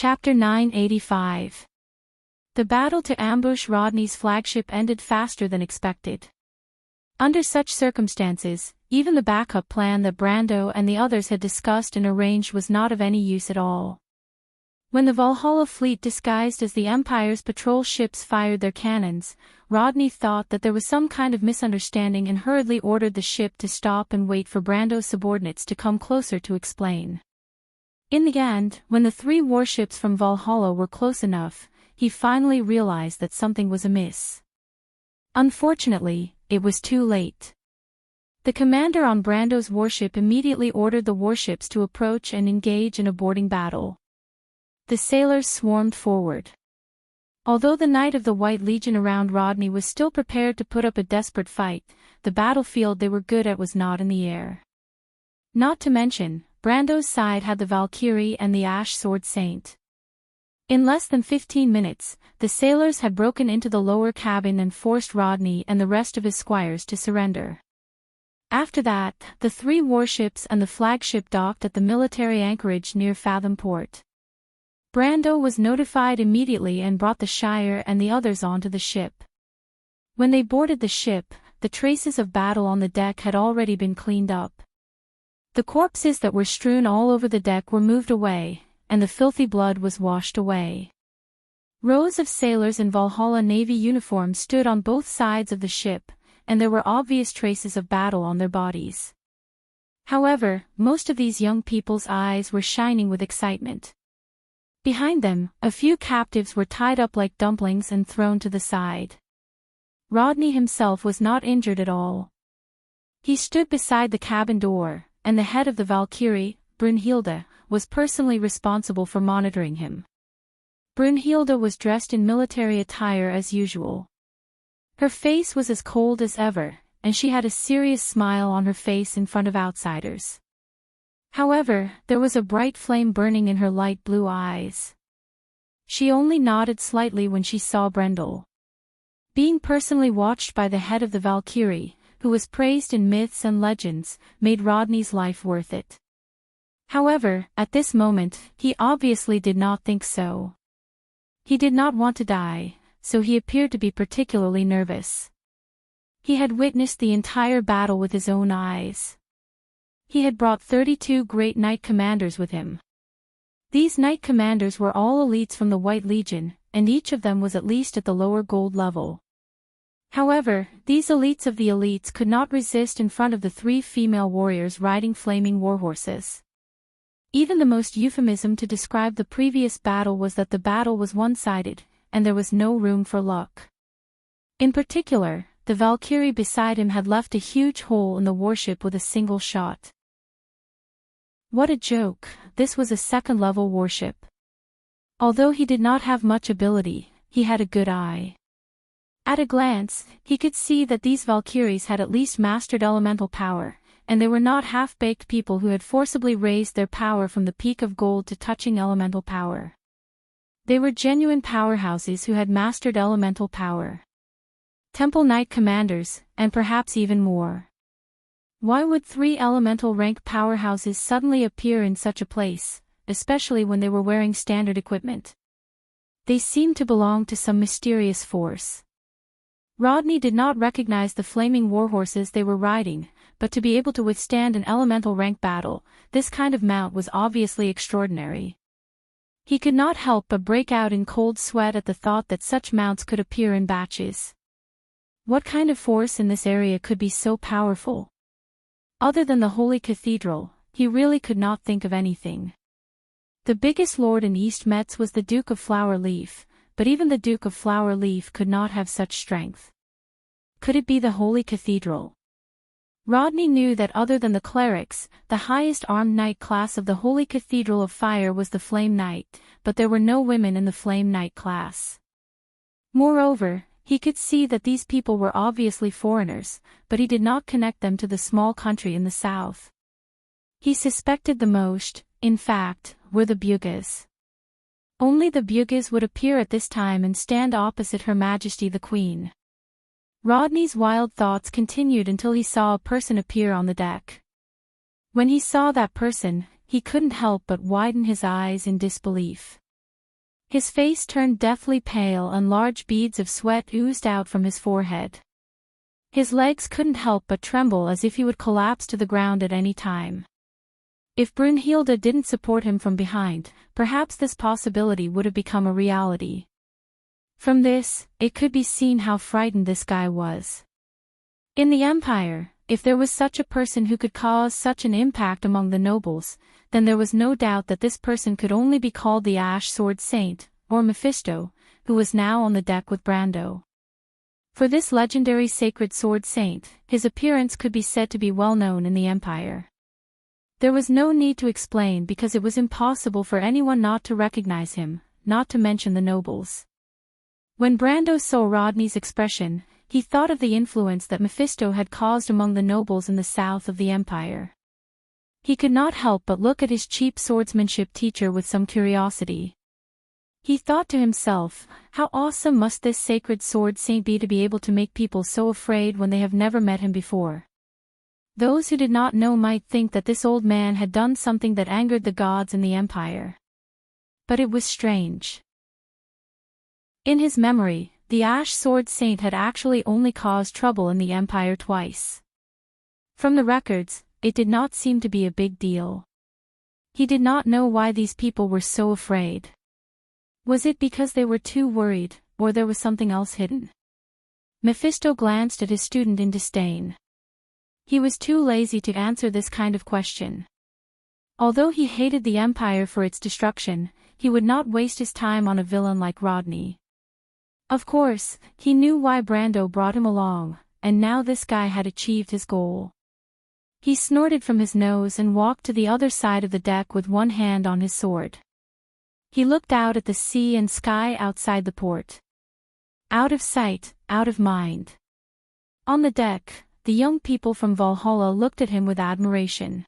Chapter 985. The battle to ambush Rodney's flagship ended faster than expected. Under such circumstances, even the backup plan that Brando and the others had discussed and arranged was not of any use at all. When the Valhalla fleet disguised as the Empire's patrol ships fired their cannons, Rodney thought that there was some kind of misunderstanding and hurriedly ordered the ship to stop and wait for Brando's subordinates to come closer to explain. In the end, when the 3 warships from Valhalla were close enough, he finally realized that something was amiss. Unfortunately, it was too late. The commander on Brando's warship immediately ordered the warships to approach and engage in a boarding battle. The sailors swarmed forward. Although the Knight of the White Legion around Rodney was still prepared to put up a desperate fight, the battlefield they were good at was not in the air. Not to mention, Brando's side had the Valkyrie and the Ash Sword Saint. In less than 15 minutes, the sailors had broken into the lower cabin and forced Rodney and the rest of his squires to surrender. After that, the 3 warships and the flagship docked at the military anchorage near Fathom Port. Brando was notified immediately and brought the Shire and the others onto the ship. When they boarded the ship, the traces of battle on the deck had already been cleaned up. The corpses that were strewn all over the deck were moved away, and the filthy blood was washed away. Rows of sailors in Valhalla Navy uniforms stood on both sides of the ship, and there were obvious traces of battle on their bodies. However, most of these young people's eyes were shining with excitement. Behind them, a few captives were tied up like dumplings and thrown to the side. Rodney himself was not injured at all. He stood beside the cabin door, and the head of the Valkyrie, Brunhilde, was personally responsible for monitoring him. Brunhilde was dressed in military attire as usual. Her face was as cold as ever, and she had a serious smile on her face in front of outsiders. However, there was a bright flame burning in her light blue eyes. She only nodded slightly when she saw Brendel. Being personally watched by the head of the Valkyrie, who was praised in myths and legends, made Rodney's life worth it. However, at this moment, he obviously did not think so. He did not want to die, so he appeared to be particularly nervous. He had witnessed the entire battle with his own eyes. He had brought 32 great knight commanders with him. These knight commanders were all elites from the White Legion, and each of them was at least at the lower gold level. However, these elites of the elites could not resist in front of the 3 female warriors riding flaming warhorses. Even the most euphemism to describe the previous battle was that the battle was one-sided, and there was no room for luck. In particular, the Valkyrie beside him had left a huge hole in the warship with a single shot. What a joke, this was a second-level warship. Although he did not have much ability, he had a good eye. At a glance, he could see that these Valkyries had at least mastered elemental power, and they were not half-baked people who had forcibly raised their power from the peak of gold to touching elemental power. They were genuine powerhouses who had mastered elemental power. Temple Knight commanders, and perhaps even more. Why would 3 elemental rank powerhouses suddenly appear in such a place, especially when they were wearing standard equipment? They seemed to belong to some mysterious force. Rodney did not recognize the flaming warhorses they were riding, but to be able to withstand an elemental rank battle, this kind of mount was obviously extraordinary. He could not help but break out in cold sweat at the thought that such mounts could appear in batches. What kind of force in this area could be so powerful? Other than the Holy Cathedral, he really could not think of anything. The biggest lord in East Metz was the Duke of Flower Leaf, but even the Duke of Flower Leaf could not have such strength. Could it be the Holy Cathedral? Rodney knew that other than the clerics, the highest armed knight class of the Holy Cathedral of Fire was the Flame Knight, but there were no women in the Flame Knight class. Moreover, he could see that these people were obviously foreigners, but he did not connect them to the small country in the south. He suspected the most, in fact, were the Bugis. Only the Bugis would appear at this time and stand opposite Her Majesty the Queen. Rodney's wild thoughts continued until he saw a person appear on the deck. When he saw that person, he couldn't help but widen his eyes in disbelief. His face turned deathly pale and large beads of sweat oozed out from his forehead. His legs couldn't help but tremble as if he would collapse to the ground at any time. If Brunhilde didn't support him from behind, perhaps this possibility would have become a reality. From this, it could be seen how frightened this guy was. In the Empire, if there was such a person who could cause such an impact among the nobles, then there was no doubt that this person could only be called the Ash Sword Saint, or Mephisto, who was now on the deck with Brando. For this legendary sacred sword saint, his appearance could be said to be well known in the Empire. There was no need to explain because it was impossible for anyone not to recognize him, not to mention the nobles. When Brando saw Rodney's expression, he thought of the influence that Mephisto had caused among the nobles in the south of the Empire. He could not help but look at his cheap swordsmanship teacher with some curiosity. He thought to himself, how awesome must this sacred sword saint be to be able to make people so afraid when they have never met him before. Those who did not know might think that this old man had done something that angered the gods in the Empire. But it was strange. In his memory, the Ash Sword Saint had actually only caused trouble in the Empire twice. From the records, it did not seem to be a big deal. He did not know why these people were so afraid. Was it because they were too worried, or there was something else hidden? Mephisto glanced at his student in disdain. He was too lazy to answer this kind of question. Although he hated the Empire for its destruction, he would not waste his time on a villain like Rodney. Of course, he knew why Brando brought him along, and now this guy had achieved his goal. He snorted from his nose and walked to the other side of the deck with one hand on his sword. He looked out at the sea and sky outside the port. Out of sight, out of mind. On the deck, the young people from Valhalla looked at him with admiration.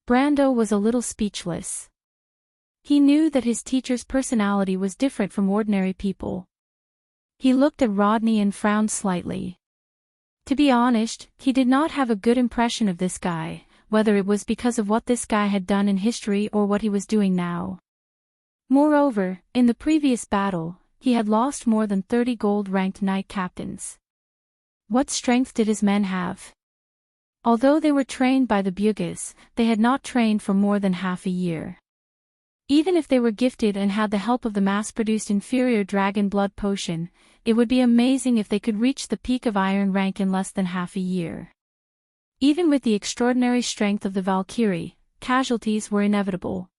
Brando was a little speechless. He knew that his teacher's personality was different from ordinary people. He looked at Rodney and frowned slightly. To be honest, he did not have a good impression of this guy, whether it was because of what this guy had done in history or what he was doing now. Moreover, in the previous battle, he had lost more than 30 gold-ranked knight captains. What strength did his men have? Although they were trained by the Bugis, they had not trained for more than half a year. Even if they were gifted and had the help of the mass-produced inferior dragon blood potion, it would be amazing if they could reach the peak of iron rank in less than half a year. Even with the extraordinary strength of the Valkyrie, casualties were inevitable.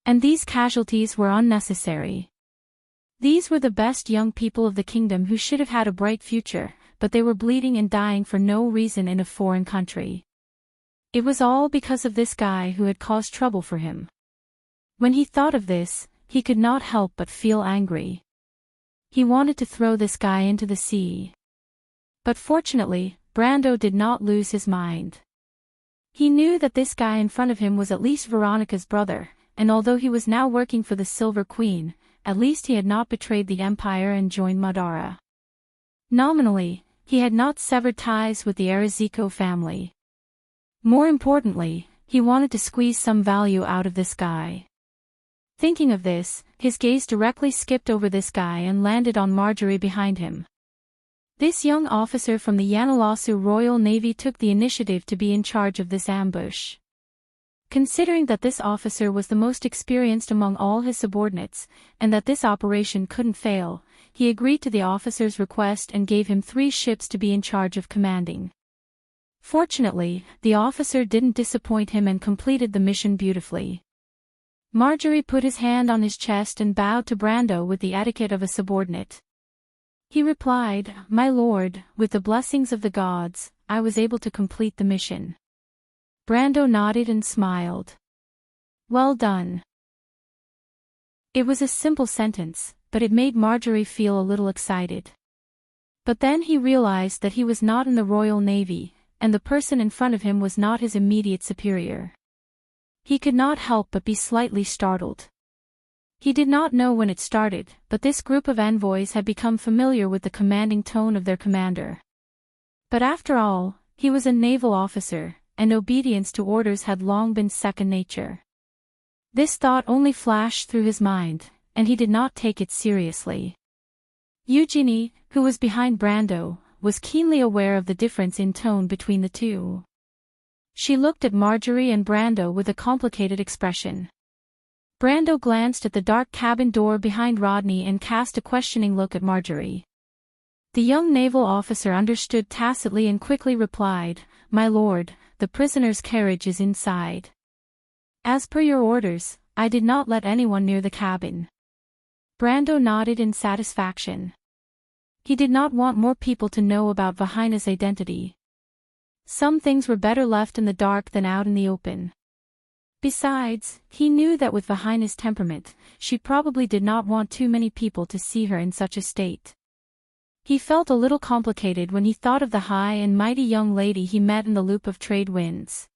And these casualties were unnecessary. These were the best young people of the kingdom who should have had a bright future, but they were bleeding and dying for no reason in a foreign country. It was all because of this guy who had caused trouble for him. When he thought of this, he could not help but feel angry. He wanted to throw this guy into the sea. But fortunately, Brando did not lose his mind. He knew that this guy in front of him was at least Veronica's brother, and although he was now working for the Silver Queen, at least he had not betrayed the Empire and joined Madara. Nominally, he had not severed ties with the Arazico family. More importantly, he wanted to squeeze some value out of this guy. Thinking of this, his gaze directly skipped over this guy and landed on Marjorie behind him. This young officer from the Yanalasu Royal Navy took the initiative to be in charge of this ambush. Considering that this officer was the most experienced among all his subordinates, and that this operation couldn't fail, he agreed to the officer's request and gave him 3 ships to be in charge of commanding. Fortunately, the officer didn't disappoint him and completed the mission beautifully. Marjorie put his hand on his chest and bowed to Brando with the etiquette of a subordinate. He replied, "My lord, with the blessings of the gods, I was able to complete the mission." Brando nodded and smiled. "Well done." It was a simple sentence, but it made Marjorie feel a little excited. But then he realized that he was not in the Royal Navy, and the person in front of him was not his immediate superior. He could not help but be slightly startled. He did not know when it started, but this group of envoys had become familiar with the commanding tone of their commander. But after all, he was a naval officer, and obedience to orders had long been second nature. This thought only flashed through his mind, and he did not take it seriously. Eugenie, who was behind Brando, was keenly aware of the difference in tone between the two. She looked at Marjorie and Brando with a complicated expression. Brando glanced at the dark cabin door behind Rodney and cast a questioning look at Marjorie. The young naval officer understood tacitly and quickly replied, "My lord, the prisoner's carriage is inside." "As per your orders, I did not let anyone near the cabin." Brando nodded in satisfaction. He did not want more people to know about Vahina's identity. Some things were better left in the dark than out in the open. Besides, he knew that with Vahina's temperament, she probably did not want too many people to see her in such a state. He felt a little complicated when he thought of the high and mighty young lady he met in the loop of trade winds.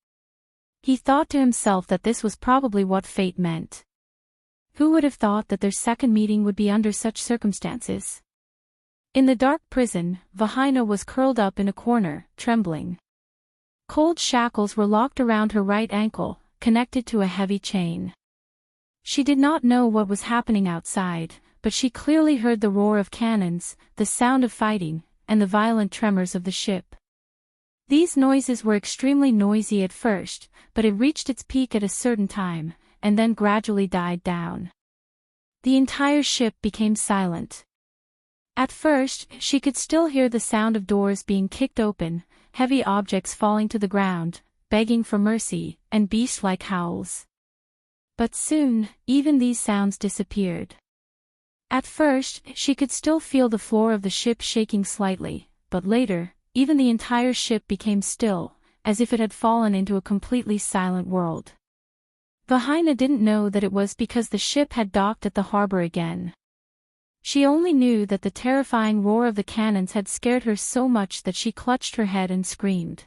He thought to himself that this was probably what fate meant. Who would have thought that their second meeting would be under such circumstances? In the dark prison, Vahina was curled up in a corner, trembling. Cold shackles were locked around her right ankle, connected to a heavy chain. She did not know what was happening outside, but she clearly heard the roar of cannons, the sound of fighting, and the violent tremors of the ship. These noises were extremely noisy at first, but it reached its peak at a certain time, and then gradually died down. The entire ship became silent. At first, she could still hear the sound of doors being kicked open, heavy objects falling to the ground, begging for mercy, and beast-like howls. But soon, even these sounds disappeared. At first, she could still feel the floor of the ship shaking slightly, but later, even the entire ship became still, as if it had fallen into a completely silent world. Vahina didn't know that it was because the ship had docked at the harbor again. She only knew that the terrifying roar of the cannons had scared her so much that she clutched her head and screamed.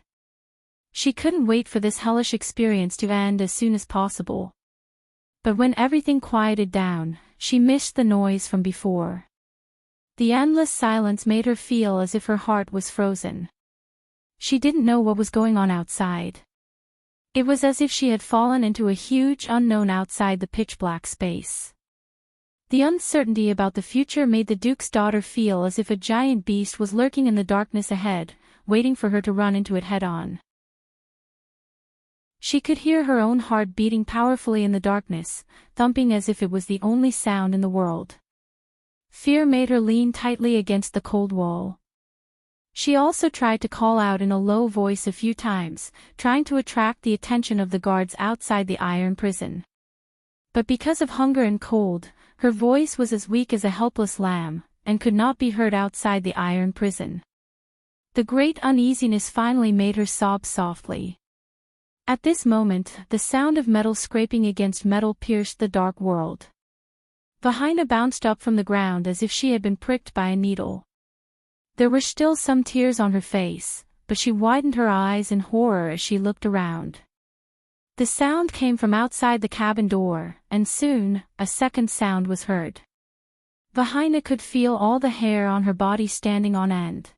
She couldn't wait for this hellish experience to end as soon as possible. But when everything quieted down, she missed the noise from before. The endless silence made her feel as if her heart was frozen. She didn't know what was going on outside. It was as if she had fallen into a huge unknown outside the pitch-black space. The uncertainty about the future made the Duke's daughter feel as if a giant beast was lurking in the darkness ahead, waiting for her to run into it head-on. She could hear her own heart beating powerfully in the darkness, thumping as if it was the only sound in the world. Fear made her lean tightly against the cold wall. She also tried to call out in a low voice a few times, trying to attract the attention of the guards outside the iron prison. But because of hunger and cold, her voice was as weak as a helpless lamb, and could not be heard outside the iron prison. The great uneasiness finally made her sob softly. At this moment, the sound of metal scraping against metal pierced the dark world. Vahina bounced up from the ground as if she had been pricked by a needle. There were still some tears on her face, but she widened her eyes in horror as she looked around. The sound came from outside the cabin door, and soon, a second sound was heard. Vahina could feel all the hair on her body standing on end.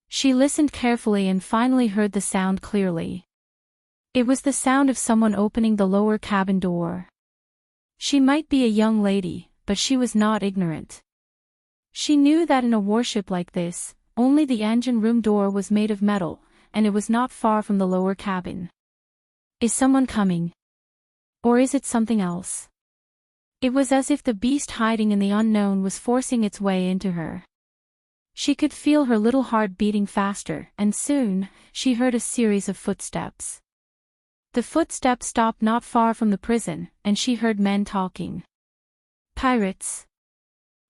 She listened carefully and finally heard the sound clearly. It was the sound of someone opening the lower cabin door. She might be a young lady, but she was not ignorant. She knew that in a warship like this, only the engine room door was made of metal, and it was not far from the lower cabin. Is someone coming? Or is it something else? It was as if the beast hiding in the unknown was forcing its way into her. She could feel her little heart beating faster, and soon, she heard a series of footsteps. The footsteps stopped not far from the prison, and she heard men talking. Pirates.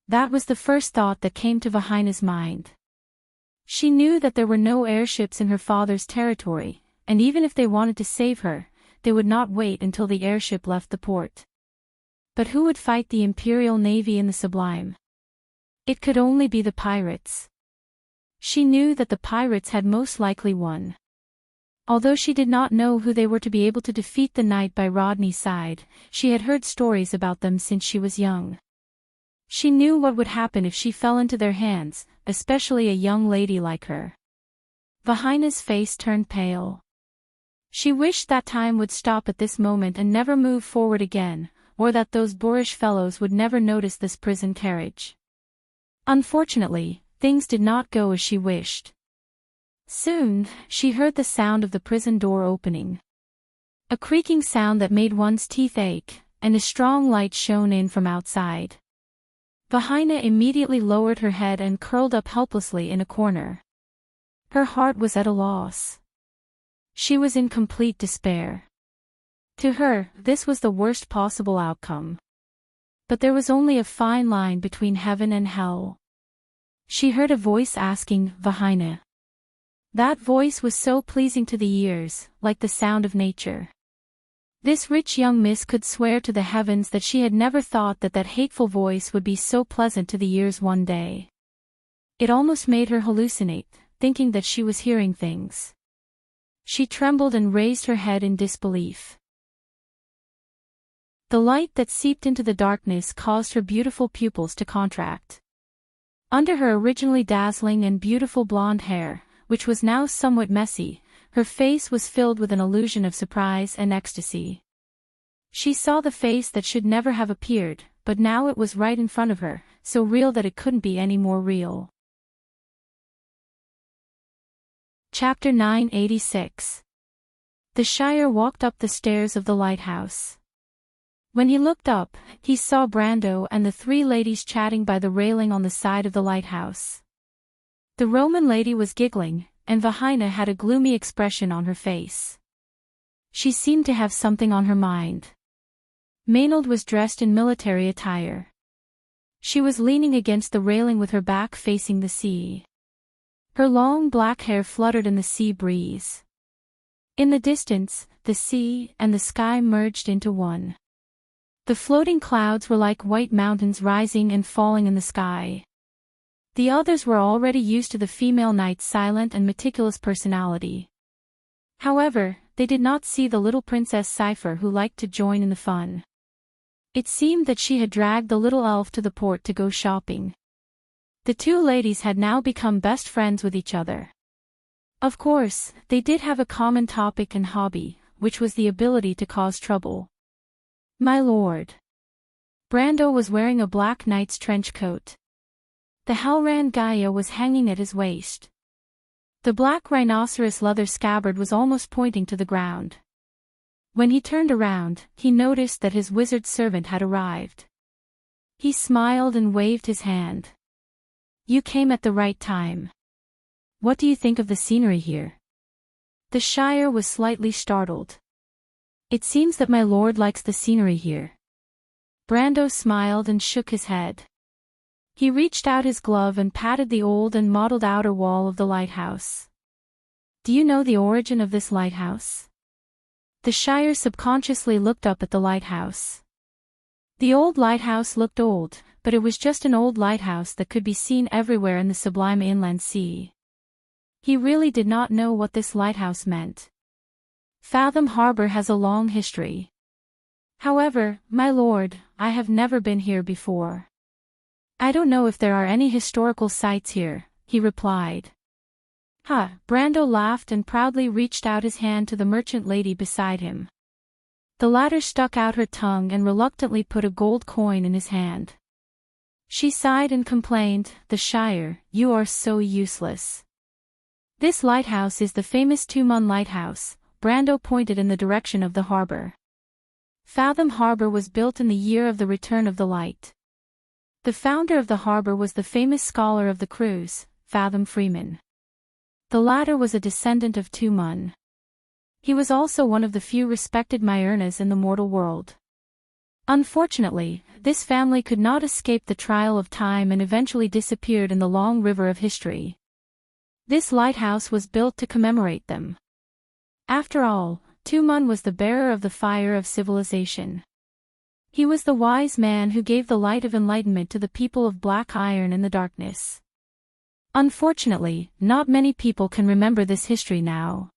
That was the first thought that came to Vahina's mind. She knew that there were no airships in her father's territory, and even if they wanted to save her, they would not wait until the airship left the port. But who would fight the Imperial Navy in the Sublime? It could only be the pirates. She knew that the pirates had most likely won. Although she did not know who they were to be able to defeat the knight by Rodney's side, she had heard stories about them since she was young. She knew what would happen if she fell into their hands, especially a young lady like her. Vahina's face turned pale. She wished that time would stop at this moment and never move forward again, or that those boorish fellows would never notice this prison carriage. Unfortunately, things did not go as she wished. Soon, she heard the sound of the prison door opening. A creaking sound that made one's teeth ache, and a strong light shone in from outside. Vahina immediately lowered her head and curled up helplessly in a corner. Her heart was at a loss. She was in complete despair. To her, this was the worst possible outcome. But there was only a fine line between heaven and hell. She heard a voice asking, "Vahina." That voice was so pleasing to the ears, like the sound of nature. This rich young miss could swear to the heavens that she had never thought that that hateful voice would be so pleasant to the ears one day. It almost made her hallucinate, thinking that she was hearing things. She trembled and raised her head in disbelief. The light that seeped into the darkness caused her beautiful pupils to contract. Under her originally dazzling and beautiful blonde hair, which was now somewhat messy, her face was filled with an illusion of surprise and ecstasy. She saw the face that should never have appeared, but now it was right in front of her, so real that it couldn't be any more real. Chapter 986. The Shire walked up the stairs of the lighthouse. When he looked up, he saw Brando and the three ladies chatting by the railing on the side of the lighthouse. The Roman lady was giggling, and Vahina had a gloomy expression on her face. She seemed to have something on her mind. Maynard was dressed in military attire. She was leaning against the railing with her back facing the sea. Her long black hair fluttered in the sea breeze. In the distance, the sea and the sky merged into one. The floating clouds were like white mountains rising and falling in the sky. The others were already used to the female knight's silent and meticulous personality. However, they did not see the little Princess Cypher who liked to join in the fun. It seemed that she had dragged the little elf to the port to go shopping. The two ladies had now become best friends with each other. Of course, they did have a common topic and hobby, which was the ability to cause trouble. My lord. Brando was wearing a black knight's trench coat. The Halran Gaia was hanging at his waist. The black rhinoceros leather scabbard was almost pointing to the ground. When he turned around, he noticed that his wizard servant had arrived. He smiled and waved his hand. You came at the right time. What do you think of the scenery here? The Shire was slightly startled. It seems that my lord likes the scenery here. Brando smiled and shook his head. He reached out his glove and patted the old and mottled outer wall of the lighthouse. Do you know the origin of this lighthouse? The Shire subconsciously looked up at the lighthouse. The old lighthouse looked old, but it was just an old lighthouse that could be seen everywhere in the sublime inland sea. He really did not know what this lighthouse meant. Fathom Harbor has a long history. However, my lord, I have never been here before. I don't know if there are any historical sites here, he replied. Brando laughed and proudly reached out his hand to the merchant lady beside him. The latter stuck out her tongue and reluctantly put a gold coin in his hand. She sighed and complained, "The Shire, you are so useless." This lighthouse is the famous Tumun Lighthouse. Brando pointed in the direction of the harbor. Fathom Harbor was built in the year of the return of the light. The founder of the harbor was the famous scholar of the cruise, Fathom Freeman. The latter was a descendant of Tumun. He was also one of the few respected Myrnas in the mortal world. Unfortunately, this family could not escape the trial of time and eventually disappeared in the long river of history. This lighthouse was built to commemorate them. After all, Tumun was the bearer of the fire of civilization. He was the wise man who gave the light of enlightenment to the people of Black Iron in the darkness. Unfortunately, not many people can remember this history now.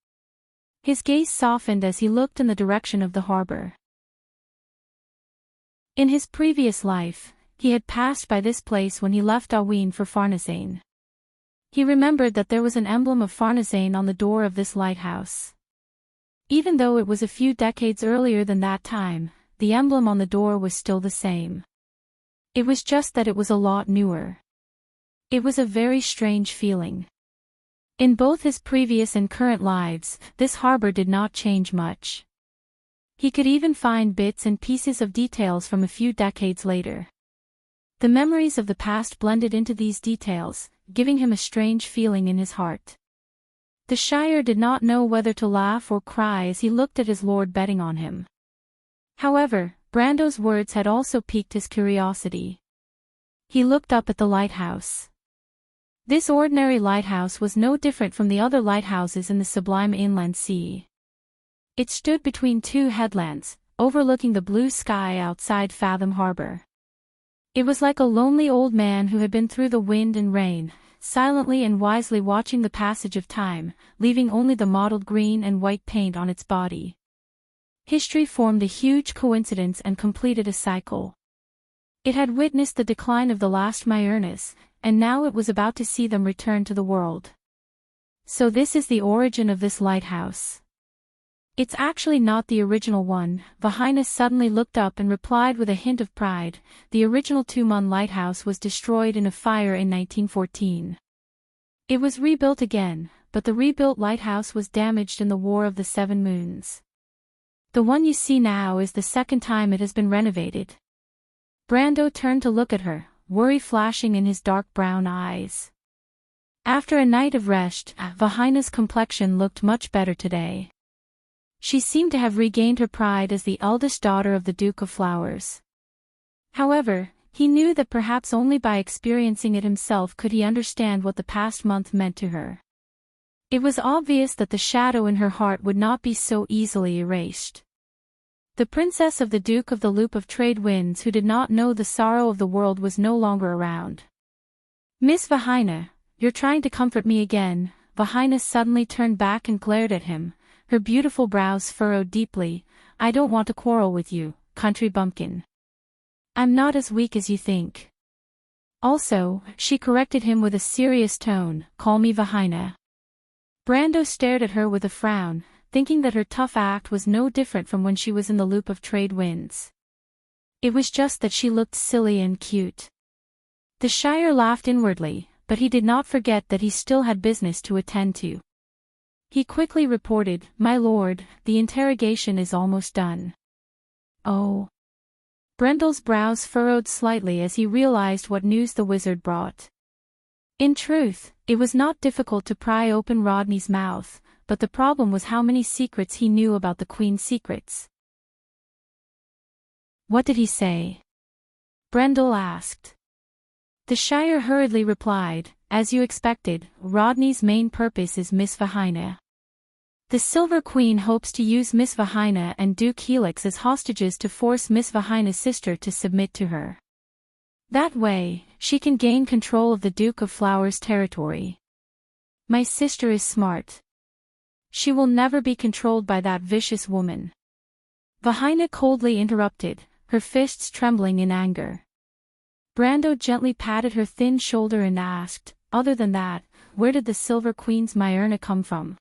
His gaze softened as he looked in the direction of the harbor. In his previous life, he had passed by this place when he left Aween for Farnesane. He remembered that there was an emblem of Farnesane on the door of this lighthouse. Even though it was a few decades earlier than that time, the emblem on the door was still the same. It was just that it was a lot newer. It was a very strange feeling. In both his previous and current lives, this harbor did not change much. He could even find bits and pieces of details from a few decades later. The memories of the past blended into these details, giving him a strange feeling in his heart. The Shire did not know whether to laugh or cry as he looked at his lord betting on him. However, Brando's words had also piqued his curiosity. He looked up at the lighthouse. This ordinary lighthouse was no different from the other lighthouses in the sublime inland sea. It stood between two headlands, overlooking the blue sky outside Fathom Harbor. It was like a lonely old man who had been through the wind and rain, silently and wisely watching the passage of time, leaving only the mottled green and white paint on its body. History formed a huge coincidence and completed a cycle. It had witnessed the decline of the last Myrnas, and now it was about to see them return to the world. So this is the origin of this lighthouse. It's actually not the original one. Vahina suddenly looked up and replied with a hint of pride. The original Tumun lighthouse was destroyed in a fire in 1914. It was rebuilt again, but the rebuilt lighthouse was damaged in the War of the Seven Moons. The one you see now is the second time it has been renovated. Brando turned to look at her, worry flashing in his dark brown eyes. After a night of rest, Vahina's complexion looked much better today. She seemed to have regained her pride as the eldest daughter of the Duke of Flowers. However, he knew that perhaps only by experiencing it himself could he understand what the past month meant to her. It was obvious that the shadow in her heart would not be so easily erased. The princess of the Duke of the Loop of Trade Winds who did not know the sorrow of the world was no longer around. "Miss Vahina, you're trying to comfort me again." Vahina suddenly turned back and glared at him, her beautiful brows furrowed deeply. "I don't want to quarrel with you, country bumpkin. I'm not as weak as you think. Also," she corrected him with a serious tone, "call me Vahina." Brando stared at her with a frown, thinking that her tough act was no different from when she was in the Loop of Trade Winds. It was just that she looked silly and cute. The Shire laughed inwardly, but he did not forget that he still had business to attend to. He quickly reported, "My lord, the interrogation is almost done." "Oh." Brendel's brows furrowed slightly as he realized what news the wizard brought. In truth, it was not difficult to pry open Rodney's mouth, but the problem was how many secrets he knew about the Queen's secrets. "What did he say?" Brendel asked. The Shire hurriedly replied, "As you expected, Rodney's main purpose is Miss Vahina. The Silver Queen hopes to use Miss Vahina and Duke Helix as hostages to force Miss Vahina's sister to submit to her. That way, she can gain control of the Duke of Flowers' territory. My sister is smart. She will never be controlled by that vicious woman." Vahina coldly interrupted, her fists trembling in anger. Brando gently patted her thin shoulder and asked, "Other than that, where did the Silver Queen's Myrna come from?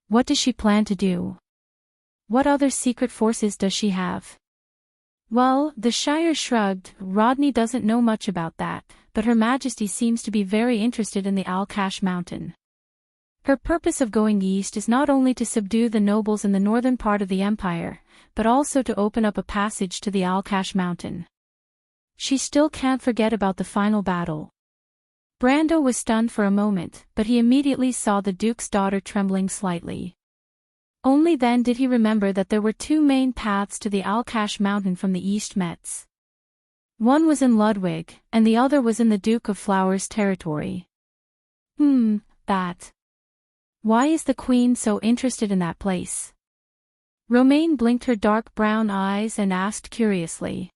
What does she plan to do? What other secret forces does she have?" "Well," the Shire shrugged, "Rodney doesn't know much about that, but Her Majesty seems to be very interested in the Alkash Mountain. Her purpose of going east is not only to subdue the nobles in the northern part of the empire, but also to open up a passage to the Alkash Mountain. She still can't forget about the final battle." Brando was stunned for a moment, but he immediately saw the Duke's daughter trembling slightly. Only then did he remember that there were two main paths to the Alkash Mountain from the East Metz. One was in Ludwig, and the other was in the Duke of Flowers' territory. That. Why is the Queen so interested in that place?" Romaine blinked her dark brown eyes and asked curiously.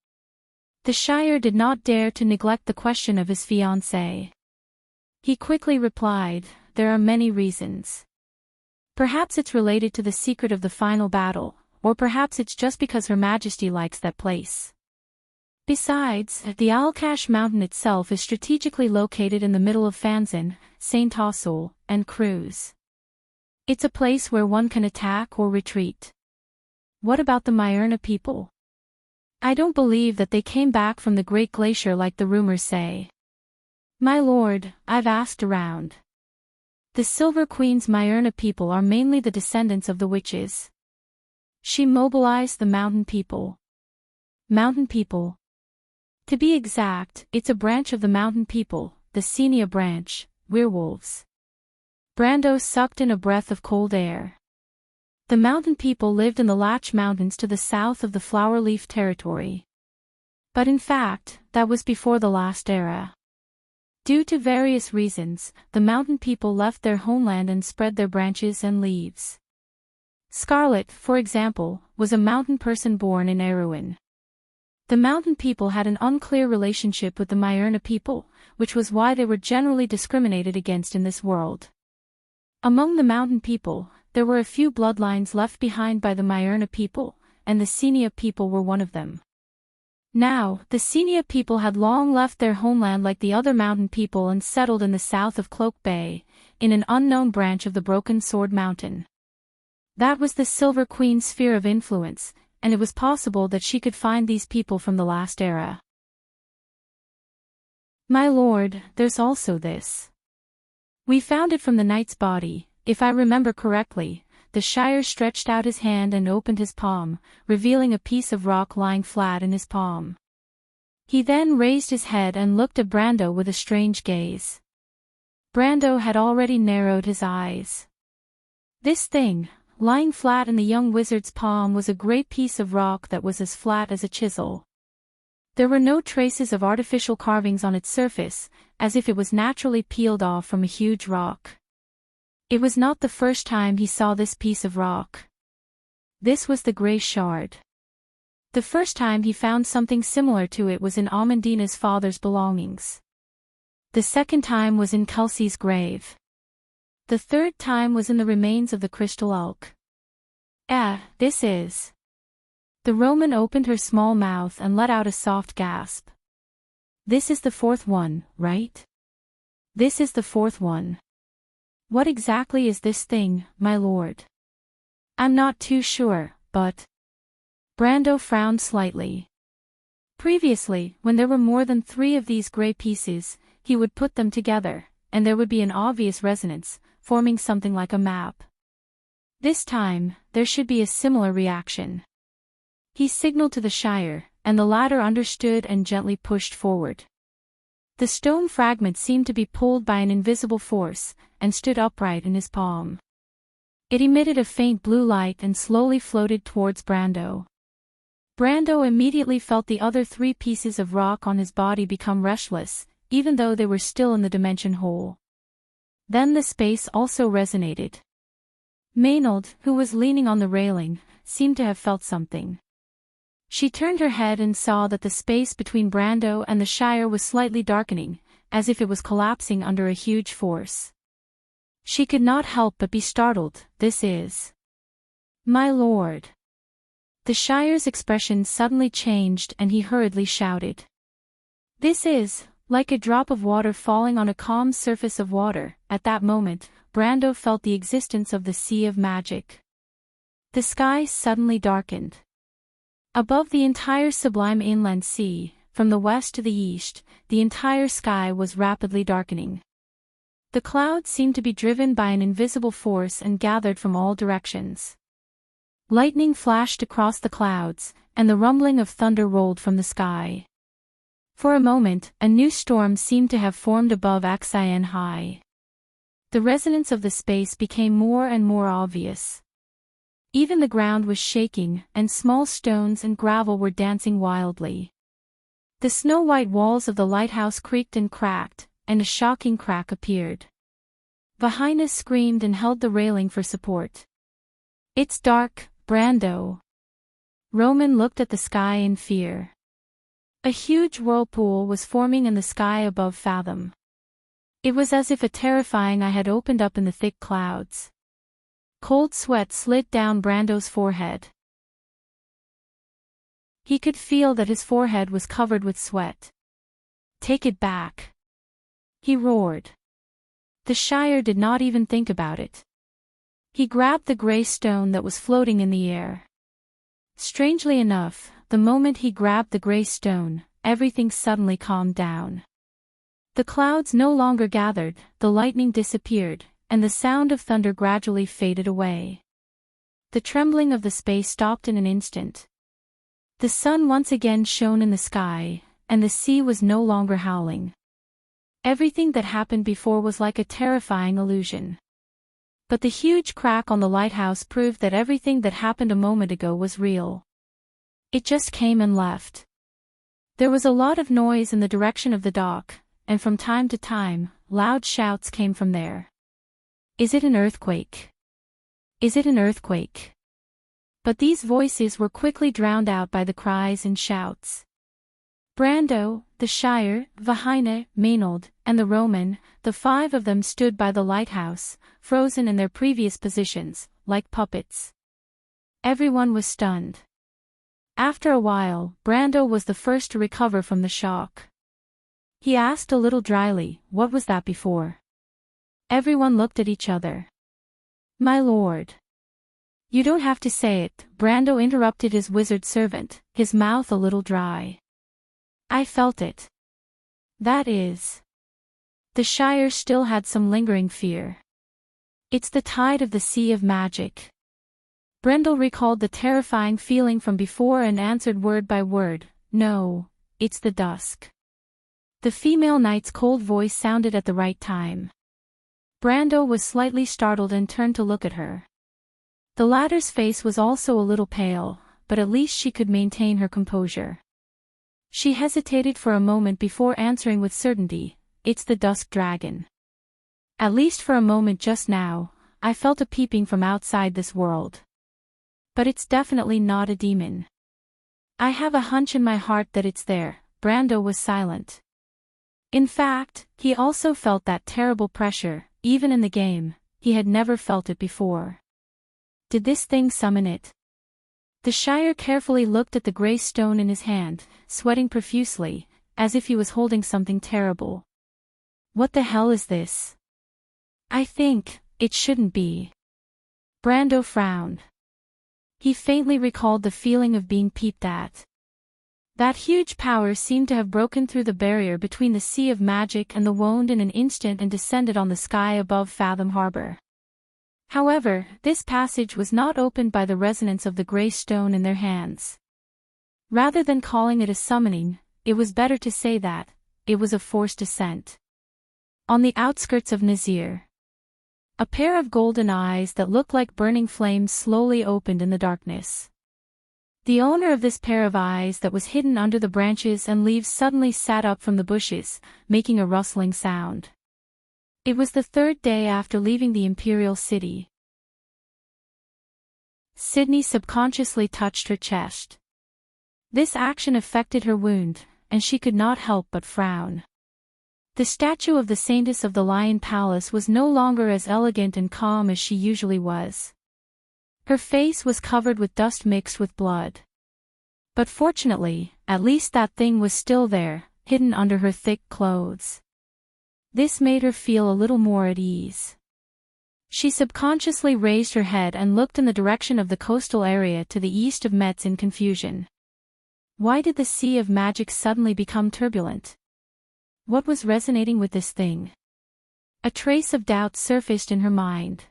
The Shire did not dare to neglect the question of his fiancée. He quickly replied, "There are many reasons. Perhaps it's related to the secret of the final battle, or perhaps it's just because Her Majesty likes that place. Besides, the Alkash Mountain itself is strategically located in the middle of Fanzin, St. Ossul, and Cruz. It's a place where one can attack or retreat." "What about the Myrna people?" I don't believe that they came back from the Great Glacier like the rumors say. My lord, I've asked around. The Silver Queen's Myrna people are mainly the descendants of the witches. She mobilized the mountain people. Mountain people. To be exact, it's a branch of the mountain people, the Senia branch, werewolves. Brando sucked in a breath of cold air. The mountain people lived in the Latch Mountains to the south of the Flowerleaf territory. But in fact, that was before the last era. Due to various reasons, the mountain people left their homeland and spread their branches and leaves. Scarlet, for example, was a mountain person born in Erewhon. The mountain people had an unclear relationship with the Myrna people, which was why they were generally discriminated against in this world. Among the mountain people, there were a few bloodlines left behind by the Myrna people, and the Senia people were one of them. Now, the Senia people had long left their homeland like the other mountain people and settled in the south of Cloak Bay, in an unknown branch of the Broken Sword Mountain. That was the Silver Queen's sphere of influence, and it was possible that she could find these people from the last era. My lord, there's also this. We found it from the knight's body, if I remember correctly. The Shire stretched out his hand and opened his palm, revealing a piece of rock lying flat in his palm. He then raised his head and looked at Brando with a strange gaze. Brando had already narrowed his eyes. This thing, lying flat in the young wizard's palm, was a great piece of rock that was as flat as a chisel. There were no traces of artificial carvings on its surface, as if it was naturally peeled off from a huge rock. It was not the first time he saw this piece of rock. This was the Grey Shard. The first time he found something similar to it was in Amandina's father's belongings. The second time was in Kelsey's grave. The third time was in the remains of the Crystal Elk. This is... The Roman opened her small mouth and let out a soft gasp. This is the fourth one, right? This is the fourth one. What exactly is this thing, my lord? I'm not too sure, but... Brando frowned slightly. Previously, when there were more than 3 of these gray pieces, he would put them together, and there would be an obvious resonance, forming something like a map. This time, there should be a similar reaction. He signaled to the Shire, and the latter understood and gently pushed forward. The stone fragment seemed to be pulled by an invisible force, and stood upright in his palm. It emitted a faint blue light and slowly floated towards Brando. Brando immediately felt the other 3 pieces of rock on his body become restless, even though they were still in the dimension hole. Then the space also resonated. Maynard, who was leaning on the railing, seemed to have felt something. She turned her head and saw that the space between Brando and the Shire was slightly darkening, as if it was collapsing under a huge force. She could not help but be startled. This is... My lord. The Shire's expression suddenly changed and he hurriedly shouted. This is, like a drop of water falling on a calm surface of water. At that moment, Brando felt the existence of the Sea of Magic. The sky suddenly darkened. Above the entire sublime inland sea, from the west to the east, the entire sky was rapidly darkening. The clouds seemed to be driven by an invisible force and gathered from all directions. Lightning flashed across the clouds, and the rumbling of thunder rolled from the sky. For a moment, a new storm seemed to have formed above Axion High. The resonance of the space became more and more obvious. Even the ground was shaking, and small stones and gravel were dancing wildly. The snow-white walls of the lighthouse creaked and cracked, and a shocking crack appeared. Vahina screamed and held the railing for support. It's dark, Brando. Roman looked at the sky in fear. A huge whirlpool was forming in the sky above Fathom. It was as if a terrifying eye had opened up in the thick clouds. Cold sweat slid down Brando's forehead. He could feel that his forehead was covered with sweat. Take it back. He roared. The Shire did not even think about it. He grabbed the gray stone that was floating in the air. Strangely enough, the the moment he grabbed the gray stone, everything suddenly calmed down. The clouds no longer gathered, the lightning disappeared, and the sound of thunder gradually faded away. The trembling of the space stopped in an instant. The sun once again shone in the sky, and the sea was no longer howling. Everything that happened before was like a terrifying illusion. But the huge crack on the lighthouse proved that everything that happened a moment ago was real. It just came and left. There was a lot of noise in the direction of the dock, and from time to time, loud shouts came from there. "Is it an earthquake? Is it an earthquake?" But these voices were quickly drowned out by the cries and shouts. Brando, the Shire, Vahina, Maynard, and the Roman, the 5 of them stood by the lighthouse, frozen in their previous positions, like puppets. Everyone was stunned. After a while, Brando was the first to recover from the shock. He asked a little dryly, "What was that before?" Everyone looked at each other. "My lord." "You don't have to say it," Brando interrupted his wizard servant, his mouth a little dry. "I felt it." "That is." The Shire still had some lingering fear. "It's the tide of the Sea of Magic." Brendel recalled the terrifying feeling from before and answered word by word, "No, it's the dusk." The female knight's cold voice sounded at the right time. Brando was slightly startled and turned to look at her. The latter's face was also a little pale, but at least she could maintain her composure. She hesitated for a moment before answering with certainty, "It's the dusk dragon. At least for a moment just now, I felt a peeping from outside this world. But it's definitely not a demon. I have a hunch in my heart that it's there." Brando was silent. In fact, he also felt that terrible pressure, even in the game. He had never felt it before. Did this thing summon it? The Shire carefully looked at the gray stone in his hand, sweating profusely, as if he was holding something terrible. "What the hell is this? I think it shouldn't be." Brando frowned. He faintly recalled the feeling of being peeped at. That huge power seemed to have broken through the barrier between the Sea of Magic and the Wound in an instant and descended on the sky above Fathom Harbor. However, this passage was not opened by the resonance of the gray stone in their hands. Rather than calling it a summoning, it was better to say that it was a forced descent. On the outskirts of Nazir, a pair of golden eyes that looked like burning flames slowly opened in the darkness. The owner of this pair of eyes that was hidden under the branches and leaves suddenly sat up from the bushes, making a rustling sound. It was the 3rd day after leaving the Imperial City. Sydney subconsciously touched her chest. This action affected her wound, and she could not help but frown. The statue of the Saintess of the Lion Palace was no longer as elegant and calm as she usually was. Her face was covered with dust mixed with blood. But fortunately, at least that thing was still there, hidden under her thick clothes. This made her feel a little more at ease. She subconsciously raised her head and looked in the direction of the coastal area to the east of Metz in confusion. Why did the Sea of Magic suddenly become turbulent? What was resonating with this thing? A trace of doubt surfaced in her mind.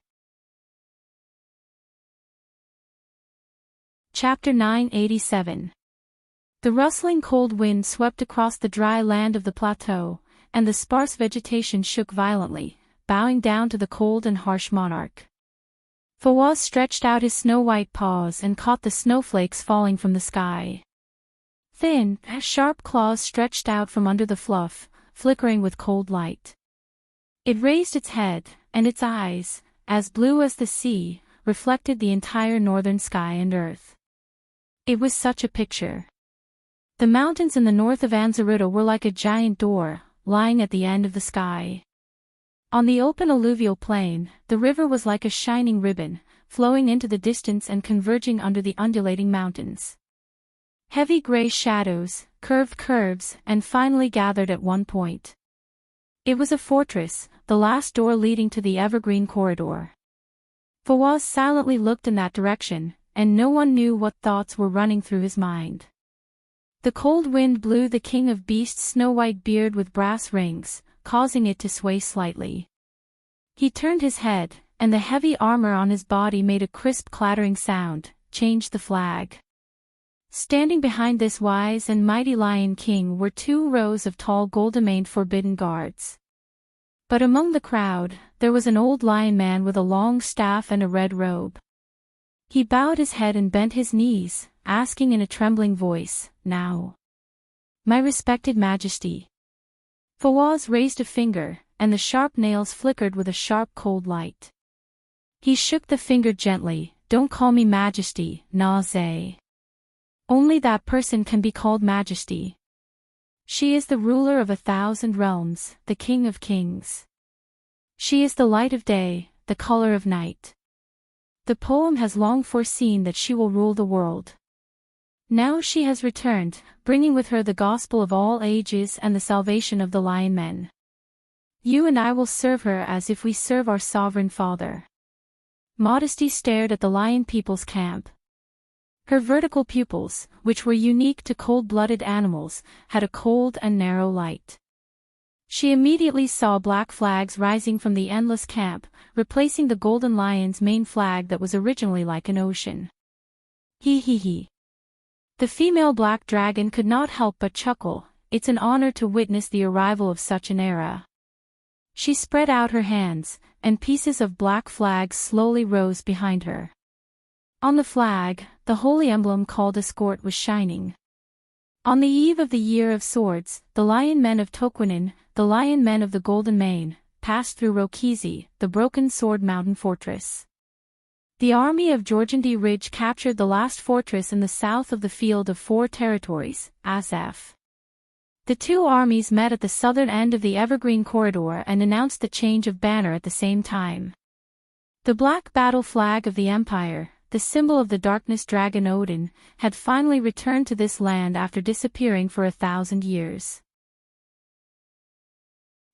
Chapter 987. The rustling cold wind swept across the dry land of the plateau, and the sparse vegetation shook violently, bowing down to the cold and harsh monarch. Fawaz stretched out his snow-white paws and caught the snowflakes falling from the sky. Thin, sharp claws stretched out from under the fluff, flickering with cold light. It raised its head, and its eyes, as blue as the sea, reflected the entire northern sky and earth. It was such a picture. The mountains in the north of Anzaruta were like a giant door, lying at the end of the sky. On the open alluvial plain, the river was like a shining ribbon, flowing into the distance and converging under the undulating mountains. Heavy gray shadows, curved curves, and finally gathered at one point. It was a fortress, the last door leading to the evergreen corridor. Fawaz silently looked in that direction, and no one knew what thoughts were running through his mind. The cold wind blew the king of beasts' snow-white beard with brass rings, causing it to sway slightly. He turned his head, and the heavy armor on his body made a crisp clattering sound, changed the flag. Standing behind this wise and mighty Lion King were 2 rows of tall gold-maned forbidden guards. But among the crowd, there was an old lion man with a long staff and a red robe. He bowed his head and bent his knees, asking in a trembling voice, "Now, my respected majesty." Fawaz raised a finger, and the sharp nails flickered with a sharp cold light. He shook the finger gently. "Don't call me majesty, Naze. Only that person can be called majesty. She is the ruler of 1,000 realms, the king of kings. She is the light of day, the color of night. The poem has long foreseen that she will rule the world. Now she has returned, bringing with her the gospel of all ages and the salvation of the lion men. You and I will serve her as if we serve our sovereign father." Modesty stared at the lion people's camp. Her vertical pupils, which were unique to cold-blooded animals, had a cold and narrow light. She immediately saw black flags rising from the endless camp, replacing the golden lion's main flag that was originally like an ocean. He. The female black dragon could not help but chuckle. It's an honor to witness the arrival of such an era. She spread out her hands, and pieces of black flags slowly rose behind her. On the flag, the holy emblem called Escort was shining. On the eve of the Year of Swords, the lion men of Toquinin, the lion men of the Golden Mane, passed through Rokizi, the broken sword mountain fortress. The army of Jorgandi Ridge captured the last fortress in the south of the Field of Four Territories, Azef. The 2 armies met at the southern end of the Evergreen Corridor and announced the change of banner at the same time. The black battle flag of the Empire, the symbol of the darkness dragon Odin, had finally returned to this land after disappearing for 1,000 years.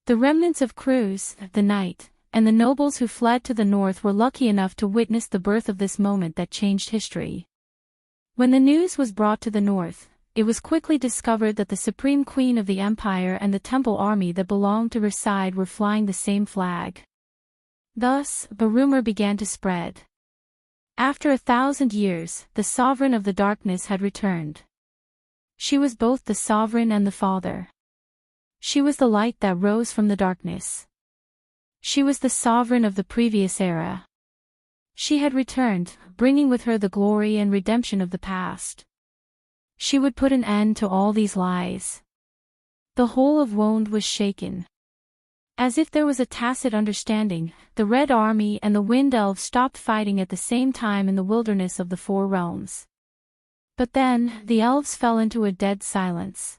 The remnants of Cruz, the knight, and the nobles who fled to the north were lucky enough to witness the birth of this moment that changed history. When the news was brought to the north, it was quickly discovered that the supreme queen of the empire and the temple army that belonged to her side were flying the same flag. Thus, a rumor began to spread. After 1,000 years, the sovereign of the darkness had returned. She was both the sovereign and the father. She was the light that rose from the darkness. She was the sovereign of the previous era. She had returned, bringing with her the glory and redemption of the past. She would put an end to all these lies. The whole of Wond was shaken. As if there was a tacit understanding, the Red Army and the Wind Elves stopped fighting at the same time in the wilderness of the Four Realms. But then, the elves fell into a dead silence.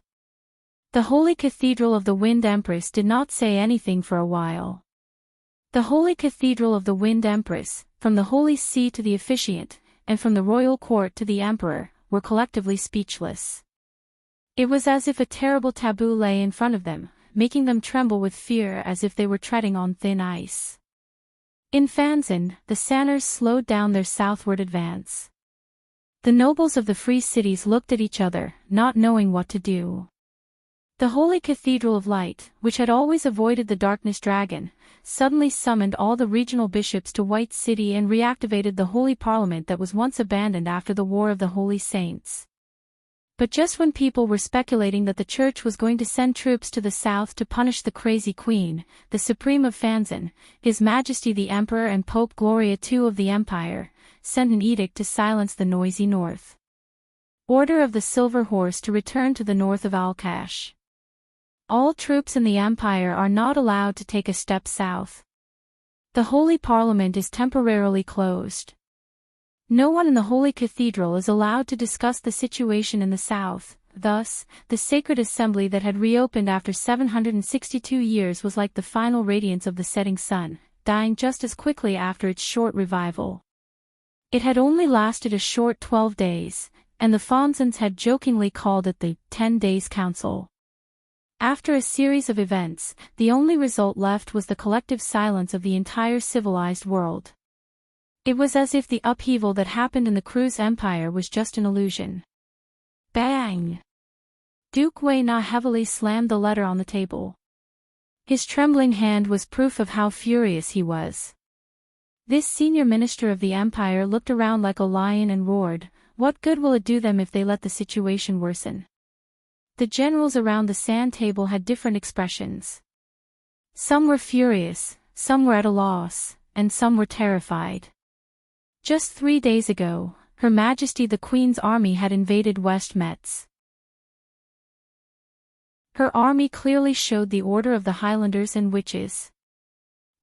The Holy Cathedral of the Wind Empress did not say anything for a while. The Holy Cathedral of the Wind Empress, from the Holy See to the officiant, and from the royal court to the emperor, were collectively speechless. It was as if a terrible taboo lay in front of them, making them tremble with fear as if they were treading on thin ice. In Fanzan, the Sanners slowed down their southward advance. The nobles of the free cities looked at each other, not knowing what to do. The Holy Cathedral of Light, which had always avoided the Darkness Dragon, suddenly summoned all the regional bishops to White City and reactivated the Holy Parliament that was once abandoned after the War of the Holy Saints. But just when people were speculating that the Church was going to send troops to the south to punish the crazy Queen, the Supreme of Fanzan, His Majesty the Emperor and Pope Gloria II of the Empire, sent an edict to silence the noisy north. Order of the Silver Horse to return to the north of Alkash. All troops in the Empire are not allowed to take a step south. The Holy Parliament is temporarily closed. No one in the Holy Cathedral is allowed to discuss the situation in the south. Thus, the sacred assembly that had reopened after 762 years was like the final radiance of the setting sun, dying just as quickly after its short revival. It had only lasted a short 12 days, and the Fanzans had jokingly called it the 10 Days Council. After a series of events, the only result left was the collective silence of the entire civilized world. It was as if the upheaval that happened in the Cruz Empire was just an illusion. Bang! Duke Wei Na heavily slammed the letter on the table. His trembling hand was proof of how furious he was. This senior minister of the empire looked around like a lion and roared, "What good will it do them if they let the situation worsen?" The generals around the sand table had different expressions. Some were furious, some were at a loss, and some were terrified. Just 3 days ago, Her Majesty the Queen's army had invaded West Metz. Her army clearly showed the order of the Highlanders and witches.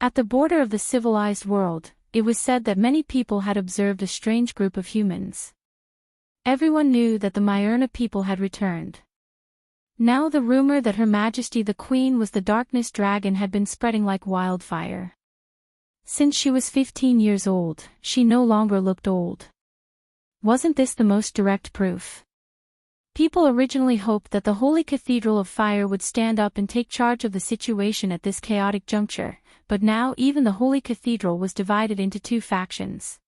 At the border of the civilized world, it was said that many people had observed a strange group of humans. Everyone knew that the Myrna people had returned. Now the rumor that Her Majesty the Queen was the Darkness Dragon had been spreading like wildfire. Since she was 15 years old, she no longer looked old. Wasn't this the most direct proof? People originally hoped that the Holy Cathedral of Fire would stand up and take charge of the situation at this chaotic juncture, but now even the Holy Cathedral was divided into two factions.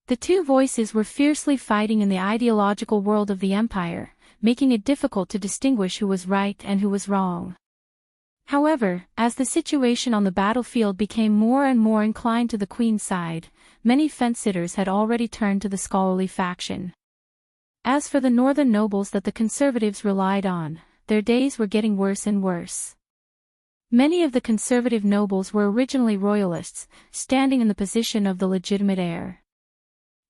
The two voices were fiercely fighting in the ideological world of the Empire, making it difficult to distinguish who was right and who was wrong. However, as the situation on the battlefield became more and more inclined to the Queen's side, many fence-sitters had already turned to the scholarly faction. As for the northern nobles that the conservatives relied on, their days were getting worse and worse. Many of the conservative nobles were originally royalists, standing in the position of the legitimate heir.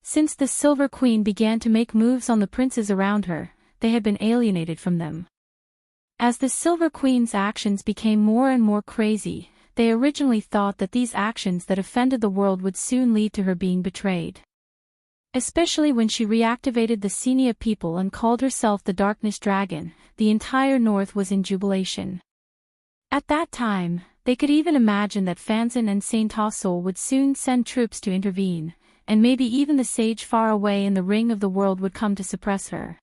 Since the Silver Queen began to make moves on the princes around her, they had been alienated from them. As the Silver Queen's actions became more and more crazy, they originally thought that these actions that offended the world would soon lead to her being betrayed. Especially when she reactivated the Xenia people and called herself the Darkness Dragon, the entire north was in jubilation. At that time, they could even imagine that Fanzan and Saint Tossol would soon send troops to intervene, and maybe even the sage far away in the ring of the world would come to suppress her.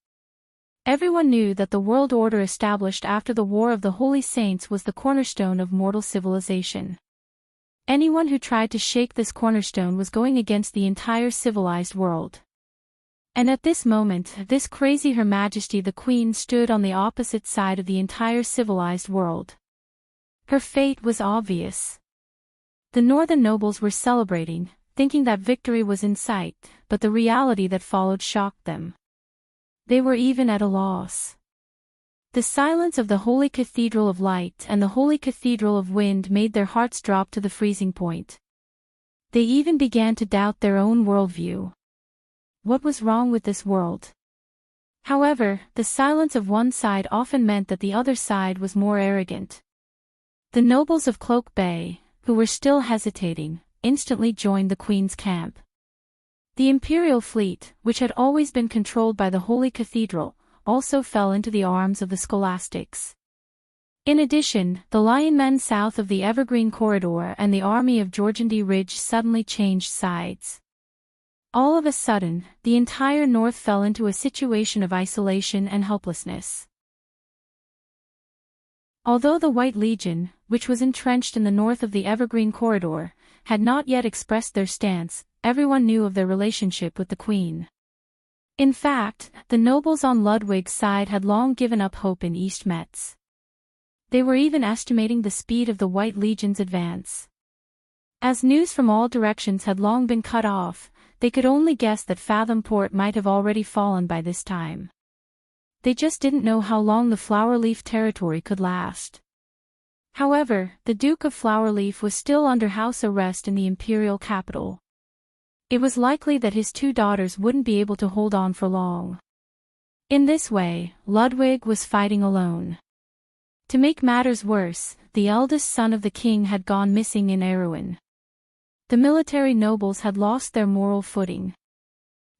Everyone knew that the world order established after the War of the Holy Saints was the cornerstone of mortal civilization. Anyone who tried to shake this cornerstone was going against the entire civilized world. And at this moment, this crazy Her Majesty the Queen stood on the opposite side of the entire civilized world. Her fate was obvious. The northern nobles were celebrating, thinking that victory was in sight, but the reality that followed shocked them. They were even at a loss. The silence of the Holy Cathedral of Light and the Holy Cathedral of Wind made their hearts drop to the freezing point. They even began to doubt their own worldview. What was wrong with this world? However, the silence of one side often meant that the other side was more arrogant. The nobles of Cloak Bay, who were still hesitating, instantly joined the Queen's camp. The Imperial fleet, which had always been controlled by the Holy Cathedral, also fell into the arms of the scholastics. In addition, the Lion Men south of the Evergreen Corridor and the army of Georgandy Ridge suddenly changed sides. All of a sudden, the entire north fell into a situation of isolation and helplessness. Although the White Legion, which was entrenched in the north of the Evergreen Corridor, had not yet expressed their stance, everyone knew of their relationship with the Queen. In fact, the nobles on Ludwig's side had long given up hope in East Metz. They were even estimating the speed of the White Legion's advance. As news from all directions had long been cut off, they could only guess that Fathomport might have already fallen by this time. They just didn't know how long the Flowerleaf territory could last. However, the Duke of Flowerleaf was still under house arrest in the imperial capital. It was likely that his two daughters wouldn't be able to hold on for long. In this way, Ludwig was fighting alone. To make matters worse, the eldest son of the king had gone missing in Erewhon. The military nobles had lost their moral footing.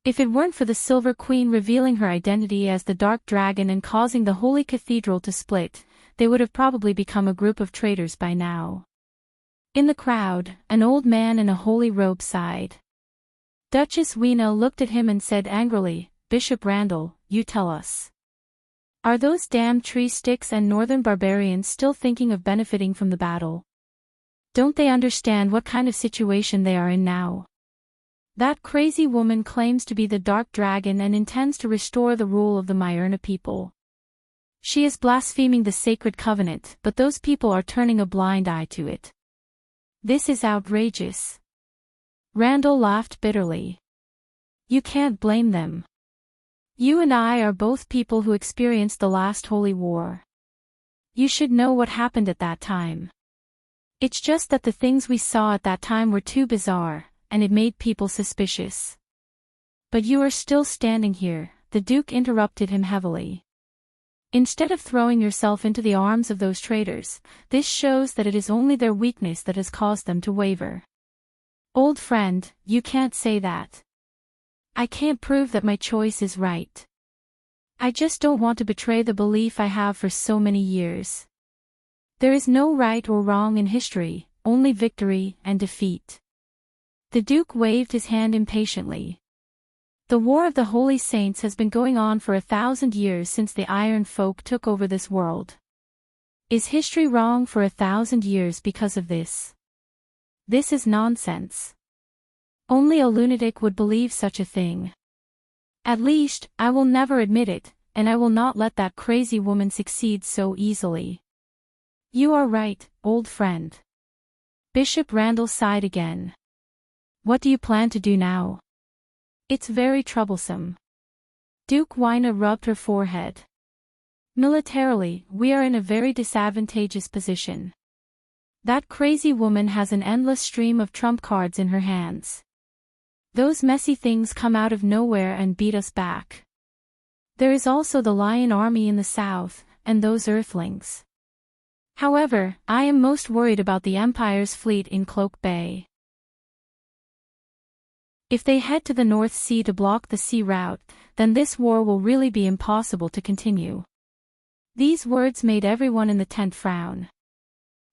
If it weren't for the Silver Queen revealing her identity as the Dark Dragon and causing the Holy Cathedral to split, they would have probably become a group of traitors by now. In the crowd, an old man in a holy robe sighed. Duchess Weena looked at him and said angrily, "Bishop Randall, you tell us. Are those damned tree sticks and northern barbarians still thinking of benefiting from the battle? Don't they understand what kind of situation they are in now? That crazy woman claims to be the Dark Dragon and intends to restore the rule of the Myrna people. She is blaspheming the sacred covenant, but those people are turning a blind eye to it. This is outrageous. Randall laughed bitterly. You can't blame them. You and I are both people who experienced the last holy war. You should know what happened at that time. It's just that the things we saw at that time were too bizarre, and it made people suspicious. But you are still standing here, the Duke interrupted him heavily. Instead of throwing yourself into the arms of those traitors, this shows that it is only their weakness that has caused them to waver. Old friend, you can't say that. I can't prove that my choice is right. I just don't want to betray the belief I have for so many years. There is no right or wrong in history, only victory and defeat. The Duke waved his hand impatiently. The War of the Holy Saints has been going on for 1,000 years since the Iron Folk took over this world. Is history wrong for 1,000 years because of this? This is nonsense. Only a lunatic would believe such a thing. At least, I will never admit it, and I will not let that crazy woman succeed so easily. You are right, old friend. Bishop Randall sighed again. What do you plan to do now? It's very troublesome. Duke Wyna rubbed her forehead. Militarily, we are in a very disadvantageous position. That crazy woman has an endless stream of trump cards in her hands. Those messy things come out of nowhere and beat us back. There is also the Lion Army in the south, and those Earthlings. However, I am most worried about the Empire's fleet in Cloak Bay. If they head to the North Sea to block the sea route, then this war will really be impossible to continue. These words made everyone in the tent frown.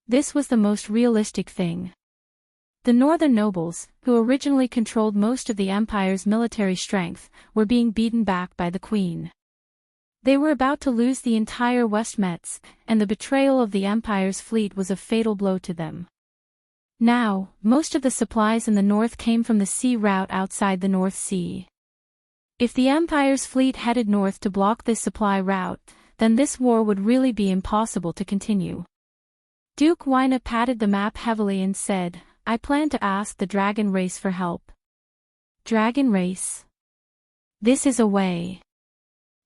This was the most realistic thing. The northern nobles, who originally controlled most of the Empire's military strength, were being beaten back by the Queen. They were about to lose the entire Westmets, and the betrayal of the Empire's fleet was a fatal blow to them. Now, most of the supplies in the north came from the sea route outside the North Sea. If the Empire's fleet headed north to block this supply route, then this war would really be impossible to continue. Duke Wyna patted the map heavily and said, I plan to ask the dragon race for help. Dragon race? This is a way.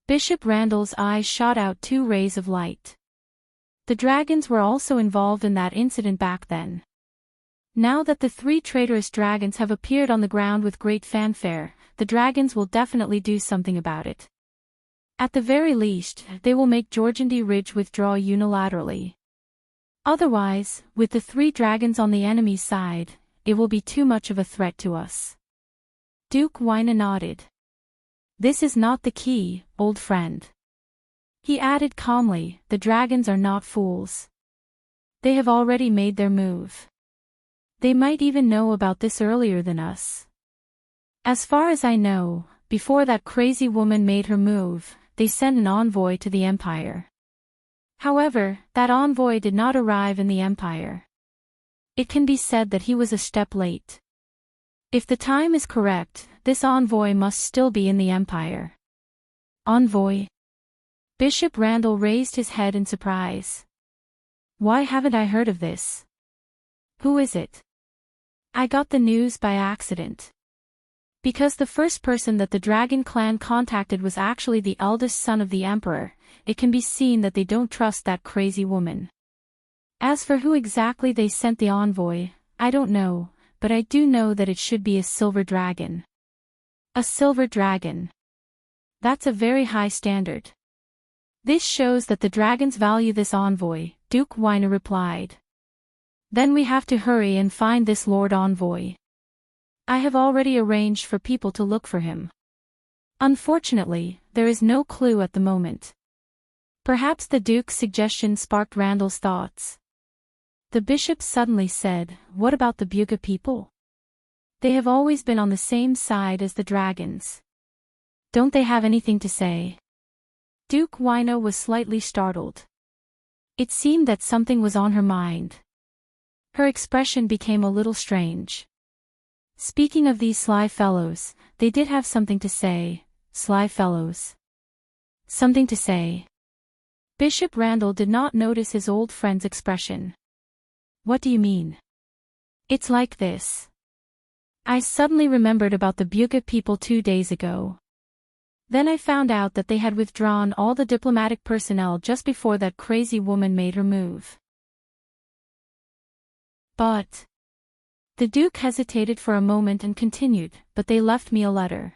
Bishop Randall's eyes shot out 2 rays of light. The dragons were also involved in that incident back then. Now that the 3 traitorous dragons have appeared on the ground with great fanfare, the dragons will definitely do something about it. At the very least, they will make Georgandy Ridge withdraw unilaterally. Otherwise, with the 3 dragons on the enemy's side, it will be too much of a threat to us. Duke Wyna nodded. This is not the key, old friend. He added calmly, the dragons are not fools. They have already made their move. They might even know about this earlier than us. As far as I know, before that crazy woman made her move, they sent an envoy to the Empire. However, that envoy did not arrive in the Empire. It can be said that he was a step late. If the time is correct, this envoy must still be in the Empire. Envoy? Bishop Randall raised his head in surprise. Why haven't I heard of this? Who is it? I got the news by accident. Because the first person that the Dragon Clan contacted was actually the eldest son of the Emperor, it can be seen that they don't trust that crazy woman. As for who exactly they sent the envoy, I don't know, but I do know that it should be a silver dragon. A silver dragon. That's a very high standard. This shows that the dragons value this envoy, Duke Wyna replied. Then we have to hurry and find this Lord Envoy. I have already arranged for people to look for him. Unfortunately, there is no clue at the moment. Perhaps the Duke's suggestion sparked Randall's thoughts. The bishop suddenly said, what about the Buga people? They have always been on the same side as the dragons. Don't they have anything to say? Duke Wyna was slightly startled. It seemed that something was on her mind. Her expression became a little strange. Speaking of these sly fellows, they did have something to say, sly fellows. Something to say. Bishop Randall did not notice his old friend's expression. What do you mean? It's like this. I suddenly remembered about the Buga people 2 days ago. Then I found out that they had withdrawn all the diplomatic personnel just before that crazy woman made her move. But... The Duke hesitated for a moment and continued, but they left me a letter.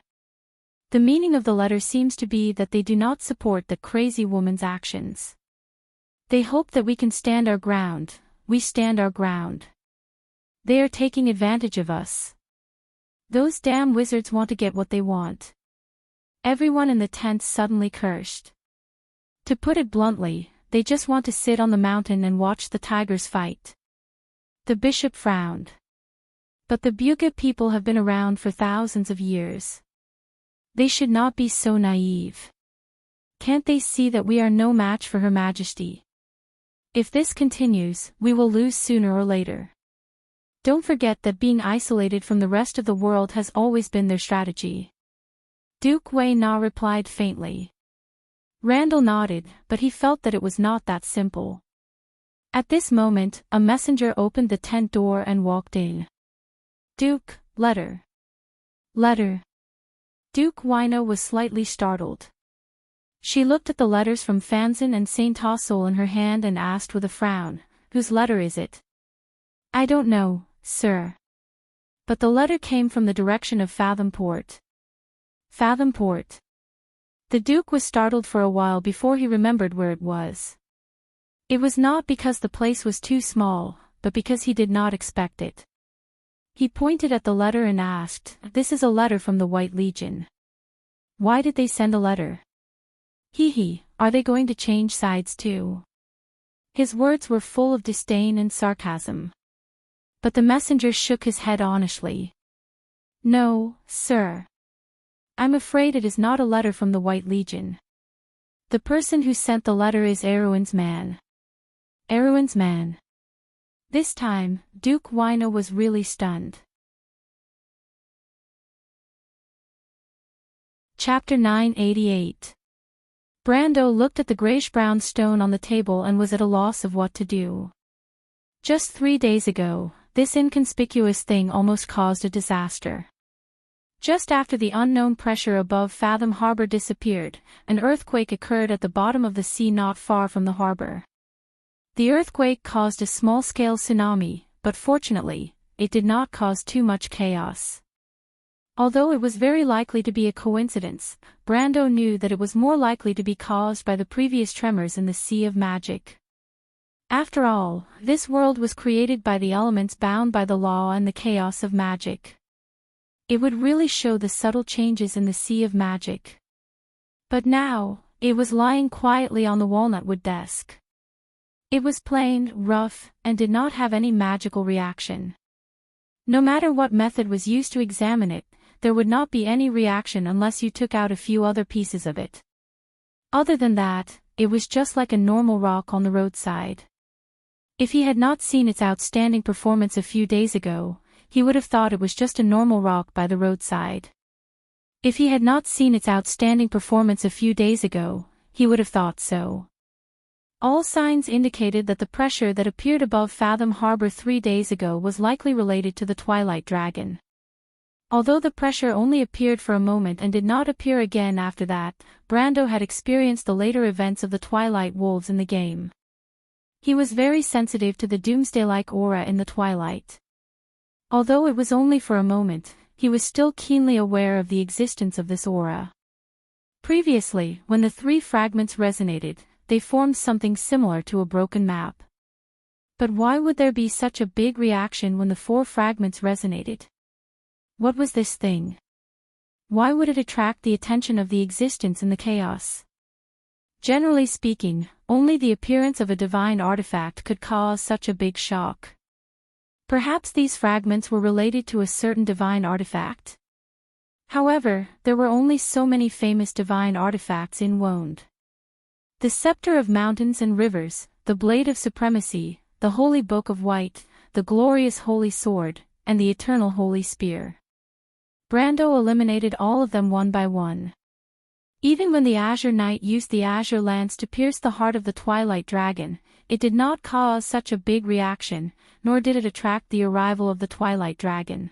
The meaning of the letter seems to be that they do not support the crazy woman's actions. They hope that we can stand our ground. We stand our ground. They are taking advantage of us. Those damn wizards want to get what they want. Everyone in the tent suddenly cursed. To put it bluntly, they just want to sit on the mountain and watch the tigers fight. The bishop frowned. But the Buga people have been around for thousands of years. They should not be so naive. Can't they see that we are no match for Her Majesty? If this continues, we will lose sooner or later. Don't forget that being isolated from the rest of the world has always been their strategy. Duke Wei Na replied faintly. Randall nodded, but he felt that it was not that simple. At this moment, a messenger opened the tent door and walked in. Duke, letter. Letter. Duke Wino was slightly startled. She looked at the letters from Fanzin and Saint Tossol in her hand and asked with a frown, whose letter is it? I don't know, sir. But the letter came from the direction of Fathom Port. Fathom Port. The Duke was startled for a while before he remembered where it was. It was not because the place was too small, but because he did not expect it. He pointed at the letter and asked, This is a letter from the White Legion. Why did they send a letter? Are they going to change sides too? His words were full of disdain and sarcasm. But the messenger shook his head honestly. No, sir. I'm afraid it is not a letter from the White Legion. The person who sent the letter is Erwin's man. Erwin's man. This time, Duke Wino was really stunned. Chapter 988. Brando looked at the grayish-brown stone on the table and was at a loss of what to do. Just 3 days ago, this inconspicuous thing almost caused a disaster. Just after the unknown pressure above Fathom Harbor disappeared, an earthquake occurred at the bottom of the sea not far from the harbor. The earthquake caused a small-scale tsunami, but fortunately, it did not cause too much chaos. Although it was very likely to be a coincidence, Brando knew that it was more likely to be caused by the previous tremors in the Sea of Magic. After all, this world was created by the elements bound by the law and the chaos of magic. It would really show the subtle changes in the Sea of Magic. But now, it was lying quietly on the walnut-wood desk. It was plain, rough, and did not have any magical reaction. No matter what method was used to examine it, there would not be any reaction unless you took out a few other pieces of it. Other than that, it was just like a normal rock on the roadside. If he had not seen its outstanding performance a few days ago, he would have thought it was just a normal rock by the roadside. If he had not seen its outstanding performance a few days ago, he would have thought so. All signs indicated that the pressure that appeared above Fathom Harbor 3 days ago was likely related to the Twilight Dragon. Although the pressure only appeared for a moment and did not appear again after that, Brando had experienced the later events of the Twilight Wolves in the game. He was very sensitive to the doomsday-like aura in the twilight. Although it was only for a moment, he was still keenly aware of the existence of this aura. Previously, when the 3 fragments resonated, they formed something similar to a broken map. But why would there be such a big reaction when the 4 fragments resonated? What was this thing? Why would it attract the attention of the existence in the chaos? Generally speaking, only the appearance of a divine artifact could cause such a big shock. Perhaps these fragments were related to a certain divine artifact. However, there were only so many famous divine artifacts in Wonde. The Scepter of Mountains and Rivers, the Blade of Supremacy, the Holy Book of White, the Glorious Holy Sword, and the Eternal Holy Spear. Brando eliminated all of them one by one. Even when the Azure Knight used the Azure Lance to pierce the heart of the Twilight Dragon, it did not cause such a big reaction, nor did it attract the arrival of the Twilight Dragon.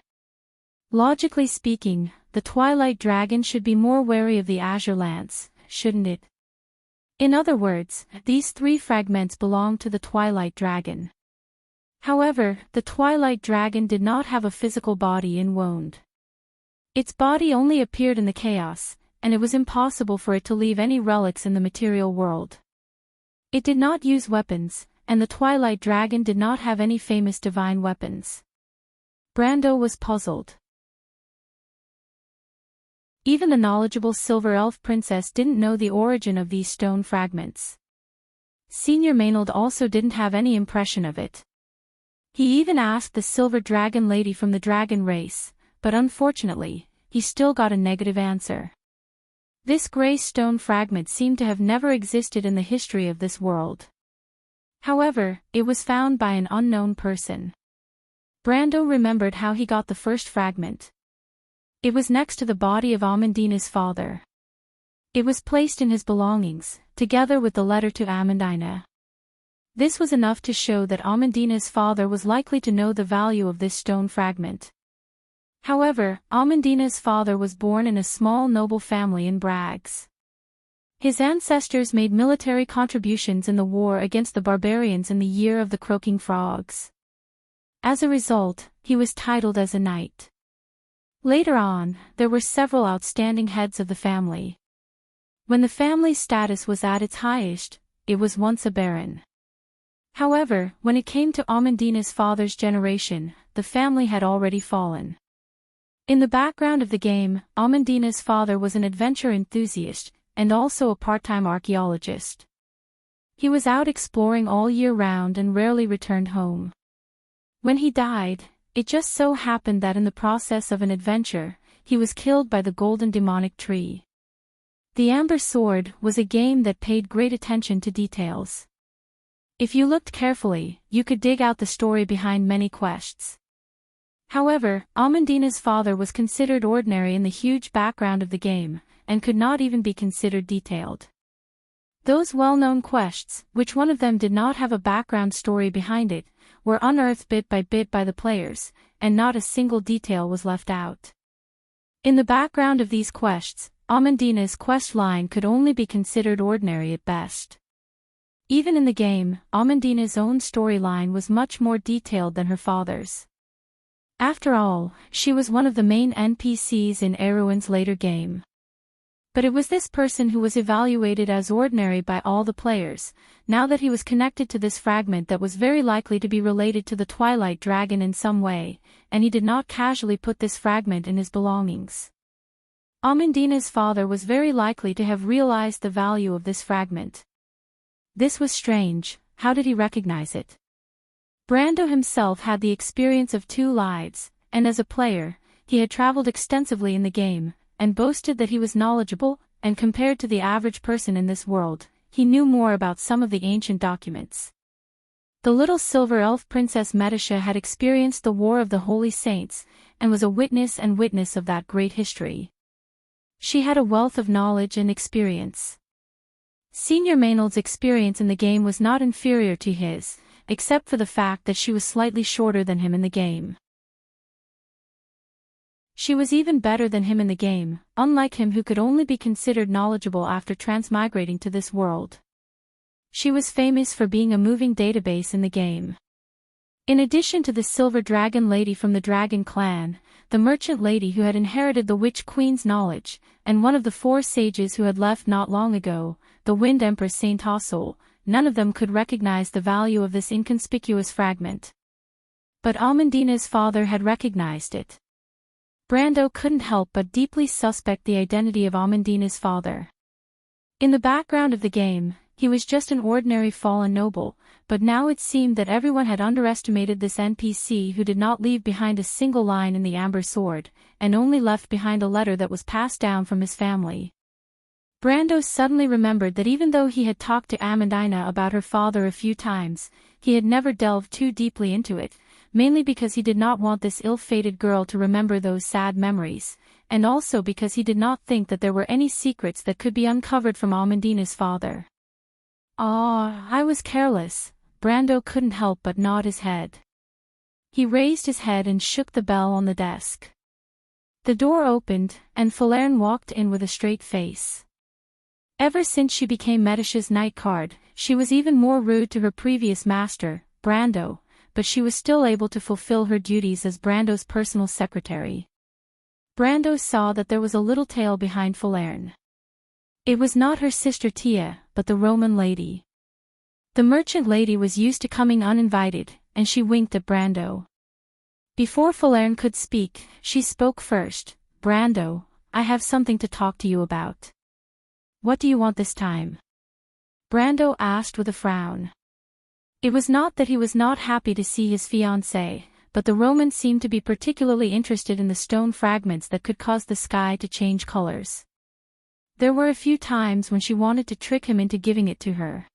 Logically speaking, the Twilight Dragon should be more wary of the Azure Lance, shouldn't it? In other words, these 3 fragments belong to the Twilight Dragon. However, the Twilight Dragon did not have a physical body in Wound. Its body only appeared in the chaos, and it was impossible for it to leave any relics in the material world. It did not use weapons, and the Twilight Dragon did not have any famous divine weapons. Brando was puzzled. Even the knowledgeable Silver Elf Princess didn't know the origin of these stone fragments. Senior Maynard also didn't have any impression of it. He even asked the Silver Dragon Lady from the Dragon race, but unfortunately, he still got a negative answer. This gray stone fragment seemed to have never existed in the history of this world. However, it was found by an unknown person. Brando remembered how he got the first fragment. It was next to the body of Amandina's father. It was placed in his belongings, together with the letter to Amandina. This was enough to show that Amandina's father was likely to know the value of this stone fragment. However, Amandina's father was born in a small noble family in Brags. His ancestors made military contributions in the war against the barbarians in the Year of the Croaking Frogs. As a result, he was titled as a knight. Later on, there were several outstanding heads of the family. When the family's status was at its highest, it was once a baron. However, when it came to Amandina's father's generation, the family had already fallen. In the background of the game, Amandina's father was an adventure enthusiast, and also a part-time archaeologist. He was out exploring all year round and rarely returned home. When he died, it just so happened that in the process of an adventure, he was killed by the golden demonic tree. The Amber Sword was a game that paid great attention to details. If you looked carefully, you could dig out the story behind many quests. However, Amandina's father was considered ordinary in the huge background of the game, and could not even be considered detailed. Those well-known quests, which one of them did not have a background story behind it, were unearthed bit by the players, and not a single detail was left out. In the background of these quests, Amandina's quest line could only be considered ordinary at best. Even in the game, Amandina's own storyline was much more detailed than her father's. After all, she was one of the main NPCs in Erwin's later game. But it was this person who was evaluated as ordinary by all the players, now that he was connected to this fragment that was very likely to be related to the Twilight Dragon in some way, and he did not casually put this fragment in his belongings. Amandina's father was very likely to have realized the value of this fragment. This was strange. How did he recognize it? Brando himself had the experience of 2 lives, and as a player, he had traveled extensively in the game, and boasted that he was knowledgeable, and compared to the average person in this world, he knew more about some of the ancient documents. The little Silver Elf Princess Metisha had experienced the War of the Holy Saints, and was a witness of that great history. She had a wealth of knowledge and experience. Senior Maynard's experience in the game was not inferior to his, except for the fact that she was slightly shorter than him in the game. She was even better than him in the game, unlike him who could only be considered knowledgeable after transmigrating to this world. She was famous for being a moving database in the game. In addition to the Silver Dragon Lady from the Dragon Clan, the Merchant Lady who had inherited the Witch Queen's knowledge, and one of the 4 sages who had left not long ago, the Wind Empress Saint Hassel, none of them could recognize the value of this inconspicuous fragment. But Amandina's father had recognized it. Brando couldn't help but deeply suspect the identity of Amandina's father. In the background of the game, he was just an ordinary fallen noble, but now it seemed that everyone had underestimated this NPC who did not leave behind a single line in the Amber Sword, and only left behind a letter that was passed down from his family. Brando suddenly remembered that even though he had talked to Amandina about her father a few times, he had never delved too deeply into it, mainly because he did not want this ill-fated girl to remember those sad memories, and also because he did not think that there were any secrets that could be uncovered from Amandina's father. I was careless." Brando couldn't help but nod his head. He raised his head and shook the bell on the desk. The door opened, and Falerne walked in with a straight face. Ever since she became Medicia's night guard, she was even more rude to her previous master, Brando, but she was still able to fulfill her duties as Brando's personal secretary. Brando saw that there was a little tale behind Falerne. It was not her sister Tia, but the Roman lady. The merchant lady was used to coming uninvited, and she winked at Brando. Before Falerne could speak, she spoke first. "Brando, I have something to talk to you about." "What do you want this time?" Brando asked with a frown. It was not that he was not happy to see his fiancée, but the Roman seemed to be particularly interested in the stone fragments that could cause the sky to change colors. There were a few times when she wanted to trick him into giving it to her.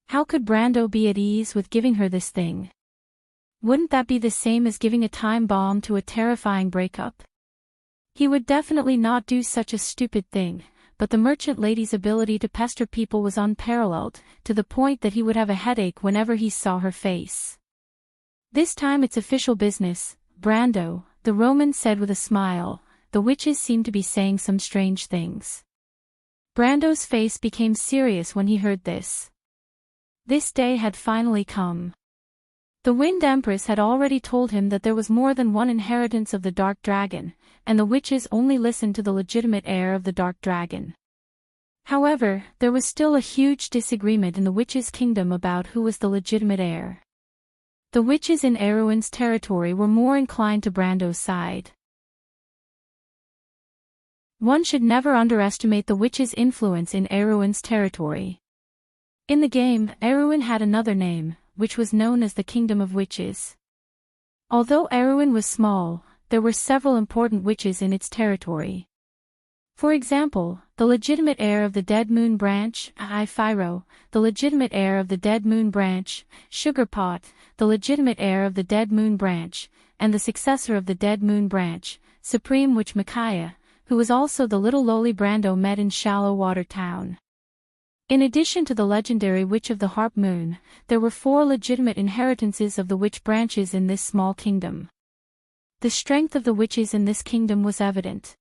How could Brando be at ease with giving her this thing? Wouldn't that be the same as giving a time bomb to a terrifying breakup? He would definitely not do such a stupid thing, but the merchant lady's ability to pester people was unparalleled, to the point that he would have a headache whenever he saw her face. "This time it's official business, Brando," the Roman said with a smile. The witches seemed to be saying some strange things. Brando's face became serious when he heard this. This day had finally come. The Wind Empress had already told him that there was more than one inheritance of the Dark Dragon, and the witches only listened to the legitimate heir of the Dark Dragon. However, there was still a huge disagreement in the witches' kingdom about who was the legitimate heir. The witches in Erwin's territory were more inclined to Brando's side. One should never underestimate the witches' influence in Erwin's territory. In the game, Erwin had another name, which was known as the Kingdom of Witches. Although Erwin was small, there were several important witches in its territory. For example, the legitimate heir of the Dead Moon Branch, Iphyro, the legitimate heir of the Dead Moon Branch, Sugarpot, the legitimate heir of the Dead Moon Branch, and the successor of the Dead Moon Branch, Supreme Witch Micaiah, who was also the little lowly Brando met in Shallow Water Town. In addition to the legendary Witch of the Harp Moon, there were 4 legitimate inheritances of the witch branches in this small kingdom. The strength of the witches in this kingdom was evident.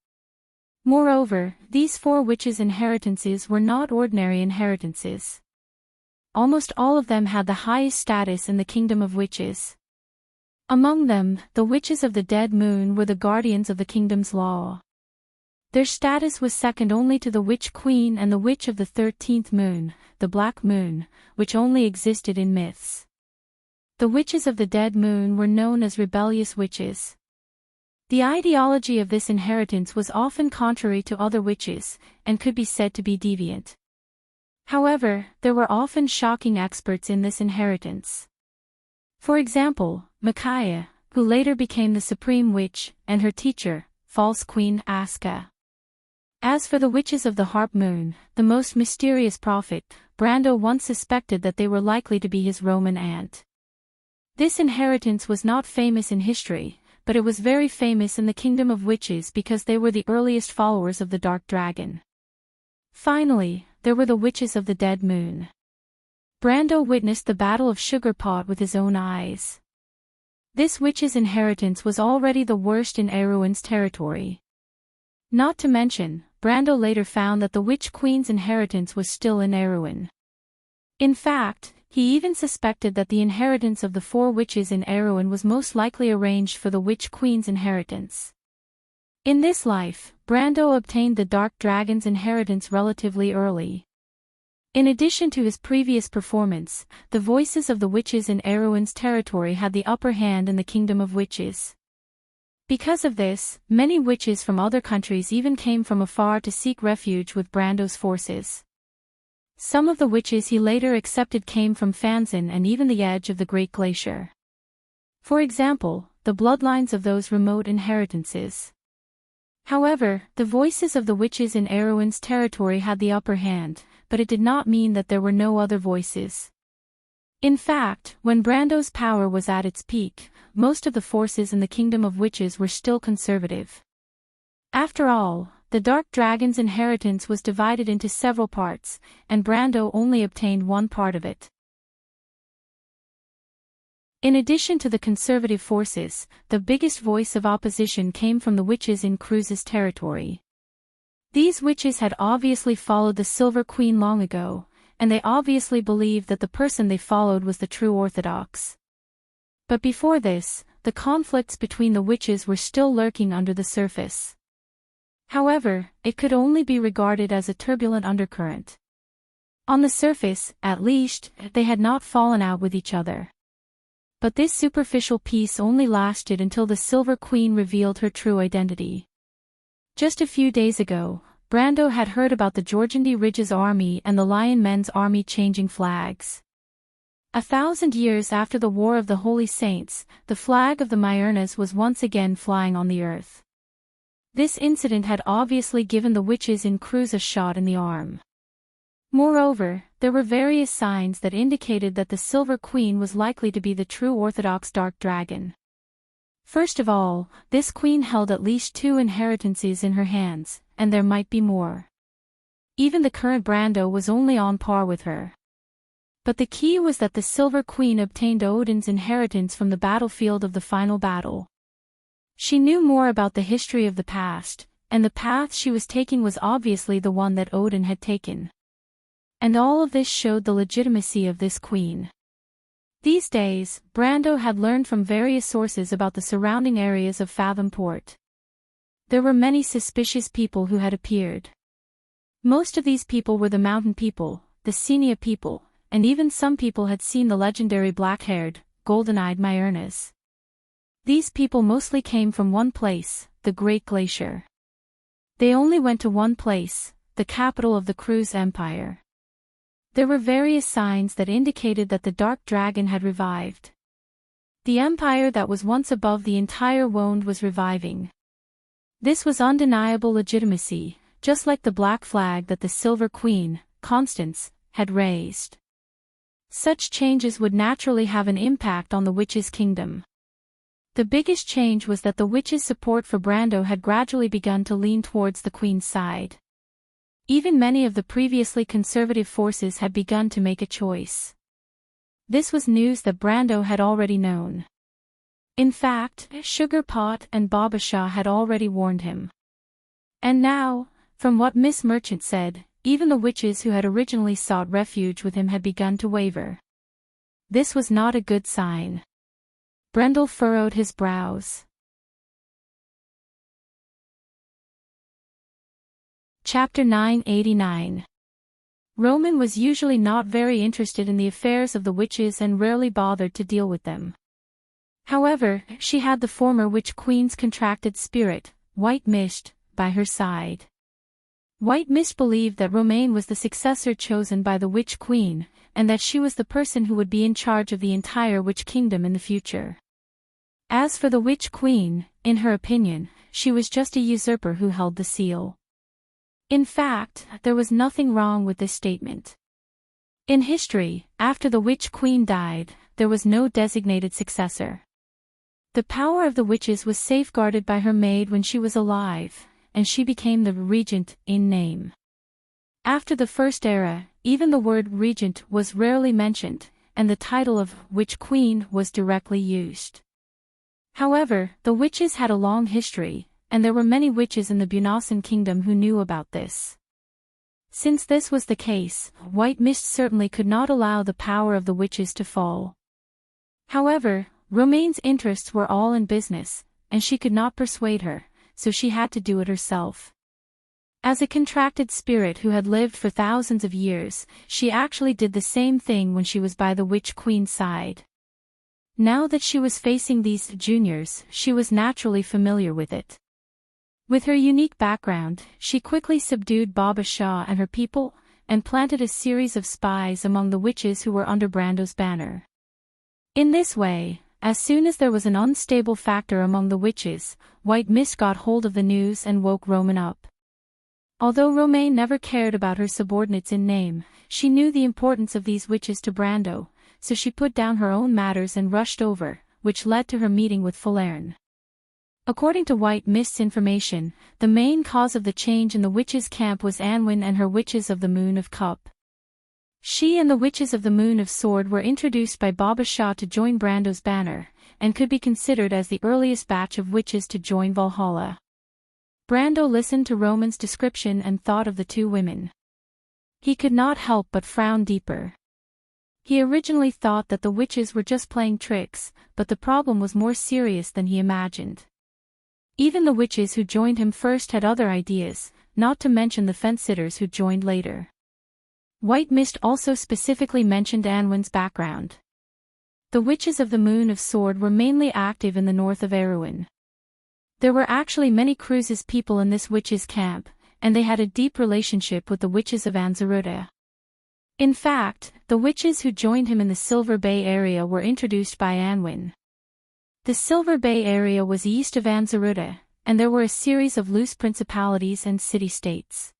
Moreover, these 4 witches' inheritances were not ordinary inheritances. Almost all of them had the highest status in the Kingdom of Witches. Among them, the witches of the Dead Moon were the guardians of the kingdom's law. Their status was second only to the Witch Queen and the Witch of the 13th Moon, the Black Moon, which only existed in myths. The witches of the Dead Moon were known as rebellious witches. The ideology of this inheritance was often contrary to other witches, and could be said to be deviant. However, there were often shocking experts in this inheritance. For example, Micaiah, who later became the Supreme Witch, and her teacher, False Queen Aska. As for the witches of the Harp Moon, the most mysterious prophet, Brando once suspected that they were likely to be his Roman aunt. This inheritance was not famous in history, but it was very famous in the Kingdom of Witches because they were the earliest followers of the Dark Dragon. Finally, there were the witches of the Dead Moon. Brando witnessed the Battle of Sugarpot with his own eyes. This witch's inheritance was already the worst in Erwin's territory. Not to mention, Brando later found that the Witch Queen's inheritance was still in Erwin. In fact, he even suspected that the inheritance of the 4 witches in Erwin was most likely arranged for the Witch Queen's inheritance. In this life, Brando obtained the Dark Dragon's inheritance relatively early. In addition to his previous performance, the voices of the witches in Erwin's territory had the upper hand in the Kingdom of Witches. Because of this, many witches from other countries even came from afar to seek refuge with Brando's forces. Some of the witches he later accepted came from Fanzin and even the edge of the Great Glacier. For example, the bloodlines of those remote inheritances. However, the voices of the witches in Erwin's territory had the upper hand, but it did not mean that there were no other voices. In fact, when Brando's power was at its peak, most of the forces in the Kingdom of Witches were still conservative. After all, the Dark Dragon's inheritance was divided into several parts, and Brando only obtained one part of it. In addition to the conservative forces, the biggest voice of opposition came from the witches in Cruz's territory. These witches had obviously followed the Silver Queen long ago, and they obviously believed that the person they followed was the true Orthodox. But before this, the conflicts between the witches were still lurking under the surface. However, it could only be regarded as a turbulent undercurrent. On the surface, at least, they had not fallen out with each other. But this superficial peace only lasted until the Silver Queen revealed her true identity. Just a few days ago, Brando had heard about the Jorgandi Ridge's army and the Lion Men's army changing flags. 1,000 years after the War of the Holy Saints, the flag of the Myurnas was once again flying on the earth. This incident had obviously given the witches in Cruz a shot in the arm. Moreover, there were various signs that indicated that the Silver Queen was likely to be the true Orthodox Dark Dragon. First of all, this queen held at least 2 inheritances in her hands, and there might be more. Even the current Brando was only on par with her. But the key was that the Silver Queen obtained Odin's inheritance from the battlefield of the final battle. She knew more about the history of the past, and the path she was taking was obviously the one that Odin had taken. And all of this showed the legitimacy of this queen. These days, Brando had learned from various sources about the surrounding areas of Fathom Port. There were many suspicious people who had appeared. Most of these people were the mountain people, the Senia people, and even some people had seen the legendary black-haired, golden-eyed Myurnas. These people mostly came from one place, the Great Glacier. They only went to one place, the capital of the Cruz Empire. There were various signs that indicated that the Dark Dragon had revived. The empire that was once above the entire world was reviving. This was undeniable legitimacy, just like the black flag that the Silver Queen, Constance, had raised. Such changes would naturally have an impact on the witches' kingdom. The biggest change was that the witches' support for Brando had gradually begun to lean towards the Queen's side. Even many of the previously conservative forces had begun to make a choice. This was news that Brando had already known. In fact, Sugarpot and Babasha had already warned him. And now, from what Miss Merchant said, even the witches who had originally sought refuge with him had begun to waver. This was not a good sign. Brendel furrowed his brows. Chapter 989. Roman was usually not very interested in the affairs of the witches and rarely bothered to deal with them. However, she had the former Witch Queen's contracted spirit, White Mist, by her side. White Mist believed that Romaine was the successor chosen by the Witch Queen, and that she was the person who would be in charge of the entire Witch Kingdom in the future. As for the Witch Queen, in her opinion, she was just a usurper who held the seal. In fact, there was nothing wrong with this statement. In history, after the Witch Queen died, there was no designated successor. The power of the witches was safeguarded by her maid when she was alive, and she became the regent in name. After the First Era, even the word regent was rarely mentioned, and the title of Witch Queen was directly used. However, the witches had a long history, and there were many witches in the Bunasan Kingdom who knew about this. Since this was the case, White Mist certainly could not allow the power of the witches to fall. However, Romaine's interests were all in business, and she could not persuade her, so she had to do it herself. As a contracted spirit who had lived for thousands of years, she actually did the same thing when she was by the Witch Queen's side. Now that she was facing these juniors, she was naturally familiar with it. With her unique background, she quickly subdued Baba Shah and her people, and planted a series of spies among the witches who were under Brando's banner. In this way, as soon as there was an unstable factor among the witches, White Mist got hold of the news and woke Roman up. Although Romaine never cared about her subordinates in name, she knew the importance of these witches to Brando, so she put down her own matters and rushed over, which led to her meeting with Falerne. According to White Mist's information, the main cause of the change in the witches' camp was Anwen and her Witches of the Moon of Cup. She and the Witches of the Moon of Sword were introduced by Baba Shah to join Brando's banner, and could be considered as the earliest batch of witches to join Valhalla. Brando listened to Roman's description and thought of the two women. He could not help but frown deeper. He originally thought that the witches were just playing tricks, but the problem was more serious than he imagined. Even the witches who joined him first had other ideas, not to mention the fence-sitters who joined later. White Mist also specifically mentioned Anwen's background. The Witches of the Moon of Sword were mainly active in the north of Erewhon. There were actually many Cruises people in this witches' camp, and they had a deep relationship with the Witches of Anzaruda. In fact, the witches who joined him in the Silver Bay area were introduced by Anwen. The Silver Bay area was east of Anzaruda, and there were a series of loose principalities and city-states.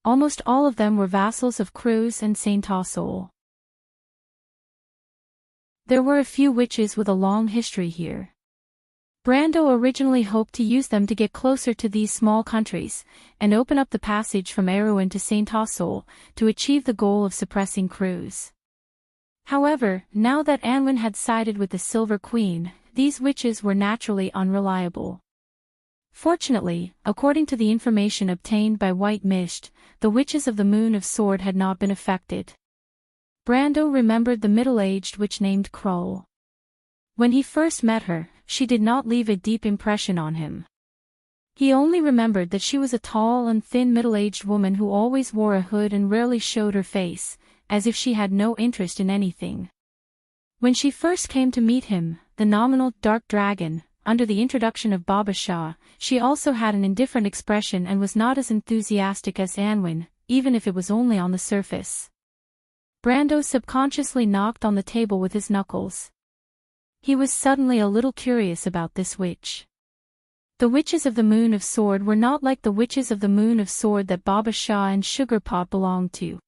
Almost all of them were vassals of Cruz and Saint Tassol. There were a few witches with a long history here. Brando originally hoped to use them to get closer to these small countries, and open up the passage from Erewhon to Saint Tassol, to achieve the goal of suppressing Cruz. However, now that Anwen had sided with the Silver Queen, these witches were naturally unreliable. Fortunately, according to the information obtained by White Mist, the Witches of the Moon of Sword had not been affected. Brando remembered the middle-aged witch named Kroll. When he first met her, she did not leave a deep impression on him. He only remembered that she was a tall and thin middle-aged woman who always wore a hood and rarely showed her face, as if she had no interest in anything. When she first came to meet him, the nominal Dark Dragon, under the introduction of Baba Shah, she also had an indifferent expression and was not as enthusiastic as Anwen, even if it was only on the surface. Brando subconsciously knocked on the table with his knuckles. He was suddenly a little curious about this witch. The Witches of the Moon of Sword were not like the Witches of the Moon of Sword that Baba Shah and Sugarpot belonged to.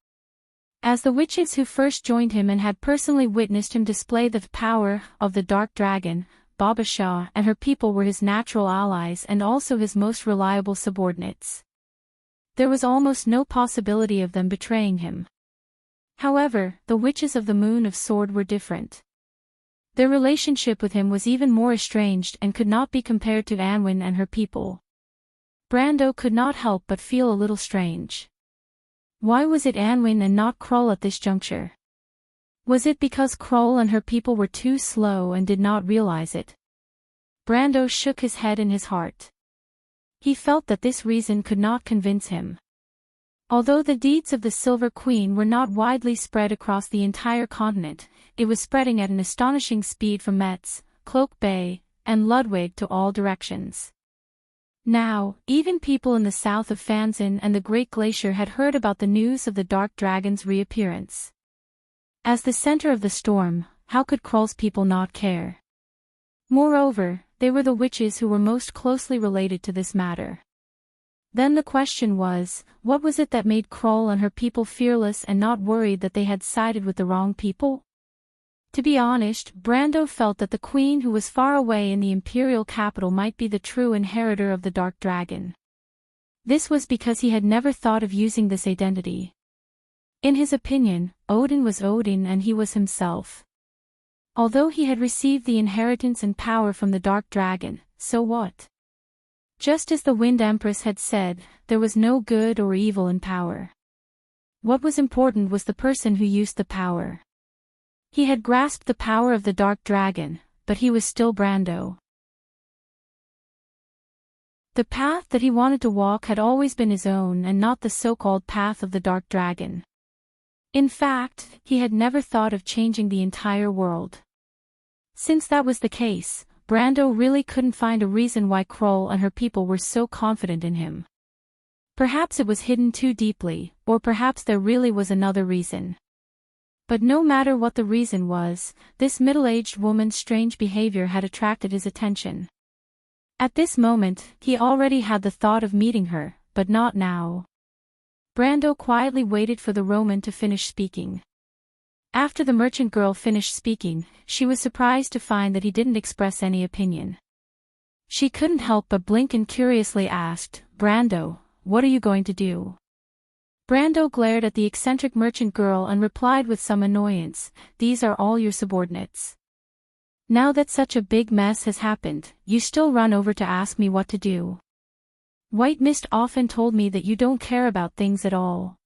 As the witches who first joined him and had personally witnessed him display the power of the Dark Dragon, Baba Shah and her people were his natural allies and also his most reliable subordinates. There was almost no possibility of them betraying him. However, the Witches of the Moon of Sword were different. Their relationship with him was even more estranged and could not be compared to Anwen and her people. Brando could not help but feel a little strange. Why was it Anwen and not Kroll at this juncture? Was it because Kroll and her people were too slow and did not realize it? Brando shook his head in his heart. He felt that this reason could not convince him. Although the deeds of the Silver Queen were not widely spread across the entire continent, it was spreading at an astonishing speed from Metz, Cloak Bay, and Ludwig to all directions. Now, even people in the south of Fanzin and the Great Glacier had heard about the news of the Dark Dragon's reappearance. As the center of the storm, how could Kroll's people not care? Moreover, they were the witches who were most closely related to this matter. Then the question was, what was it that made Kroll and her people fearless and not worried that they had sided with the wrong people? To be honest, Brando felt that the queen who was far away in the imperial capital might be the true inheritor of the Dark Dragon. This was because he had never thought of using this identity. In his opinion, Odin was Odin and he was himself. Although he had received the inheritance and power from the Dark Dragon, so what? Just as the Wind Empress had said, there was no good or evil in power. What was important was the person who used the power. He had grasped the power of the Dark Dragon, but he was still Brando. The path that he wanted to walk had always been his own and not the so-called path of the Dark Dragon. In fact, he had never thought of changing the entire world. Since that was the case, Brando really couldn't find a reason why Kroll and her people were so confident in him. Perhaps it was hidden too deeply, or perhaps there really was another reason. But no matter what the reason was, this middle-aged woman's strange behavior had attracted his attention. At this moment, he already had the thought of meeting her, but not now. Brando quietly waited for the Roman to finish speaking. After the merchant girl finished speaking, she was surprised to find that he didn't express any opinion. She couldn't help but blink and curiously asked, "Brando, what are you going to do?" Brando glared at the eccentric merchant girl and replied with some annoyance, "These are all your subordinates. Now that such a big mess has happened, you still run over to ask me what to do. White Mist often told me that you don't care about things at all."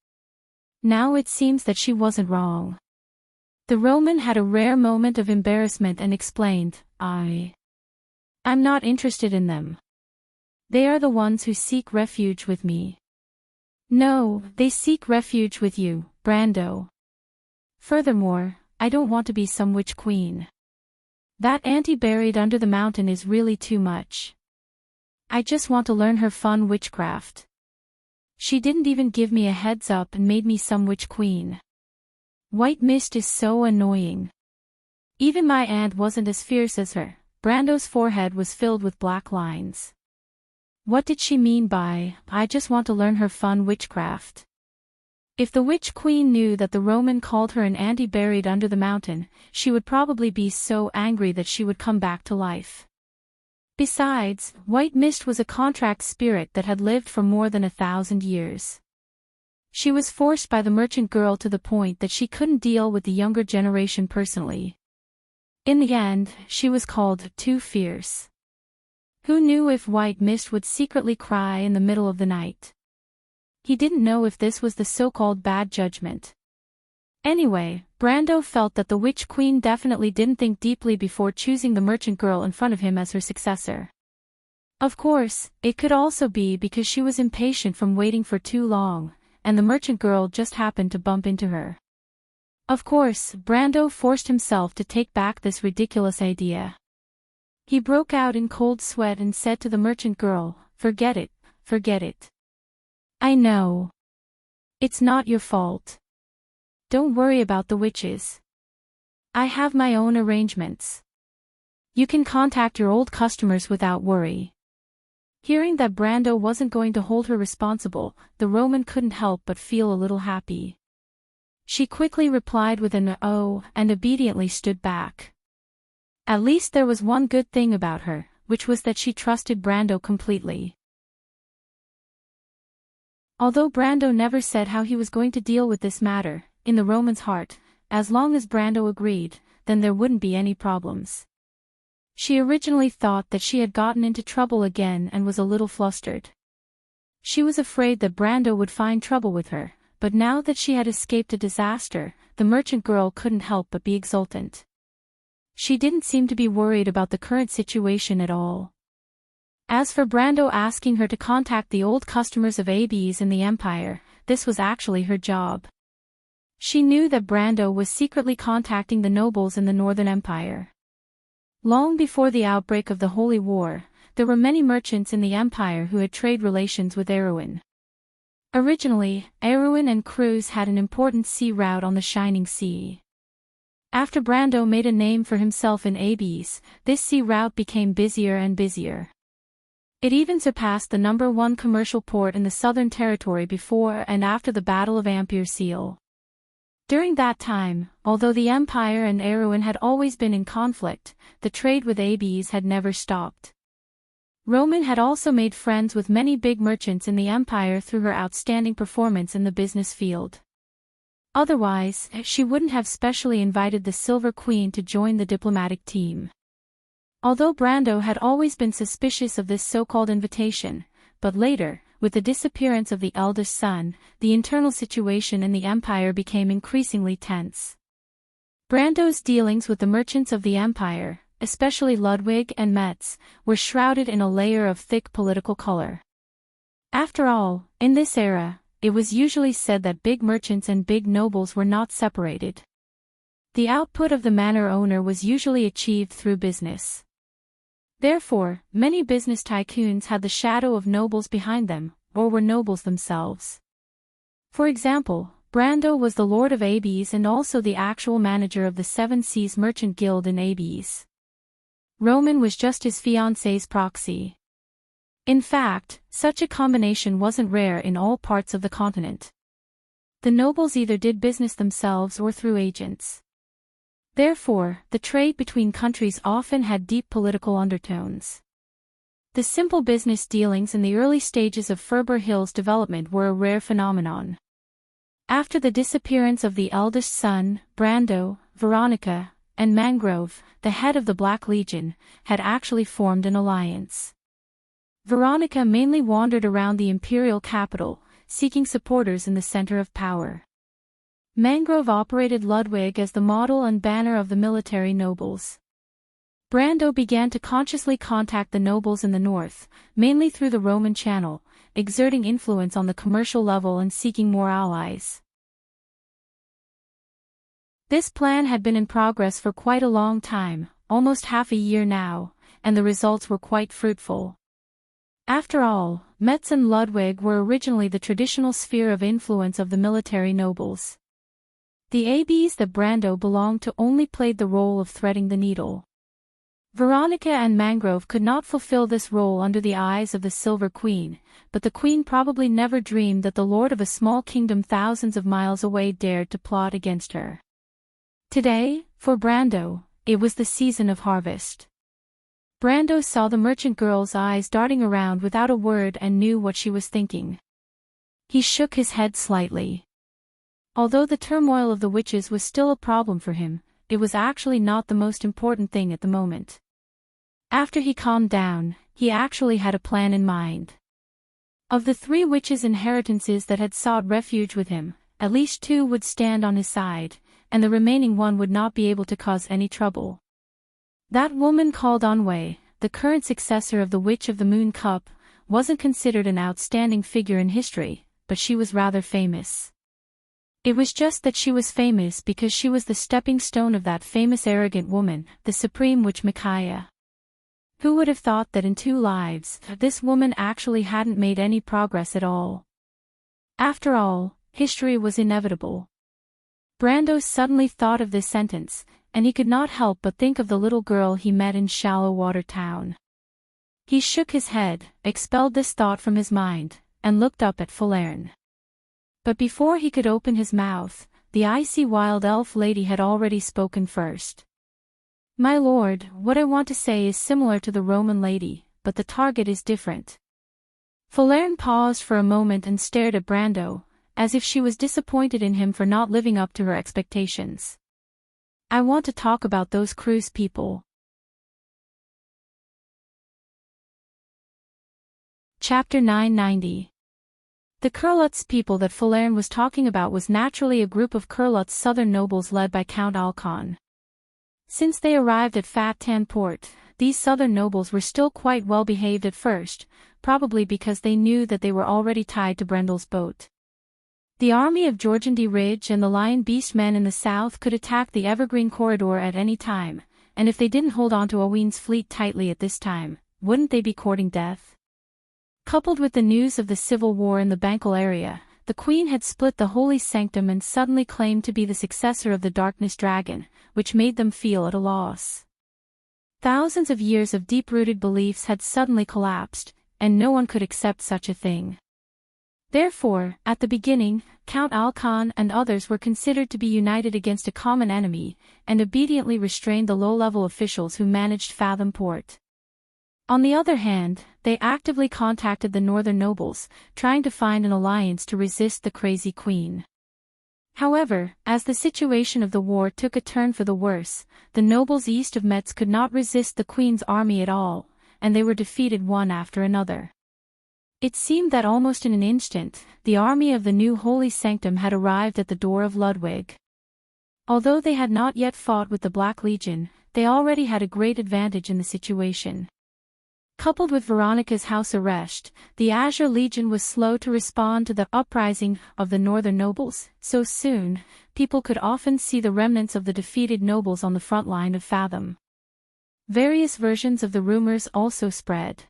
Now it seems that she wasn't wrong. The Roman had a rare moment of embarrassment and explained, I'm not interested in them. They are the ones who seek refuge with me." "No, they seek refuge with you, Brando. Furthermore, I don't want to be some witch queen. That auntie buried under the mountain is really too much. I just want to learn her fun witchcraft. She didn't even give me a heads up and made me some witch queen. White Mist is so annoying. Even my aunt wasn't as fierce as her." Brando's forehead was filled with black lines. What did she mean by, "I just want to learn her fun witchcraft"? If the witch queen knew that the Roman called her an auntie buried under the mountain, she would probably be so angry that she would come back to life. Besides, White Mist was a contract spirit that had lived for more than 1,000 years. She was forced by the merchant girl to the point that she couldn't deal with the younger generation personally. In the end, she was called too fierce. Who knew if White Mist would secretly cry in the middle of the night? He didn't know if this was the so-called bad judgment. Anyway, Brando felt that the Witch Queen definitely didn't think deeply before choosing the merchant girl in front of him as her successor. Of course, it could also be because she was impatient from waiting for too long, and the merchant girl just happened to bump into her. Of course, Brando forced himself to take back this ridiculous idea. He broke out in cold sweat and said to the merchant girl, forget it. I know. It's not your fault. Don't worry about the witches. I have my own arrangements. You can contact your old customers without worry." Hearing that Brando wasn't going to hold her responsible, the Roman couldn't help but feel a little happy. She quickly replied with an "oh" and obediently stood back. At least there was one good thing about her, which was that she trusted Brando completely. Although Brando never said how he was going to deal with this matter, in the Roman's heart, as long as Brando agreed, then there wouldn't be any problems. She originally thought that she had gotten into trouble again and was a little flustered. She was afraid that Brando would find trouble with her, but now that she had escaped a disaster, the merchant girl couldn't help but be exultant. She didn't seem to be worried about the current situation at all. As for Brando asking her to contact the old customers of Abes in the Empire, this was actually her job. She knew that Brando was secretly contacting the nobles in the Northern Empire. Long before the outbreak of the Holy War, there were many merchants in the Empire who had trade relations with Erewhon. Originally, Erewhon and Cruz had an important sea route on the Shining Sea. After Brando made a name for himself in Abes, this sea route became busier and busier. It even surpassed the #1 commercial port in the Southern Territory before and after the Battle of Ampere Seal. During that time, although the Empire and Erewhon had always been in conflict, the trade with Abes had never stopped. Roman had also made friends with many big merchants in the Empire through her outstanding performance in the business field. Otherwise, she wouldn't have specially invited the Silver Queen to join the diplomatic team. Although Brando had always been suspicious of this so-called invitation, but later, with the disappearance of the eldest son, the internal situation in the Empire became increasingly tense. Brando's dealings with the merchants of the Empire, especially Ludwig and Metz, were shrouded in a layer of thick political color. After all, in this era, it was usually said that big merchants and big nobles were not separated. The output of the manor owner was usually achieved through business. Therefore, many business tycoons had the shadow of nobles behind them, or were nobles themselves. For example, Brando was the Lord of Abes and also the actual manager of the Seven Seas Merchant Guild in Abes. Roman was just his fiancée's proxy. In fact, such a combination wasn't rare in all parts of the continent. The nobles either did business themselves or through agents. Therefore, the trade between countries often had deep political undertones. The simple business dealings in the early stages of Ferber Hill's development were a rare phenomenon. After the disappearance of the eldest son, Brando, Veronica, and Mangrove, the head of the Black Legion, had actually formed an alliance. Veronica mainly wandered around the imperial capital, seeking supporters in the center of power. Mangrove operated Ludwig as the model and banner of the military nobles. Brando began to consciously contact the nobles in the north, mainly through the Roman Channel, exerting influence on the commercial level and seeking more allies. This plan had been in progress for quite a long time, almost half a year now, and the results were quite fruitful. After all, Metz and Ludwig were originally the traditional sphere of influence of the military nobles. The abbeys that Brando belonged to only played the role of threading the needle. Veronica and Mangrove could not fulfill this role under the eyes of the Silver Queen, but the Queen probably never dreamed that the lord of a small kingdom thousands of miles away dared to plot against her. Today, for Brando, it was the season of harvest. Brando saw the merchant girl's eyes darting around without a word and knew what she was thinking. He shook his head slightly. Although the turmoil of the witches was still a problem for him, it was actually not the most important thing at the moment. After he calmed down, he actually had a plan in mind. Of the 3 witches' inheritances that had sought refuge with him, at least 2 would stand on his side, and the remaining 1 would not be able to cause any trouble. That woman called Onway, the current successor of the Witch of the Moon Cup, wasn't considered an outstanding figure in history, but she was rather famous. It was just that she was famous because she was the stepping stone of that famous arrogant woman, the Supreme Witch Micaiah. Who would have thought that in 2 lives, this woman actually hadn't made any progress at all? After all, history was inevitable. Brando suddenly thought of this sentence, and he could not help but think of the little girl he met in Shallow Water Town. He shook his head, expelled this thought from his mind, and looked up at Falerne. But before he could open his mouth, the icy wild elf lady had already spoken first. "My lord, what I want to say is similar to the Roman lady, but the target is different." Falerne paused for a moment and stared at Brando, as if she was disappointed in him for not living up to her expectations. "I want to talk about those cruise people." Chapter 990. The Kurlutz people that Falerne was talking about was naturally a group of Kurlutz southern nobles led by Count Alcon. Since they arrived at Fat Tan Port, these southern nobles were still quite well behaved at first, probably because they knew that they were already tied to Brendel's boat. The army of Jorgendy Ridge and the Lion Beast men in the south could attack the Evergreen Corridor at any time, and if they didn't hold on to Owain's fleet tightly at this time, wouldn't they be courting death? Coupled with the news of the civil war in the Bankel area, the Queen had split the Holy Sanctum and suddenly claimed to be the successor of the Darkness Dragon, which made them feel at a loss. Thousands of years of deep-rooted beliefs had suddenly collapsed, and no one could accept such a thing. Therefore, at the beginning, Count Alcon and others were considered to be united against a common enemy, and obediently restrained the low-level officials who managed Fathom Port. On the other hand, they actively contacted the northern nobles, trying to find an alliance to resist the crazy queen. However, as the situation of the war took a turn for the worse, the nobles east of Metz could not resist the queen's army at all, and they were defeated one after another. It seemed that almost in an instant, the army of the new Holy Sanctum had arrived at the door of Ludwig. Although they had not yet fought with the Black Legion, they already had a great advantage in the situation. Coupled with Veronica's house arrest, the Azure Legion was slow to respond to the uprising of the northern nobles. So soon, people could often see the remnants of the defeated nobles on the front line of Fathom. Various versions of the rumors also spread.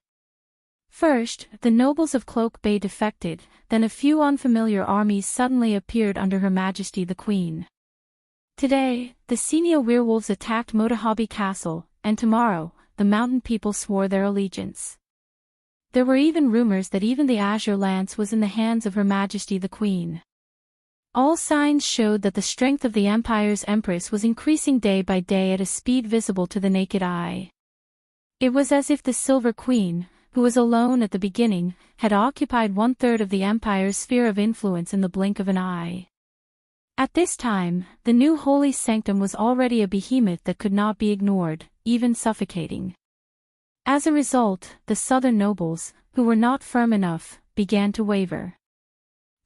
First, the nobles of Cloak Bay defected, then a few unfamiliar armies suddenly appeared under Her Majesty the Queen. Today, the Senia werewolves attacked Motahabi Castle, and tomorrow, the mountain people swore their allegiance. There were even rumors that even the Azure Lance was in the hands of Her Majesty the Queen. All signs showed that the strength of the Empire's Empress was increasing day by day at a speed visible to the naked eye. It was as if the Silver Queen, who was alone at the beginning, had occupied 1/3 of the empire's sphere of influence in the blink of an eye. At this time, the new holy sanctum was already a behemoth that could not be ignored, even suffocating. As a result, the southern nobles, who were not firm enough, began to waver.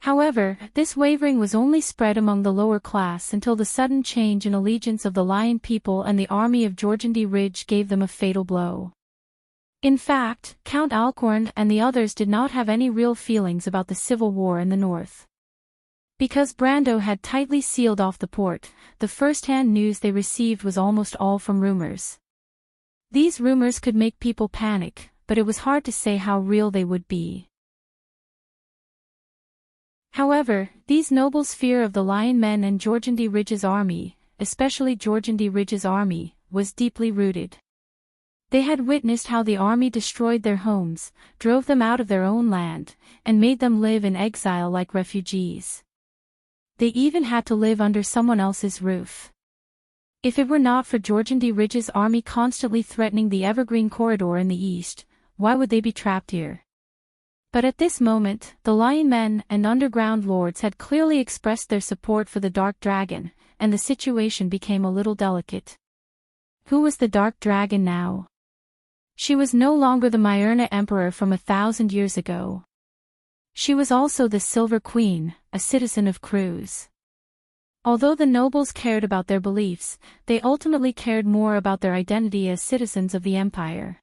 However, this wavering was only spread among the lower class until the sudden change in allegiance of the Lion people and the army of Jorgundy Ridge gave them a fatal blow. In fact, Count Alcorn and the others did not have any real feelings about the civil war in the north. Because Brando had tightly sealed off the port, the first-hand news they received was almost all from rumors. These rumors could make people panic, but it was hard to say how real they would be. However, these nobles' fear of the Lion men and Jorgundy Ridge's army, especially Jorgundy Ridge's army, was deeply rooted. They had witnessed how the army destroyed their homes, drove them out of their own land, and made them live in exile like refugees. They even had to live under someone else's roof. If it were not for Jorgundy Ridge's army constantly threatening the Evergreen Corridor in the east, why would they be trapped here? But at this moment, the Lion men and underground lords had clearly expressed their support for the Dark Dragon, and the situation became a little delicate. Who was the Dark Dragon now? She was no longer the Myrna Emperor from 1,000 years ago. She was also the Silver Queen, a citizen of Cruz. Although the nobles cared about their beliefs, they ultimately cared more about their identity as citizens of the empire.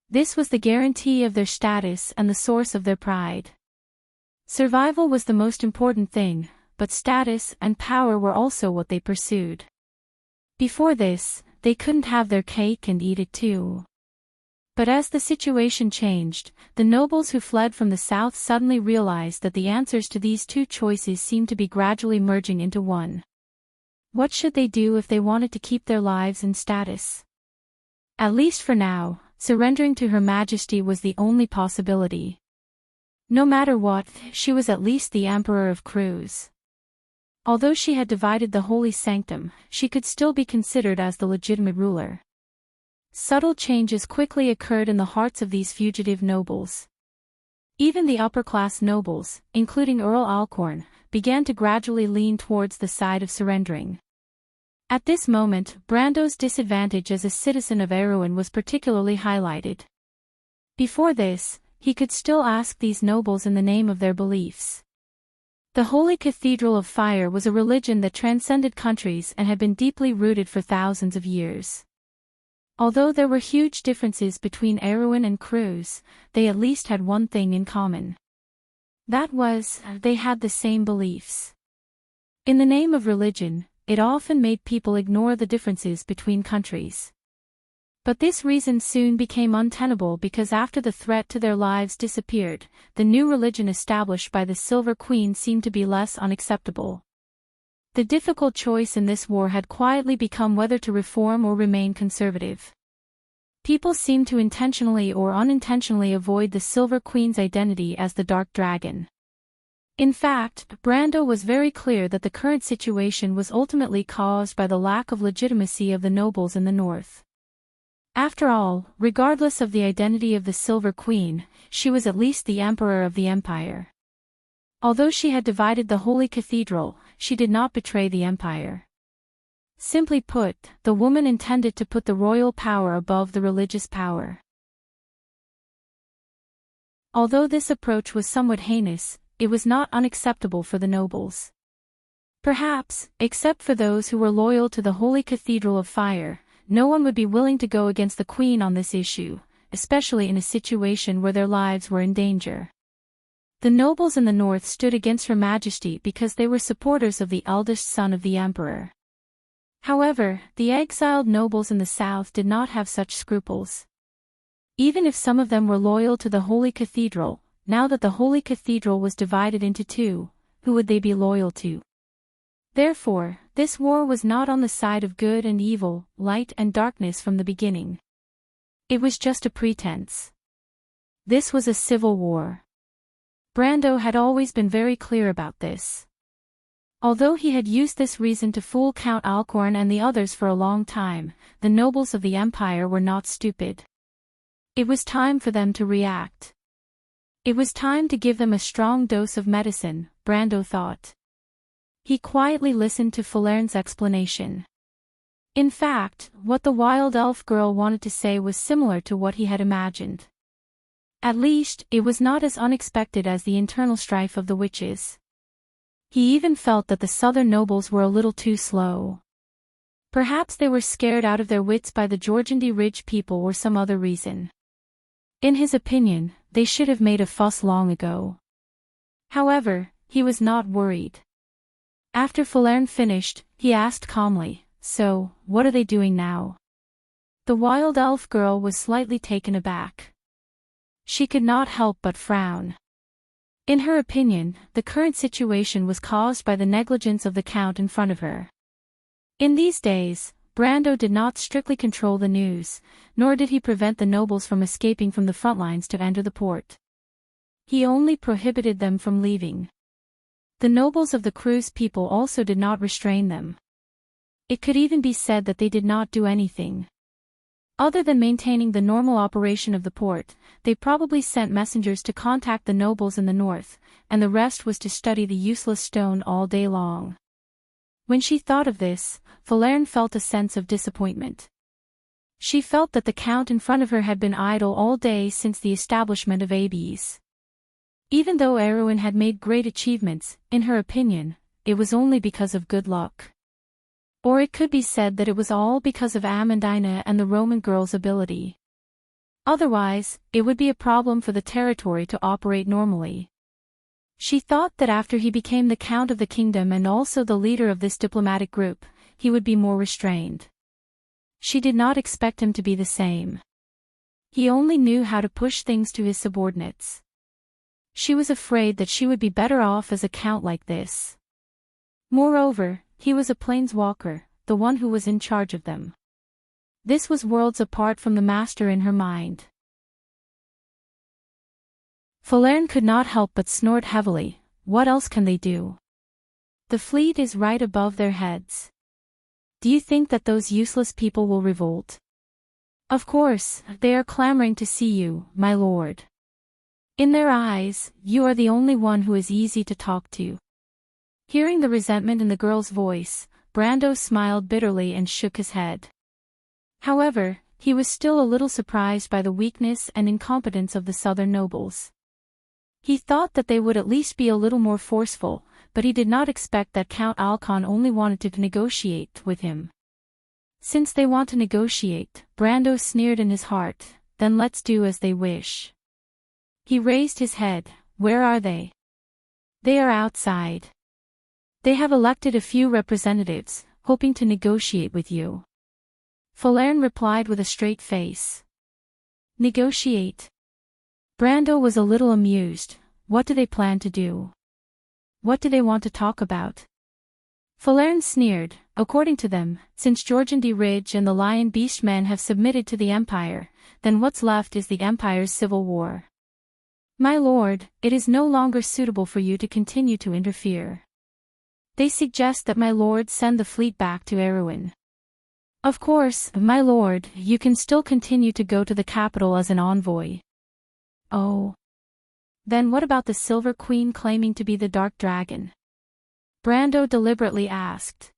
This was the guarantee of their status and the source of their pride. Survival was the most important thing, but status and power were also what they pursued. Before this, they couldn't have their cake and eat it too. But as the situation changed, the nobles who fled from the south suddenly realized that the answers to these two choices seemed to be gradually merging into one. What should they do if they wanted to keep their lives and status? At least for now, surrendering to Her Majesty was the only possibility. No matter what, she was at least the Emperor of Cruz. Although she had divided the Holy Sanctum, she could still be considered as the legitimate ruler. Subtle changes quickly occurred in the hearts of these fugitive nobles. Even the upper-class nobles, including Earl Alcorn, began to gradually lean towards the side of surrendering. At this moment, Brando's disadvantage as a citizen of Erewhon was particularly highlighted. Before this, he could still ask these nobles in the name of their beliefs. The Holy Cathedral of Fire was a religion that transcended countries and had been deeply rooted for thousands of years. Although there were huge differences between Erewhon and Cruz, they at least had one thing in common. That was, they had the same beliefs. In the name of religion, it often made people ignore the differences between countries. But this reason soon became untenable because after the threat to their lives disappeared, the new religion established by the Silver Queen seemed to be less unacceptable. The difficult choice in this war had quietly become whether to reform or remain conservative. People seemed to intentionally or unintentionally avoid the Silver Queen's identity as the Dark Dragon. In fact, Brando was very clear that the current situation was ultimately caused by the lack of legitimacy of the nobles in the north. After all, regardless of the identity of the Silver Queen, she was at least the Emperor of the Empire. Although she had divided the Holy Cathedral, she did not betray the Empire. Simply put, the woman intended to put the royal power above the religious power. Although this approach was somewhat heinous, it was not unacceptable for the nobles. Perhaps, except for those who were loyal to the Holy Cathedral of Fire, no one would be willing to go against the Queen on this issue, especially in a situation where their lives were in danger. The nobles in the north stood against Her Majesty because they were supporters of the eldest son of the Emperor. However, the exiled nobles in the south did not have such scruples. Even if some of them were loyal to the Holy Cathedral, now that the Holy Cathedral was divided into two, who would they be loyal to? Therefore, this war was not on the side of good and evil, light and darkness from the beginning. It was just a pretense. This was a civil war. Brando had always been very clear about this. Although he had used this reason to fool Count Alcorn and the others for a long time, the nobles of the Empire were not stupid. It was time for them to react. It was time to give them a strong dose of medicine, Brando thought. He quietly listened to Falern's explanation. In fact, what the wild elf girl wanted to say was similar to what he had imagined. At least, it was not as unexpected as the internal strife of the witches. He even felt that the southern nobles were a little too slow. Perhaps they were scared out of their wits by the Georgandy Ridge people or some other reason. In his opinion, they should have made a fuss long ago. However, he was not worried. After Falern finished, he asked calmly, "So, what are they doing now?" The wild elf girl was slightly taken aback. She could not help but frown. In her opinion, the current situation was caused by the negligence of the count in front of her. In these days, Brando did not strictly control the news, nor did he prevent the nobles from escaping from the front lines to enter the port. He only prohibited them from leaving. The nobles of the cruise people also did not restrain them. It could even be said that they did not do anything. Other than maintaining the normal operation of the port, they probably sent messengers to contact the nobles in the north, and the rest was to study the useless stone all day long. When she thought of this, Falern felt a sense of disappointment. She felt that the count in front of her had been idle all day since the establishment of Escapades. Even though Erwin had made great achievements, in her opinion, it was only because of good luck. Or it could be said that it was all because of Amandina and the Roman girl's ability. Otherwise, it would be a problem for the territory to operate normally. She thought that after he became the count of the kingdom and also the leader of this diplomatic group, he would be more restrained. She did not expect him to be the same. He only knew how to push things to his subordinates. She was afraid that she would be better off as a count like this. Moreover, he was a planeswalker, the one who was in charge of them. This was worlds apart from the master in her mind. Falern could not help but snort heavily. What else can they do? The fleet is right above their heads. Do you think that those useless people will revolt? Of course, they are clamoring to see you, my lord. In their eyes, you are the only one who is easy to talk to. Hearing the resentment in the girl's voice, Brando smiled bitterly and shook his head. However, he was still a little surprised by the weakness and incompetence of the southern nobles. He thought that they would at least be a little more forceful, but he did not expect that Count Alcon only wanted to negotiate with him. Since they want to negotiate, Brando sneered in his heart, then let's do as they wish. He raised his head. Where are they? They are outside. They have elected a few representatives, hoping to negotiate with you. Falern replied with a straight face. Negotiate? Brando was a little amused. What do they plan to do? What do they want to talk about? Falern sneered. According to them, since Georgandy Ridge and the Lion Beast men have submitted to the Empire, then what's left is the Empire's civil war. My lord, it is no longer suitable for you to continue to interfere. They suggest that my lord send the fleet back to Erwin. Of course, my lord, you can still continue to go to the capital as an envoy. Oh. Then what about the Silver Queen claiming to be the Dark Dragon? Brando deliberately asked.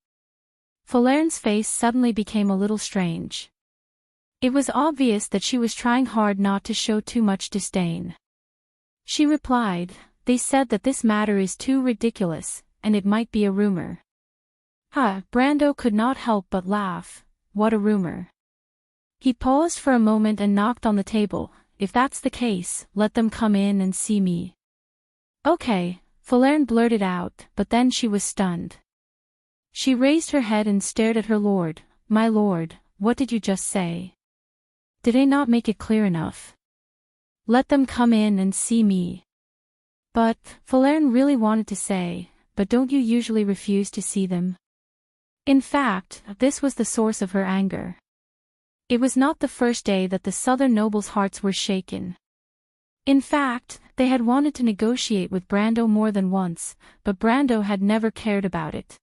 Falern's face suddenly became a little strange. It was obvious that she was trying hard not to show too much disdain. She replied, they said that this matter is too ridiculous, and it might be a rumor. Brando could not help but laugh. What a rumor. He paused for a moment and knocked on the table. If that's the case, let them come in and see me. Okay, Falern blurted out, but then she was stunned. She raised her head and stared at her lord. My lord, what did you just say? Did I not make it clear enough? Let them come in and see me. But, Falern really wanted to say, but don't you usually refuse to see them? In fact, this was the source of her anger. It was not the first day that the southern nobles' hearts were shaken. In fact, they had wanted to negotiate with Brando more than once, but Brando had never cared about it.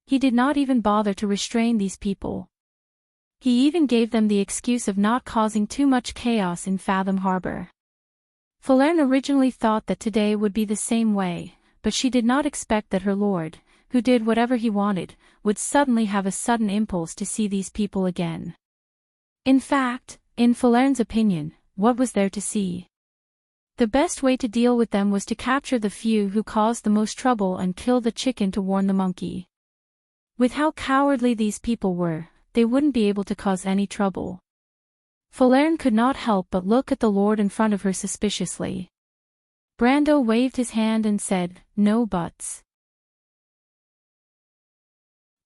He did not even bother to restrain these people. He even gave them the excuse of not causing too much chaos in Fathom Harbor. Falerne originally thought that today would be the same way, but she did not expect that her lord, who did whatever he wanted, would suddenly have a sudden impulse to see these people again. In fact, in Falerne's opinion, what was there to see? The best way to deal with them was to capture the few who caused the most trouble and kill the chicken to warn the monkey. With how cowardly these people were, they wouldn't be able to cause any trouble. Falerne could not help but look at the lord in front of her suspiciously. Brando waved his hand and said, "No buts.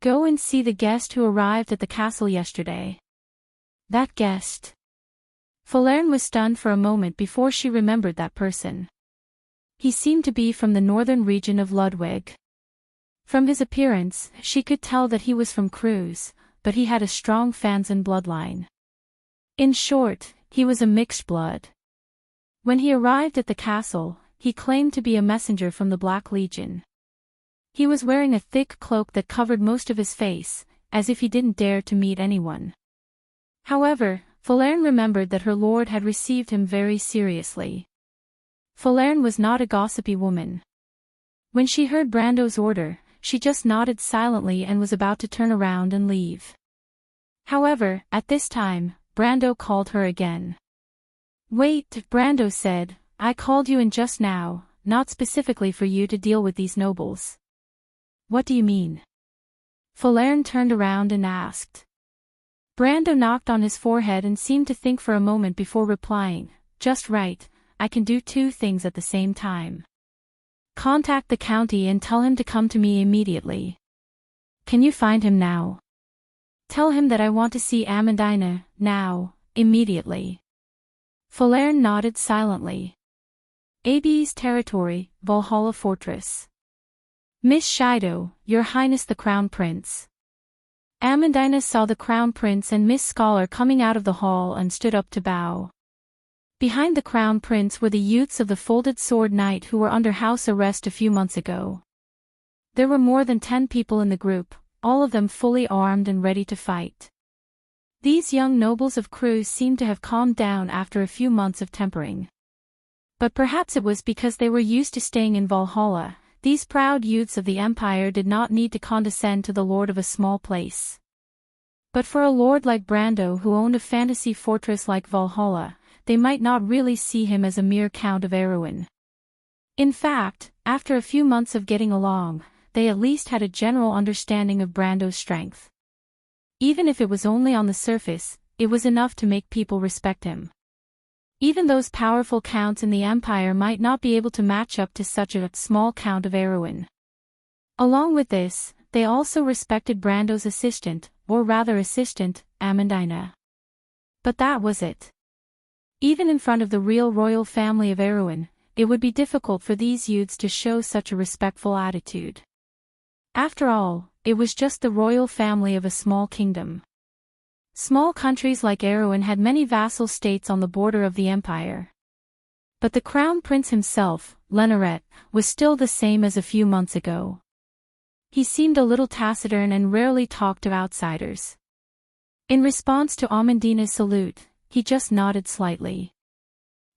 Go and see the guest who arrived at the castle yesterday." That guest. Falerne was stunned for a moment before she remembered that person. He seemed to be from the northern region of Ludwig. From his appearance, she could tell that he was from Cruz, but he had a strong Fanzon bloodline. In short, he was a mixed blood. When he arrived at the castle, he claimed to be a messenger from the Black Legion. He was wearing a thick cloak that covered most of his face, as if he didn't dare to meet anyone. However, Falerne remembered that her lord had received him very seriously. Falerne was not a gossipy woman. When she heard Brando's order, she just nodded silently and was about to turn around and leave. However, at this time, Brando called her again. "Wait," Brando said, "I called you in just now, not specifically for you to deal with these nobles." "What do you mean?" Falerne turned around and asked. Brando knocked on his forehead and seemed to think for a moment before replying, "Just right, I can do two things at the same time. Contact the county and tell him to come to me immediately. Can you find him now? Tell him that I want to see Amandina, now, immediately." Falerne nodded silently. AB's territory, Valhalla Fortress. "Miss Shido, Your Highness the Crown Prince." Amandina saw the Crown Prince and Miss Scholar coming out of the hall and stood up to bow. Behind the Crown Prince were the youths of the Folded Sword Knight who were under house arrest a few months ago. There were more than 10 people in the group, all of them fully armed and ready to fight. These young nobles of Cruz seemed to have calmed down after a few months of tempering. But perhaps it was because they were used to staying in Valhalla. These proud youths of the Empire did not need to condescend to the lord of a small place. But for a lord like Brando who owned a fantasy fortress like Valhalla, they might not really see him as a mere Count of Erewhon. In fact, after a few months of getting along, they at least had a general understanding of Brando's strength. Even if it was only on the surface, it was enough to make people respect him. Even those powerful counts in the Empire might not be able to match up to such a small Count of Erewhon. Along with this, they also respected Brando's assistant, or rather assistant, Amandina. But that was it. Even in front of the real royal family of Erewhon, it would be difficult for these youths to show such a respectful attitude. After all, it was just the royal family of a small kingdom. Small countries like Erewhon had many vassal states on the border of the empire. But the crown prince himself, Lenoret, was still the same as a few months ago. He seemed a little taciturn and rarely talked to outsiders. In response to Amandina's salute, he just nodded slightly.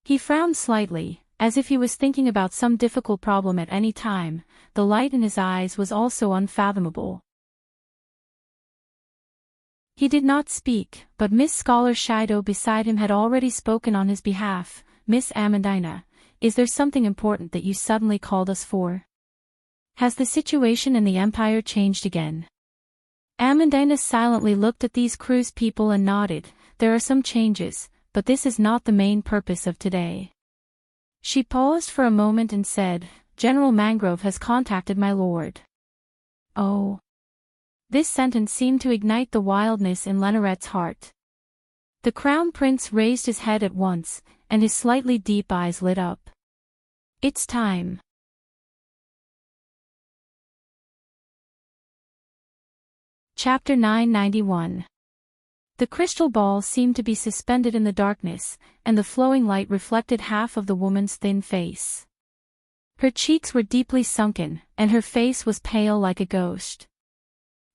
He frowned slightly, as if he was thinking about some difficult problem at any time. The light in his eyes was also unfathomable. He did not speak, but Miss Scholar Shido beside him had already spoken on his behalf. "Miss Amandina, is there something important that you suddenly called us for? Has the situation in the Empire changed again?" Amandina silently looked at these Cruz people and nodded. "There are some changes, but this is not the main purpose of today." She paused for a moment and said, "General Mangrove has contacted my lord." "Oh." This sentence seemed to ignite the wildness in Lenoret's heart. The crown prince raised his head at once, and his slightly deep eyes lit up. "It's time." Chapter 991. The crystal ball seemed to be suspended in the darkness, and the flowing light reflected half of the woman's thin face. Her cheeks were deeply sunken, and her face was pale like a ghost.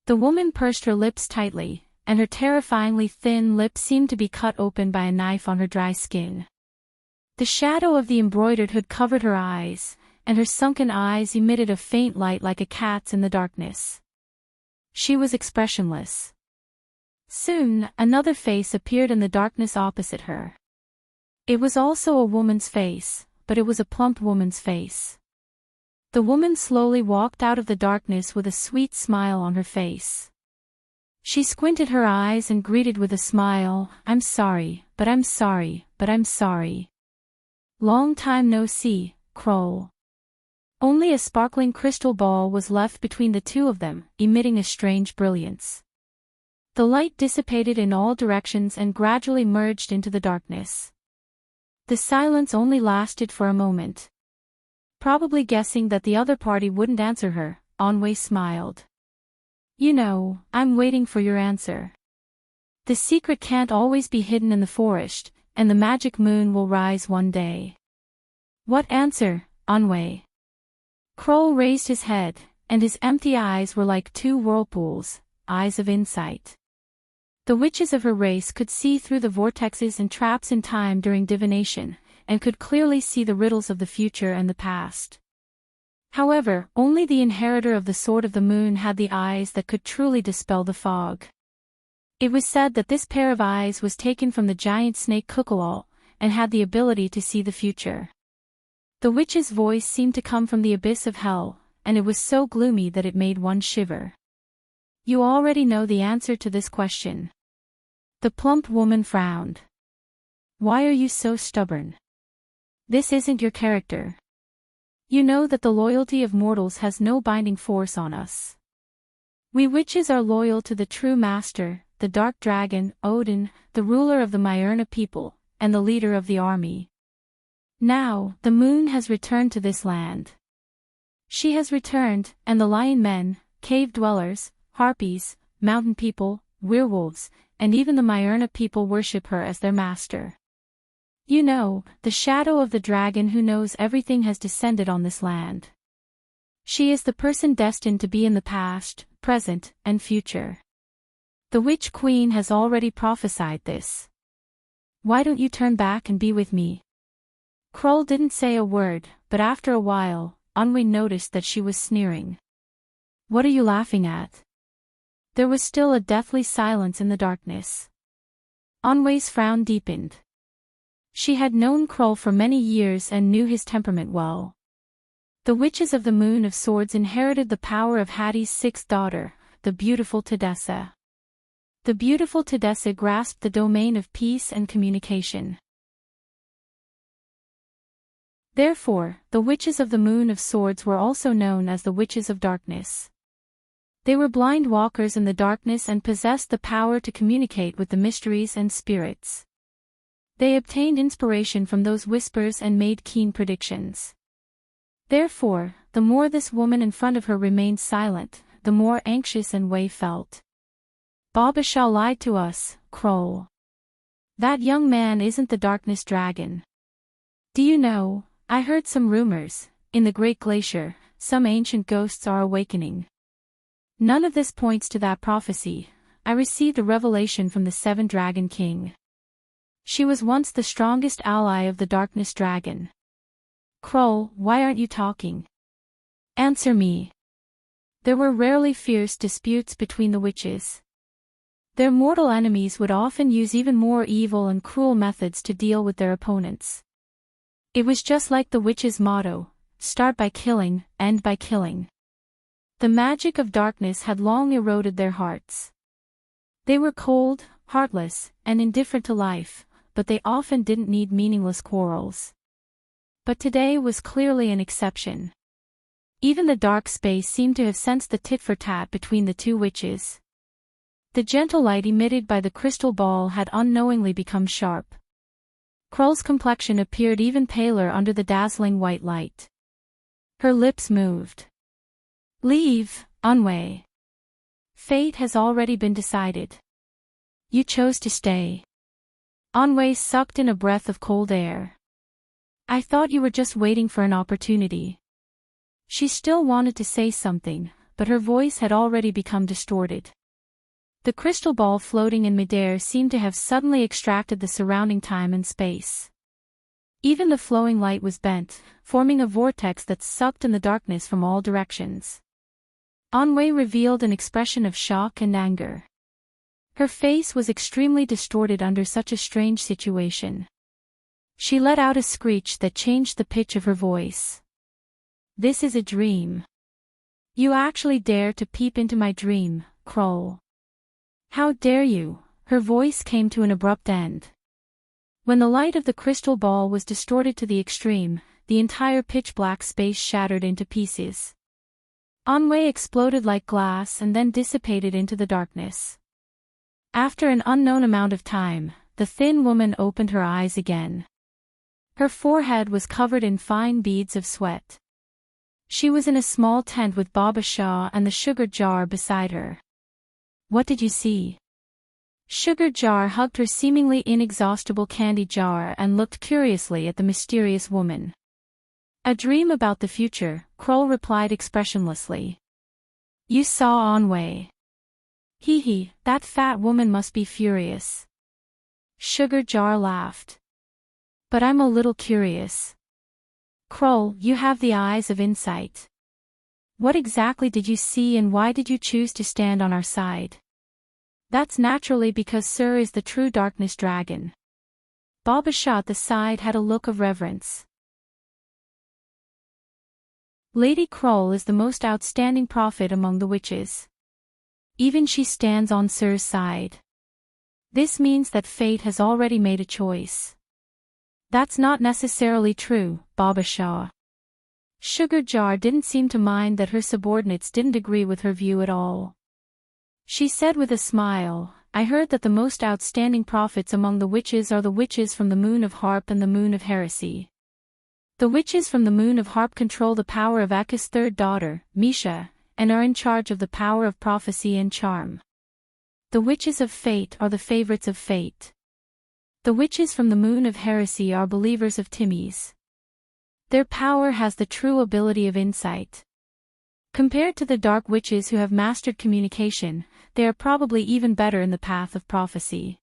The woman pursed her lips tightly, and her terrifyingly thin lips seemed to be cut open by a knife on her dry skin. The shadow of the embroidered hood covered her eyes, and her sunken eyes emitted a faint light like a cat's in the darkness. She was expressionless. Soon, another face appeared in the darkness opposite her. It was also a woman's face, but it was a plump woman's face. The woman slowly walked out of the darkness with a sweet smile on her face. She squinted her eyes and greeted with a smile, "I'm sorry, but I'm sorry, but I'm sorry. Long time no see, Kroll." Only a sparkling crystal ball was left between the two of them, emitting a strange brilliance. The light dissipated in all directions and gradually merged into the darkness. The silence only lasted for a moment. Probably guessing that the other party wouldn't answer her, Anwei smiled. "You know, I'm waiting for your answer. The secret can't always be hidden in the forest, and the magic moon will rise one day." "What answer, Anwei?" Kroll raised his head, and his empty eyes were like two whirlpools, eyes of insight. The witches of her race could see through the vortexes and traps in time during divination, and could clearly see the riddles of the future and the past. However, only the inheritor of the Sword of the Moon had the eyes that could truly dispel the fog. It was said that this pair of eyes was taken from the giant snake Kukulal, and had the ability to see the future. The witch's voice seemed to come from the abyss of hell, and it was so gloomy that it made one shiver. "You already know the answer to this question." The plump woman frowned. "Why are you so stubborn? This isn't your character. You know that the loyalty of mortals has no binding force on us. We witches are loyal to the true master, the dark dragon, Odin, the ruler of the Myrna people, and the leader of the army. Now, the moon has returned to this land. She has returned, and the lion men, cave dwellers, harpies, mountain people, werewolves, and even the Myrna people worship her as their master. You know, the shadow of the dragon who knows everything has descended on this land. She is the person destined to be in the past, present, and future. The Witch Queen has already prophesied this. Why don't you turn back and be with me?" Kroll didn't say a word, but after a while, Anwei noticed that she was sneering. "What are you laughing at?" There was still a deathly silence in the darkness. Anwei's frown deepened. She had known Kroll for many years and knew his temperament well. The witches of the Moon of Swords inherited the power of Hattie's sixth daughter, the beautiful Tedessa. The beautiful Tedessa grasped the domain of peace and communication. Therefore, the witches of the Moon of Swords were also known as the Witches of Darkness. They were blind walkers in the darkness and possessed the power to communicate with the mysteries and spirits. They obtained inspiration from those whispers and made keen predictions. Therefore, the more this woman in front of her remained silent, the more anxious Anwei felt. "Baba Shah lied to us, Kroll. That young man isn't the darkness dragon. Do you know, I heard some rumors, in the Great Glacier, some ancient ghosts are awakening. None of this points to that prophecy. I received a revelation from the Seven Dragon King. She was once the strongest ally of the Darkness Dragon. Kroll, why aren't you talking? Answer me." There were rarely fierce disputes between the witches. Their mortal enemies would often use even more evil and cruel methods to deal with their opponents. It was just like the witches' motto, start by killing, end by killing. The magic of darkness had long eroded their hearts. They were cold, heartless, and indifferent to life, but they often didn't need meaningless quarrels. But today was clearly an exception. Even the dark space seemed to have sensed the tit-for-tat between the two witches. The gentle light emitted by the crystal ball had unknowingly become sharp. Kroll's complexion appeared even paler under the dazzling white light. Her lips moved. "Leave, Anwei. Fate has already been decided. You chose to stay." Anwei sucked in a breath of cold air. "I thought you were just waiting for an opportunity." She still wanted to say something, but her voice had already become distorted. The crystal ball floating in midair seemed to have suddenly extracted the surrounding time and space. Even the flowing light was bent, forming a vortex that sucked in the darkness from all directions. Anwei revealed an expression of shock and anger. Her face was extremely distorted under such a strange situation. She let out a screech that changed the pitch of her voice. "This is a dream. You actually dare to peep into my dream, Kroll. How dare you?" Her voice came to an abrupt end. When the light of the crystal ball was distorted to the extreme, the entire pitch-black space shattered into pieces. Anwei exploded like glass and then dissipated into the darkness. After an unknown amount of time, the thin woman opened her eyes again. Her forehead was covered in fine beads of sweat. She was in a small tent with Baba Shah and the sugar jar beside her. "What did you see?" Sugar Jar hugged her seemingly inexhaustible candy jar and looked curiously at the mysterious woman. "A dream about the future," Kroll replied expressionlessly. "You saw Anwei. Hee, that fat woman must be furious." Sugar Jar laughed. "But I'm a little curious. Kroll, you have the eyes of insight. What exactly did you see and why did you choose to stand on our side?" "That's naturally because Sir is the true darkness dragon." Baba Shah at the side had a look of reverence. "Lady Kroll is the most outstanding prophet among the witches. Even she stands on Sir's side. This means that fate has already made a choice." "That's not necessarily true, Baba Shah." Sugar Jar didn't seem to mind that her subordinates didn't agree with her view at all. She said with a smile, "I heard that the most outstanding prophets among the witches are the witches from the Moon of Harp and the Moon of Heresy. The witches from the Moon of Harp control the power of Ekka's third daughter, Misha, and are in charge of the power of prophecy and charm. The witches of fate are the favorites of fate. The witches from the Moon of Heresy are believers of Timmy's. Their power has the true ability of insight. Compared to the dark witches who have mastered communication, they are probably even better in the path of prophecy.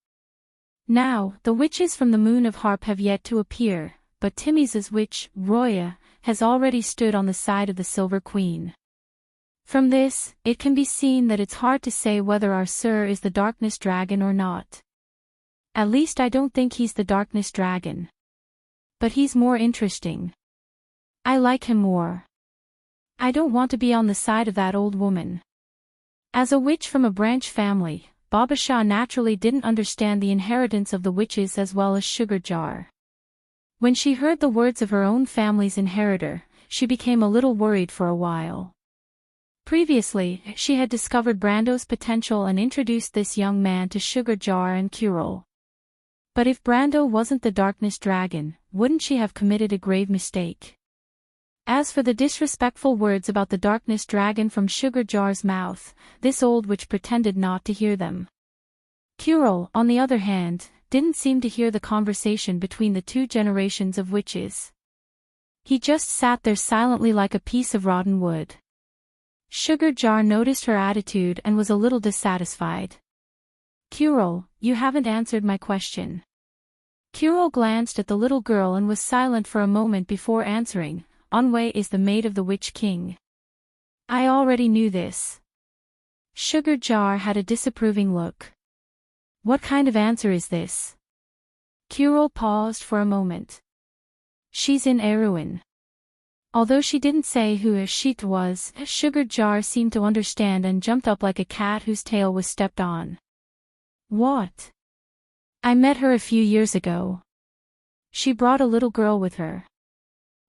Now, the witches from the Moon of Harp have yet to appear, but Timmy's witch, Roya, has already stood on the side of the Silver Queen. From this, it can be seen that it's hard to say whether our Sir is the Darkness Dragon or not. At least I don't think he's the Darkness Dragon. But he's more interesting. I like him more. I don't want to be on the side of that old woman." As a witch from a branch family, Baba Shah naturally didn't understand the inheritance of the witches as well as Sugar Jar. When she heard the words of her own family's inheritor, she became a little worried for a while. Previously, she had discovered Brando's potential and introduced this young man to Sugar Jar and Kuril. But if Brando wasn't the Darkness Dragon, wouldn't she have committed a grave mistake? As for the disrespectful words about the Darkness Dragon from Sugar Jar's mouth, this old witch pretended not to hear them. Kuril, on the other hand, didn't seem to hear the conversation between the two generations of witches. He just sat there silently like a piece of rotten wood. Sugar Jar noticed her attitude and was a little dissatisfied. "Kuril, you haven't answered my question." Kuril glanced at the little girl and was silent for a moment before answering. "Anwei is the maid of the Witch King." "I already knew this." Sugar Jar had a disapproving look. "What kind of answer is this?" Kuril paused for a moment. "She's in Erewhon." Although she didn't say who Ashit was, Sugar Jar seemed to understand and jumped up like a cat whose tail was stepped on. "What?" "I met her a few years ago. She brought a little girl with her.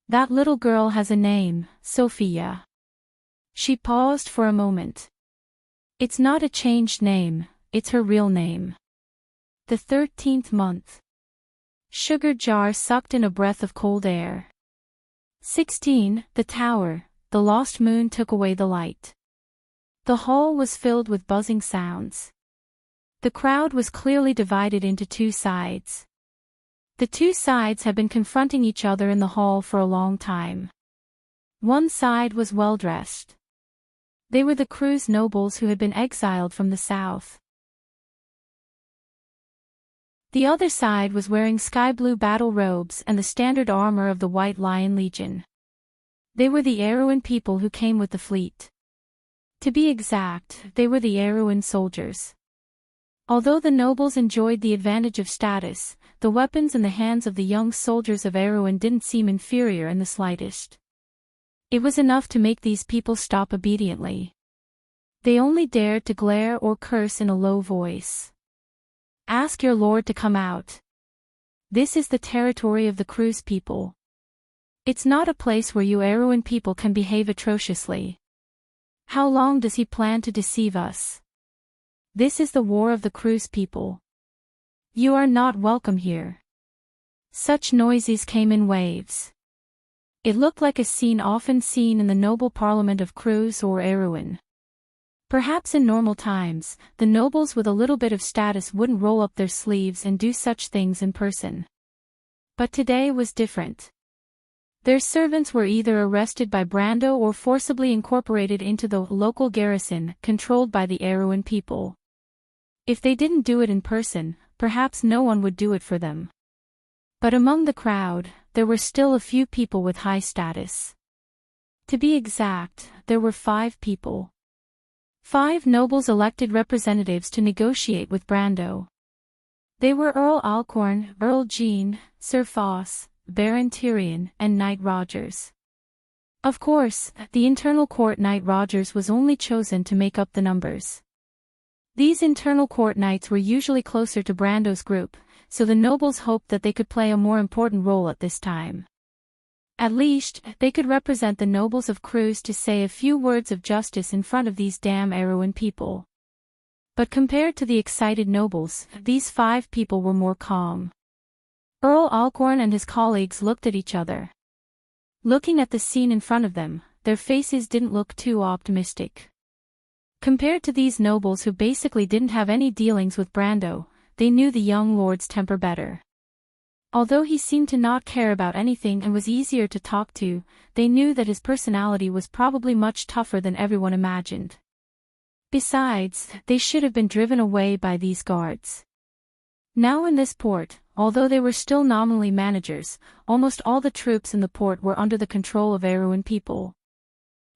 That little girl has a name, Sophia." She paused for a moment. "It's not a changed name, it's her real name." The 13th month. Sugar Jar sucked in a breath of cold air. 16. The tower, the lost moon took away the light. The hall was filled with buzzing sounds. The crowd was clearly divided into two sides. The two sides had been confronting each other in the hall for a long time. One side was well-dressed. They were the crew's nobles who had been exiled from the south. The other side was wearing sky-blue battle robes and the standard armor of the White Lion Legion. They were the Erewhon people who came with the fleet. To be exact, they were the Erewhon soldiers. Although the nobles enjoyed the advantage of status, the weapons in the hands of the young soldiers of Erewhon didn't seem inferior in the slightest. It was enough to make these people stop obediently. They only dared to glare or curse in a low voice. "Ask your lord to come out. This is the territory of the Cruise people. It's not a place where you Erewhon people can behave atrociously. How long does he plan to deceive us? This is the war of the Cruise people. You are not welcome here." Such noises came in waves. It looked like a scene often seen in the noble parliament of Cruise or Erewhon. Perhaps in normal times, the nobles with a little bit of status wouldn't roll up their sleeves and do such things in person. But today was different. Their servants were either arrested by Brando or forcibly incorporated into the local garrison controlled by the Erewhon people. If they didn't do it in person, perhaps no one would do it for them. But among the crowd, there were still a few people with high status. To be exact, there were 5 people. 5 nobles elected representatives to negotiate with Brando. They were Earl Alcorn, Earl Jean, Sir Foss, Baron Tyrion, and Knight Rogers. Of course, the internal court Knight Rogers was only chosen to make up the numbers. These internal court knights were usually closer to Brando's group, so the nobles hoped that they could play a more important role at this time. At least, they could represent the nobles of Cruise to say a few words of justice in front of these damn Erewhon people. But compared to the excited nobles, these 5 people were more calm. Earl Alcorn and his colleagues looked at each other. Looking at the scene in front of them, their faces didn't look too optimistic. Compared to these nobles who basically didn't have any dealings with Brando, they knew the young lord's temper better. Although he seemed to not care about anything and was easier to talk to, they knew that his personality was probably much tougher than everyone imagined. Besides, they should have been driven away by these guards. Now in this port, although they were still nominally managers, almost all the troops in the port were under the control of Erewhon people.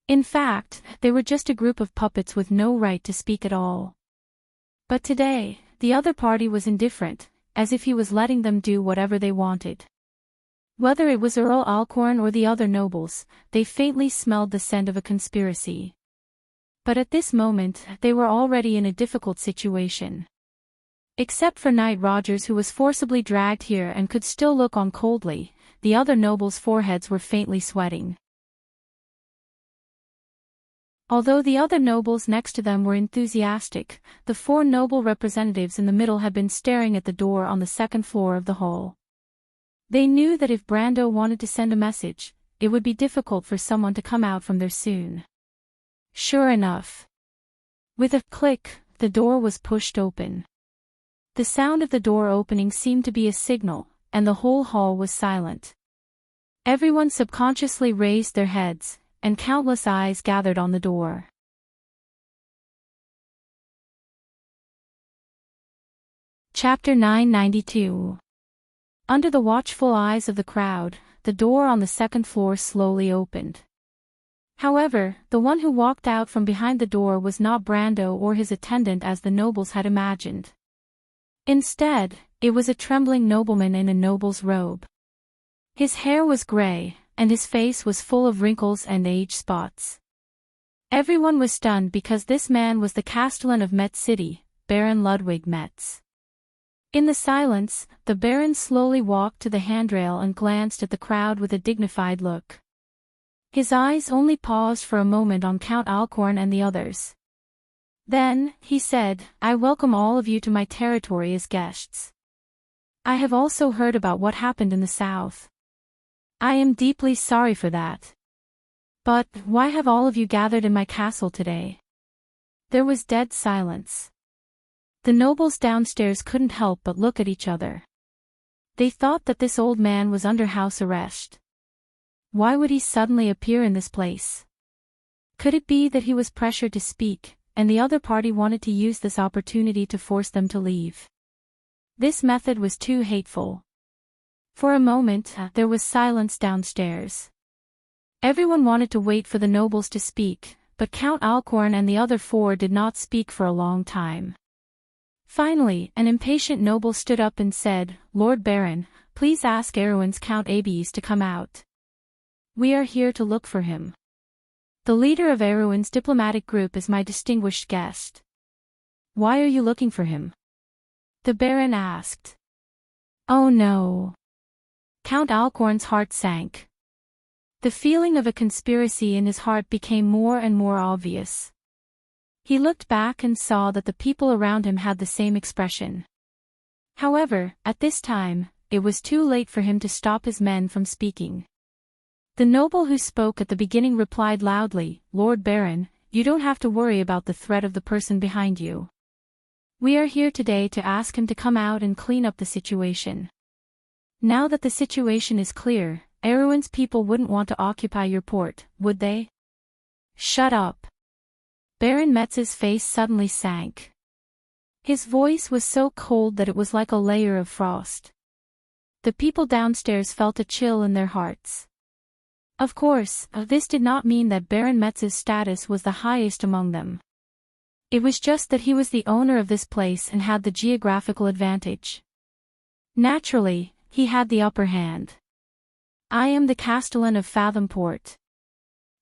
In fact, they were just a group of puppets with no right to speak at all. But today, the other party was indifferent, as if he was letting them do whatever they wanted. Whether it was Earl Alcorn or the other nobles, they faintly smelled the scent of a conspiracy. But at this moment, they were already in a difficult situation. Except for Knight Rogers, who was forcibly dragged here and could still look on coldly, the other nobles' foreheads were faintly sweating. Although the other nobles next to them were enthusiastic, the 4 noble representatives in the middle had been staring at the door on the 2nd floor of the hall. They knew that if Brando wanted to send a message, it would be difficult for someone to come out from there soon. Sure enough. With a click, the door was pushed open. The sound of the door opening seemed to be a signal, and the whole hall was silent. Everyone subconsciously raised their heads, and countless eyes gathered on the door. Chapter 992. Under the watchful eyes of the crowd, the door on the 2nd floor slowly opened. However, the one who walked out from behind the door was not Brando or his attendant as the nobles had imagined. Instead, it was a trembling nobleman in a noble's robe. His hair was gray, and his face was full of wrinkles and age spots. Everyone was stunned because this man was the Castellan of Metz City, Baron Ludwig Metz. In the silence, the Baron slowly walked to the handrail and glanced at the crowd with a dignified look. His eyes only paused for a moment on Count Alcorn and the others. Then, he said, "I welcome all of you to my territory as guests. I have also heard about what happened in the south. I am deeply sorry for that. But, why have all of you gathered in my castle today?" There was dead silence. The nobles downstairs couldn't help but look at each other. They thought that this old man was under house arrest. Why would he suddenly appear in this place? Could it be that he was pressured to speak, and the other party wanted to use this opportunity to force them to leave? This method was too hateful. For a moment, there was silence downstairs. Everyone wanted to wait for the nobles to speak, but Count Alcorn and the other four did not speak for a long time. Finally, an impatient noble stood up and said, "Lord Baron, please ask Erewhon's Count Abies to come out. We are here to look for him. The leader of Erewhon's diplomatic group is my distinguished guest." "Why are you looking for him?" the Baron asked. "Oh no." Count Alcorn's heart sank. The feeling of a conspiracy in his heart became more and more obvious. He looked back and saw that the people around him had the same expression. However, at this time, it was too late for him to stop his men from speaking. The noble who spoke at the beginning replied loudly, "Lord Baron, you don't have to worry about the threat of the person behind you. We are here today to ask him to come out and clean up the situation. Now that the situation is clear, Erewhon's people wouldn't want to occupy your port, would they?" "Shut up." Baron Metz's face suddenly sank. His voice was so cold that it was like a layer of frost. The people downstairs felt a chill in their hearts. Of course, this did not mean that Baron Metz's status was the highest among them. It was just that he was the owner of this place and had the geographical advantage. Naturally, he had the upper hand. "I am the Castellan of Fathom Port.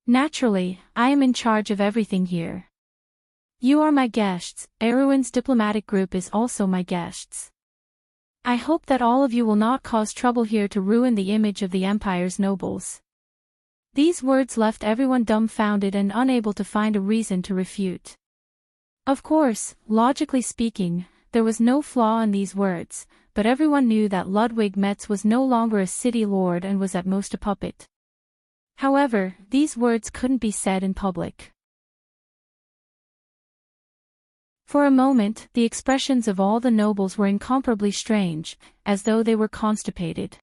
Naturally, I am in charge of everything here. You are my guests, Erewhon's diplomatic group is also my guests. I hope that all of you will not cause trouble here to ruin the image of the Empire's nobles." These words left everyone dumbfounded and unable to find a reason to refute. Of course, logically speaking, there was no flaw in these words, but everyone knew that Ludwig Metz was no longer a city lord and was at most a puppet. However, these words couldn't be said in public. For a moment, the expressions of all the nobles were incomparably strange, as though they were constipated.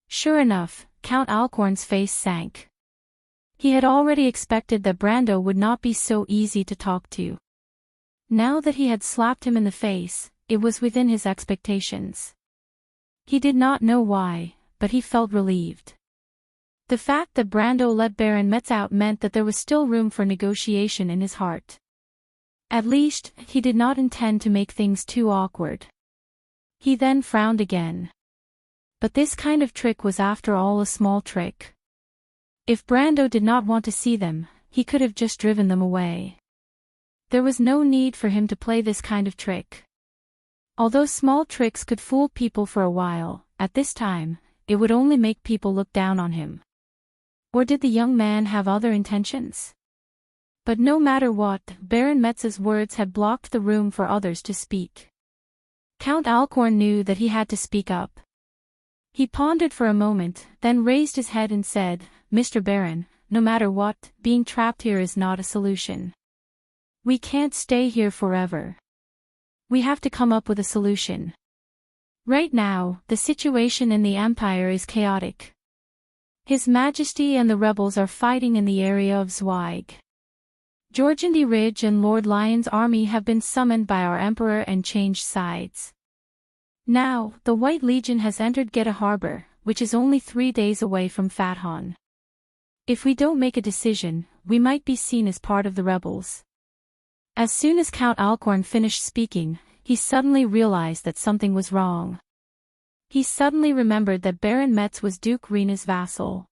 Sure enough, Count Alcorn's face sank. He had already expected that Brando would not be so easy to talk to. Now that he had slapped him in the face, it was within his expectations. He did not know why, but he felt relieved. The fact that Brando let Baron Metz out meant that there was still room for negotiation in his heart. At least, he did not intend to make things too awkward. He then frowned again. But this kind of trick was after all a small trick. If Brando did not want to see them, he could have just driven them away. There was no need for him to play this kind of trick. Although small tricks could fool people for a while, at this time, it would only make people look down on him. Or did the young man have other intentions? But no matter what, Baron Metz's words had blocked the room for others to speak. Count Alcorn knew that he had to speak up. He pondered for a moment, then raised his head and said, "Mr. Baron, no matter what, being trapped here is not a solution. We can't stay here forever. We have to come up with a solution. Right now, the situation in the Empire is chaotic. His Majesty and the rebels are fighting in the area of Zweig. Jorgendy Ridge and Lord Lyon's army have been summoned by our Emperor and changed sides. Now, the White Legion has entered Geta Harbor, which is only 3 days away from Fathon. If we don't make a decision, we might be seen as part of the rebels." As soon as Count Alcorn finished speaking, he suddenly realized that something was wrong. He suddenly remembered that Baron Metz was Duke Rena's vassal.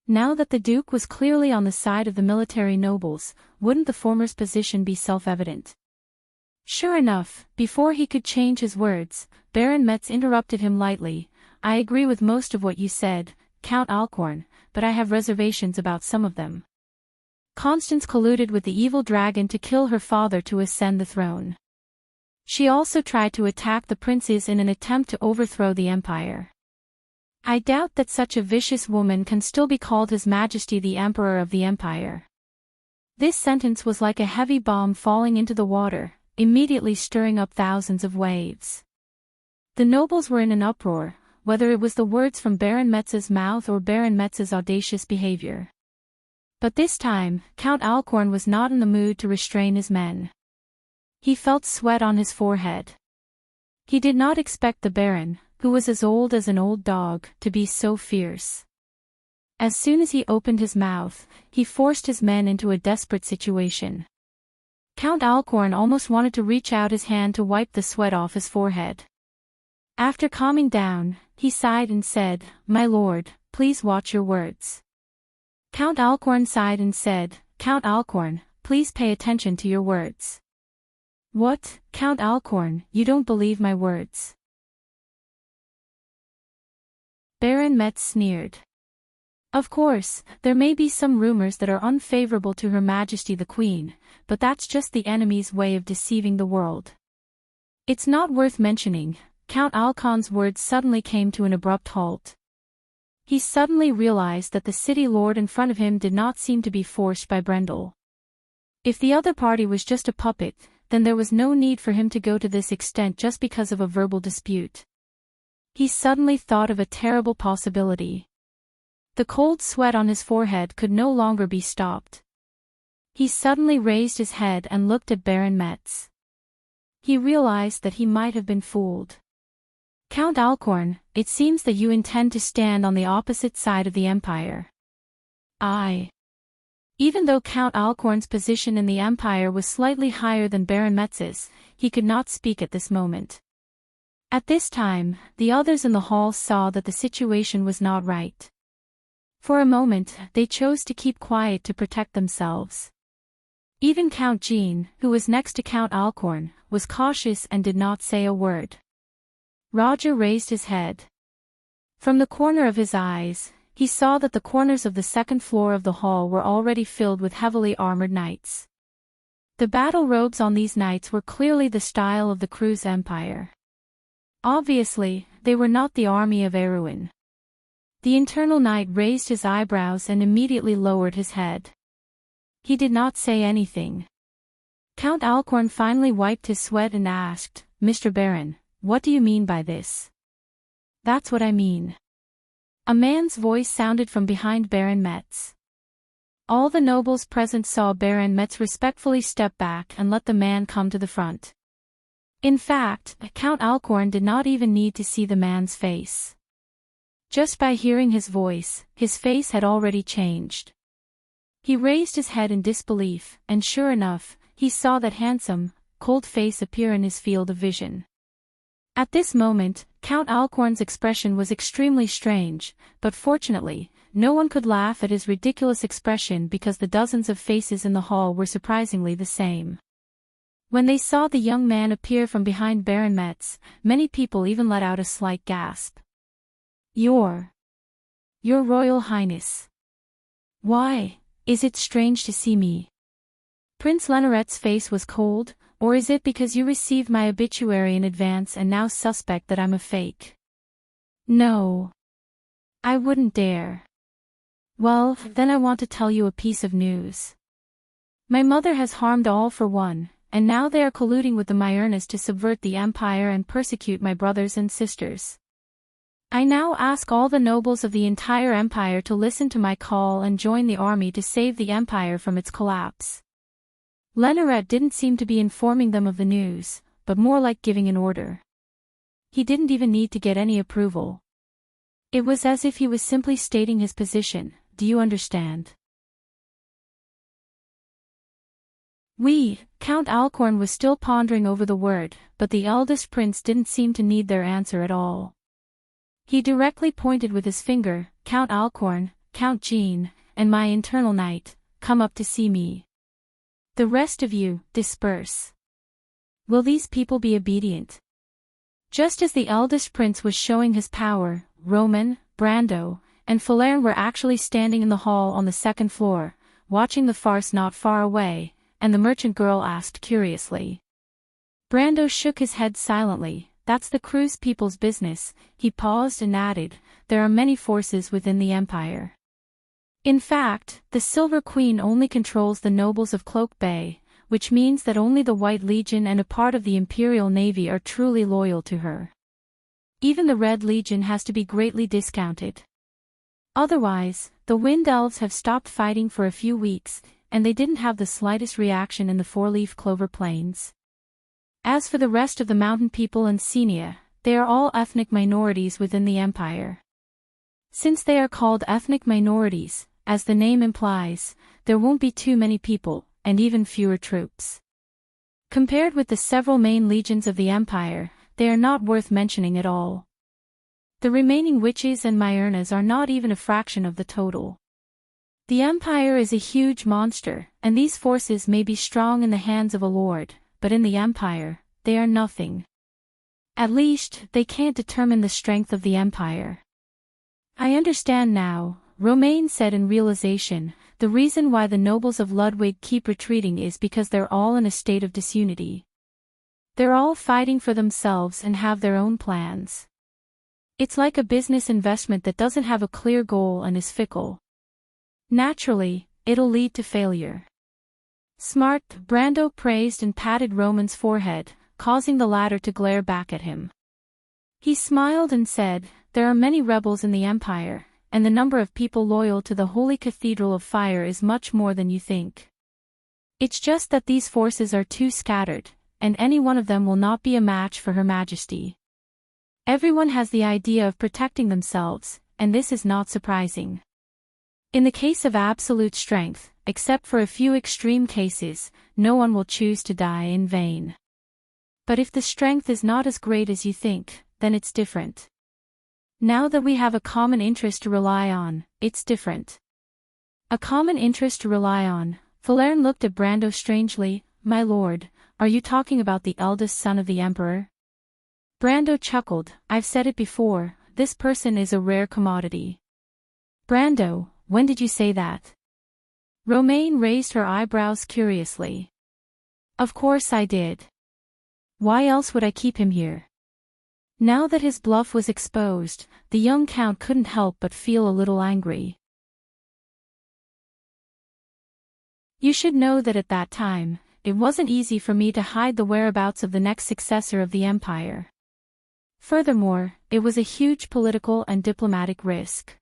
Now that the Duke was clearly on the side of the military nobles, wouldn't the former's position be self-evident? Sure enough, before he could change his words, Baron Metz interrupted him lightly. "I agree with most of what you said, Count Alcorn, but I have reservations about some of them. Constance colluded with the evil dragon to kill her father to ascend the throne. She also tried to attack the princes in an attempt to overthrow the empire. I doubt that such a vicious woman can still be called His Majesty the Emperor of the Empire." This sentence was like a heavy bomb falling into the water, immediately stirring up thousands of waves. The nobles were in an uproar, whether it was the words from Baron Metz's mouth or Baron Metz's audacious behavior. But this time, Count Alcorn was not in the mood to restrain his men. He felt sweat on his forehead. He did not expect the Baron, who was as old as an old dog, to be so fierce. As soon as he opened his mouth, he forced his men into a desperate situation. Count Alcorn almost wanted to reach out his hand to wipe the sweat off his forehead. After calming down, he sighed and said, "My lord, please watch your words." Count Alcorn sighed and said, "Count Alcorn, please pay attention to your words." "What, Count Alcorn, you don't believe my words?" Baron Metz sneered. "Of course, there may be some rumors that are unfavorable to Her Majesty the Queen, but that's just the enemy's way of deceiving the world." "It's not worth mentioning." Count Alcorn's words suddenly came to an abrupt halt. He suddenly realized that the city lord in front of him did not seem to be forced by Brendel. If the other party was just a puppet, then there was no need for him to go to this extent just because of a verbal dispute. He suddenly thought of a terrible possibility. The cold sweat on his forehead could no longer be stopped. He suddenly raised his head and looked at Baron Metz. He realized that he might have been fooled. "Count Alcorn, it seems that you intend to stand on the opposite side of the Empire." "I." Even though Count Alcorn's position in the Empire was slightly higher than Baron Metz's, he could not speak at this moment. At this time, the others in the hall saw that the situation was not right. For a moment, they chose to keep quiet to protect themselves. Even Count Jean, who was next to Count Alcorn, was cautious and did not say a word. Roger raised his head. From the corner of his eyes, he saw that the corners of the second floor of the hall were already filled with heavily armored knights. The battle robes on these knights were clearly the style of the Cruz Empire. Obviously, they were not the army of Erwin. The internal knight raised his eyebrows and immediately lowered his head. He did not say anything. Count Alcorn finally wiped his sweat and asked, "Mr. Baron, what do you mean by this?" "That's what I mean." A man's voice sounded from behind Baron Metz. All the nobles present saw Baron Metz respectfully step back and let the man come to the front. In fact, Count Alcorn did not even need to see the man's face. Just by hearing his voice, his face had already changed. He raised his head in disbelief, and sure enough, he saw that handsome, cold face appear in his field of vision. At this moment, Count Alcorn's expression was extremely strange, but fortunately, no one could laugh at his ridiculous expression because the dozens of faces in the hall were surprisingly the same. When they saw the young man appear from behind Baron Metz, many people even let out a slight gasp. Your Royal Highness. Why, is it strange to see me?" Prince Lenoret's face was cold. "Or is it because you received my obituary in advance and now suspect that I'm a fake?" "No. I wouldn't dare." "Well, then I want to tell you a piece of news. My mother has harmed all for one, and now they are colluding with the Myrnas to subvert the Empire and persecute my brothers and sisters. I now ask all the nobles of the entire Empire to listen to my call and join the army to save the Empire from its collapse." Lenoret didn't seem to be informing them of the news, but more like giving an order. He didn't even need to get any approval. It was as if he was simply stating his position. "Do you understand?" Count Alcorn was still pondering over the word, but the eldest prince didn't seem to need their answer at all. He directly pointed with his finger, "Count Alcorn, Count Jean, and my internal knight, come up to see me. The rest of you, disperse." Will these people be obedient? Just as the eldest prince was showing his power, Roman, Brando, and Falern were actually standing in the hall on the second floor, watching the farce not far away, and the merchant girl asked curiously. Brando shook his head silently. "That's the Cruz people's business." He paused and added, "There are many forces within the Empire. In fact, the Silver Queen only controls the nobles of Cloak Bay, which means that only the White Legion and a part of the Imperial Navy are truly loyal to her. Even the Red Legion has to be greatly discounted. Otherwise, the Wind Elves have stopped fighting for a few weeks, and they didn't have the slightest reaction in the Four-Leaf Clover Plains. As for the rest of the mountain people and Senia, they are all ethnic minorities within the empire. Since they are called ethnic minorities, as the name implies, there won't be too many people, and even fewer troops. Compared with the several main legions of the empire, they are not worth mentioning at all. The remaining witches and Myrnas are not even a fraction of the total. The empire is a huge monster, and these forces may be strong in the hands of a lord, but in the empire, they are nothing. At least, they can't determine the strength of the empire. I understand now, Romain said in realization. The reason why the nobles of Ludwig keep retreating is because they're all in a state of disunity. They're all fighting for themselves and have their own plans. It's like a business investment that doesn't have a clear goal and is fickle. Naturally, it'll lead to failure. Smart, Brando praised and patted Roman's forehead, causing the latter to glare back at him. He smiled and said, "There are many rebels in the empire, and the number of people loyal to the Holy Cathedral of Fire is much more than you think. It's just that these forces are too scattered, and any one of them will not be a match for Her Majesty. Everyone has the idea of protecting themselves, and this is not surprising. In the case of absolute strength, except for a few extreme cases, no one will choose to die in vain. But if the strength is not as great as you think, then it's different. Now that we have a common interest to rely on, it's different." A common interest to rely on. Falern looked at Brando strangely. "My lord, are you talking about the eldest son of the emperor?" Brando chuckled. "I've said it before, this person is a rare commodity." "Brando, when did you say that?" Romain raised her eyebrows curiously. "Of course I did. Why else would I keep him here?" Now that his bluff was exposed, the young count couldn't help but feel a little angry. "You should know that at that time, it wasn't easy for me to hide the whereabouts of the next successor of the empire. Furthermore, it was a huge political and diplomatic risk.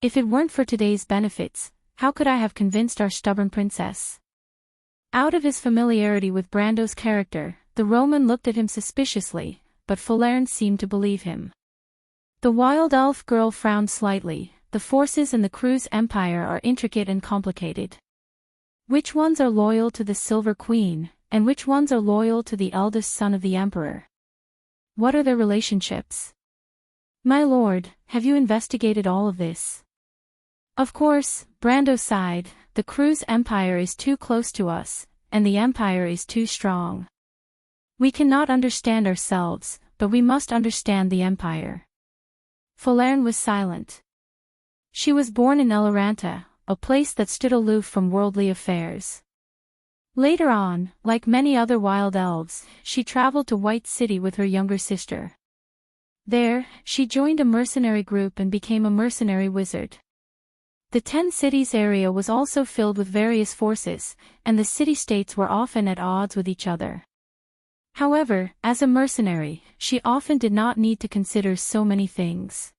If it weren't for today's benefits, how could I have convinced our stubborn princess?" Out of his familiarity with Brando's character, the Roman looked at him suspiciously, but Falern seemed to believe him. The wild elf girl frowned slightly. "The forces in the Cruz Empire are intricate and complicated. Which ones are loyal to the Silver Queen, and which ones are loyal to the eldest son of the Emperor? What are their relationships? My lord, have you investigated all of this?" "Of course," Brando sighed, "the Cruz Empire is too close to us, and the Empire is too strong. We cannot understand ourselves, but we must understand the Empire." Falern was silent. She was born in Eloranta, a place that stood aloof from worldly affairs. Later on, like many other wild elves, she traveled to White City with her younger sister. There, she joined a mercenary group and became a mercenary wizard. The 10 cities area was also filled with various forces, and the city-states were often at odds with each other. However, as a mercenary, she often did not need to consider so many things.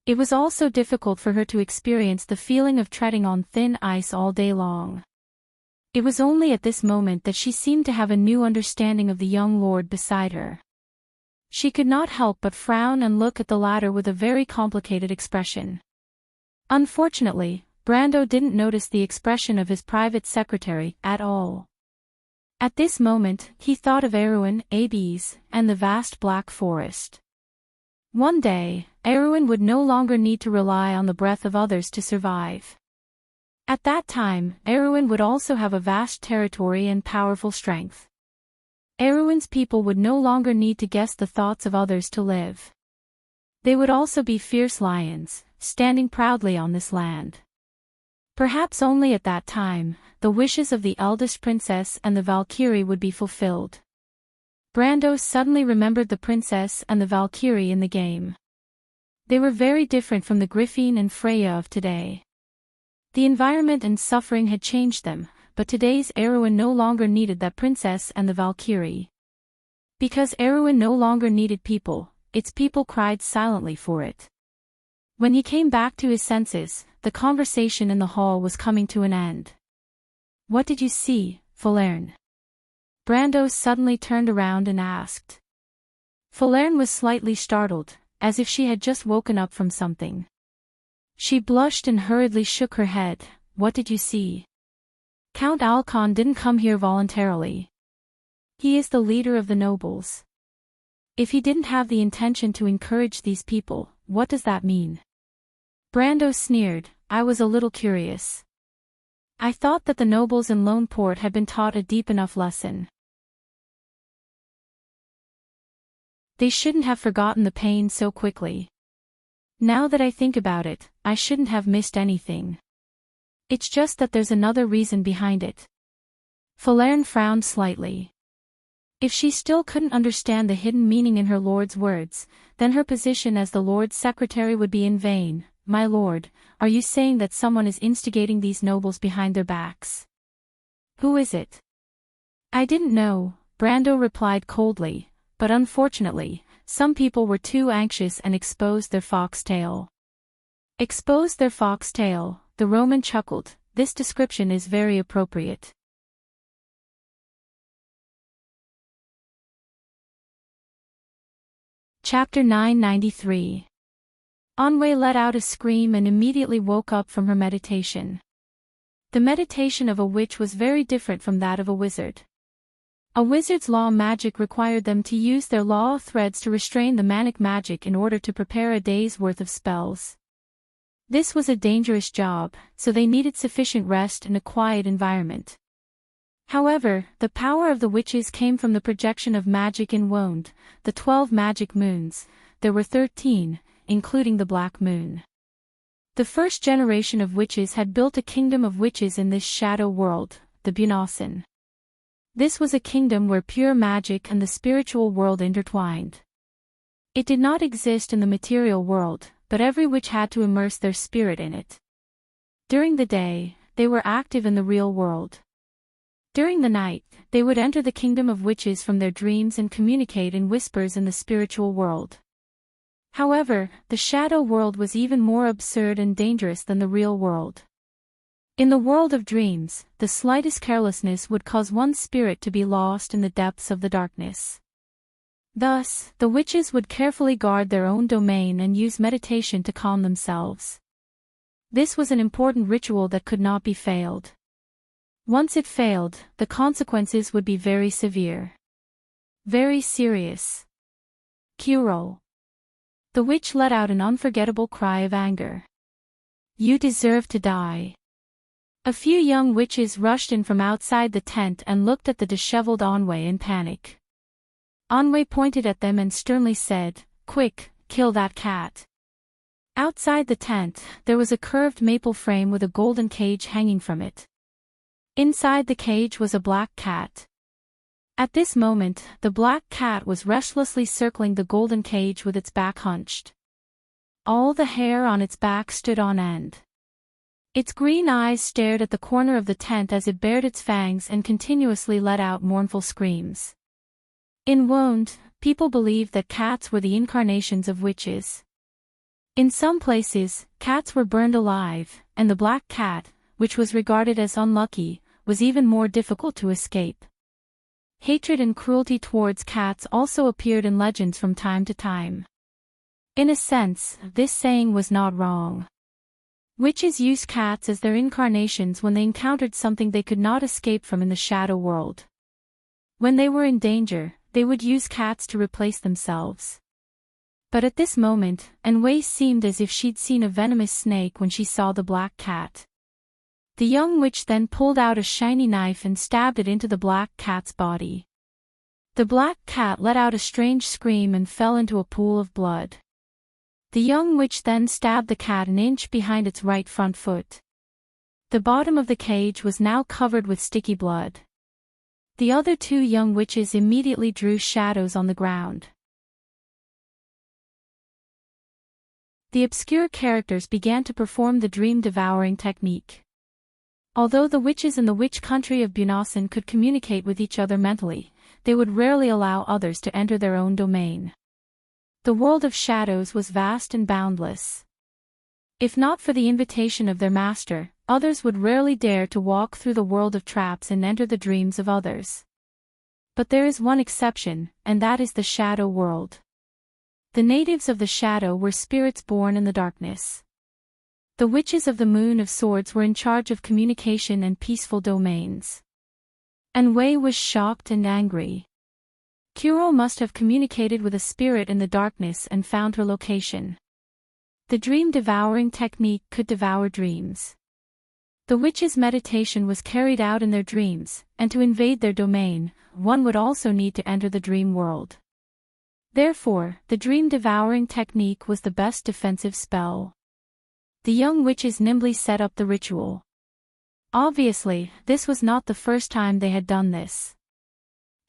It was also difficult for her to experience the feeling of treading on thin ice all day long. It was only at this moment that she seemed to have a new understanding of the young lord beside her. She could not help but frown and look at the latter with a very complicated expression. Unfortunately, Brando didn't notice the expression of his private secretary at all. At this moment, he thought of Erwin, Abes, and the vast black forest. One day, Erwin would no longer need to rely on the breath of others to survive. At that time, Erwin would also have a vast territory and powerful strength. Erwin's people would no longer need to guess the thoughts of others to live. They would also be fierce lions, standing proudly on this land. Perhaps only at that time, the wishes of the eldest princess and the Valkyrie would be fulfilled. Brando suddenly remembered the princess and the Valkyrie in the game. They were very different from the Griffin and Freya of today. The environment and suffering had changed them, but today's Erwin no longer needed that princess and the Valkyrie. Because Erwin no longer needed people, its people cried silently for it. When he came back to his senses, the conversation in the hall was coming to an end. "What did you see, Falern?" Brando suddenly turned around and asked. Falerne was slightly startled, as if she had just woken up from something. She blushed and hurriedly shook her head. What did you see? Count Alcon didn't come here voluntarily. He is the leader of the nobles. If he didn't have the intention to encourage these people, what does that mean? Brando sneered. I was a little curious. I thought that the nobles in Lone Port had been taught a deep enough lesson. They shouldn't have forgotten the pain so quickly. Now that I think about it, I shouldn't have missed anything. It's just that there's another reason behind it. Falerne frowned slightly. If she still couldn't understand the hidden meaning in her lord's words, then her position as the lord's secretary would be in vain. My lord, are you saying that someone is instigating these nobles behind their backs? Who is it? I didn't know, Brando replied coldly, but unfortunately, some people were too anxious and exposed their foxtail. Exposed their foxtail, the Roman chuckled. This description is very appropriate. Chapter 993. Anwe let out a scream and immediately woke up from her meditation. The meditation of a witch was very different from that of a wizard. A wizard's law magic required them to use their law threads to restrain the manic magic in order to prepare a day's worth of spells. This was a dangerous job, so they needed sufficient rest and a quiet environment. However, the power of the witches came from the projection of magic in Wonde, the 12 magic moons. There were 13, including the Black Moon. The first generation of witches had built a kingdom of witches in this shadow world, the Bunossen. This was a kingdom where pure magic and the spiritual world intertwined. It did not exist in the material world, but every witch had to immerse their spirit in it. During the day, they were active in the real world. During the night, they would enter the kingdom of witches from their dreams and communicate in whispers in the spiritual world. However, the shadow world was even more absurd and dangerous than the real world. In the world of dreams, the slightest carelessness would cause one's spirit to be lost in the depths of the darkness. Thus, the witches would carefully guard their own domain and use meditation to calm themselves. This was an important ritual that could not be failed. Once it failed, the consequences would be very severe. Very serious. Kuro. The witch let out an unforgettable cry of anger. You deserve to die. A few young witches rushed in from outside the tent and looked at the disheveled Anwe in panic. Anwe pointed at them and sternly said, Quick, kill that cat. Outside the tent, there was a curved maple frame with a golden cage hanging from it. Inside the cage was a black cat. At this moment, the black cat was restlessly circling the golden cage with its back hunched. All the hair on its back stood on end. Its green eyes stared at the corner of the tent as it bared its fangs and continuously let out mournful screams. In Wonde, people believed that cats were the incarnations of witches. In some places, cats were burned alive, and the black cat, which was regarded as unlucky, was even more difficult to escape. Hatred and cruelty towards cats also appeared in legends from time to time. In a sense, this saying was not wrong. Witches used cats as their incarnations when they encountered something they could not escape from in the shadow world. When they were in danger, they would use cats to replace themselves. But at this moment, Anwe seemed as if she'd seen a venomous snake when she saw the black cat. The young witch then pulled out a shiny knife and stabbed it into the black cat's body. The black cat let out a strange scream and fell into a pool of blood. The young witch then stabbed the cat an inch behind its right front foot. The bottom of the cage was now covered with sticky blood. The other two young witches immediately drew shadows on the ground. The obscure characters began to perform the dream-devouring technique. Although the witches in the witch country of Bunossen could communicate with each other mentally, they would rarely allow others to enter their own domain. The world of shadows was vast and boundless. If not for the invitation of their master, others would rarely dare to walk through the world of traps and enter the dreams of others. But there is one exception, and that is the shadow world. The natives of the shadow were spirits born in the darkness. The witches of the Moon of Swords were in charge of communication and peaceful domains. And Wei was shocked and angry. Kuro must have communicated with a spirit in the darkness and found her location. The dream-devouring technique could devour dreams. The witches' meditation was carried out in their dreams, and to invade their domain, one would also need to enter the dream world. Therefore, the dream-devouring technique was the best defensive spell. The young witches nimbly set up the ritual. Obviously, this was not the first time they had done this.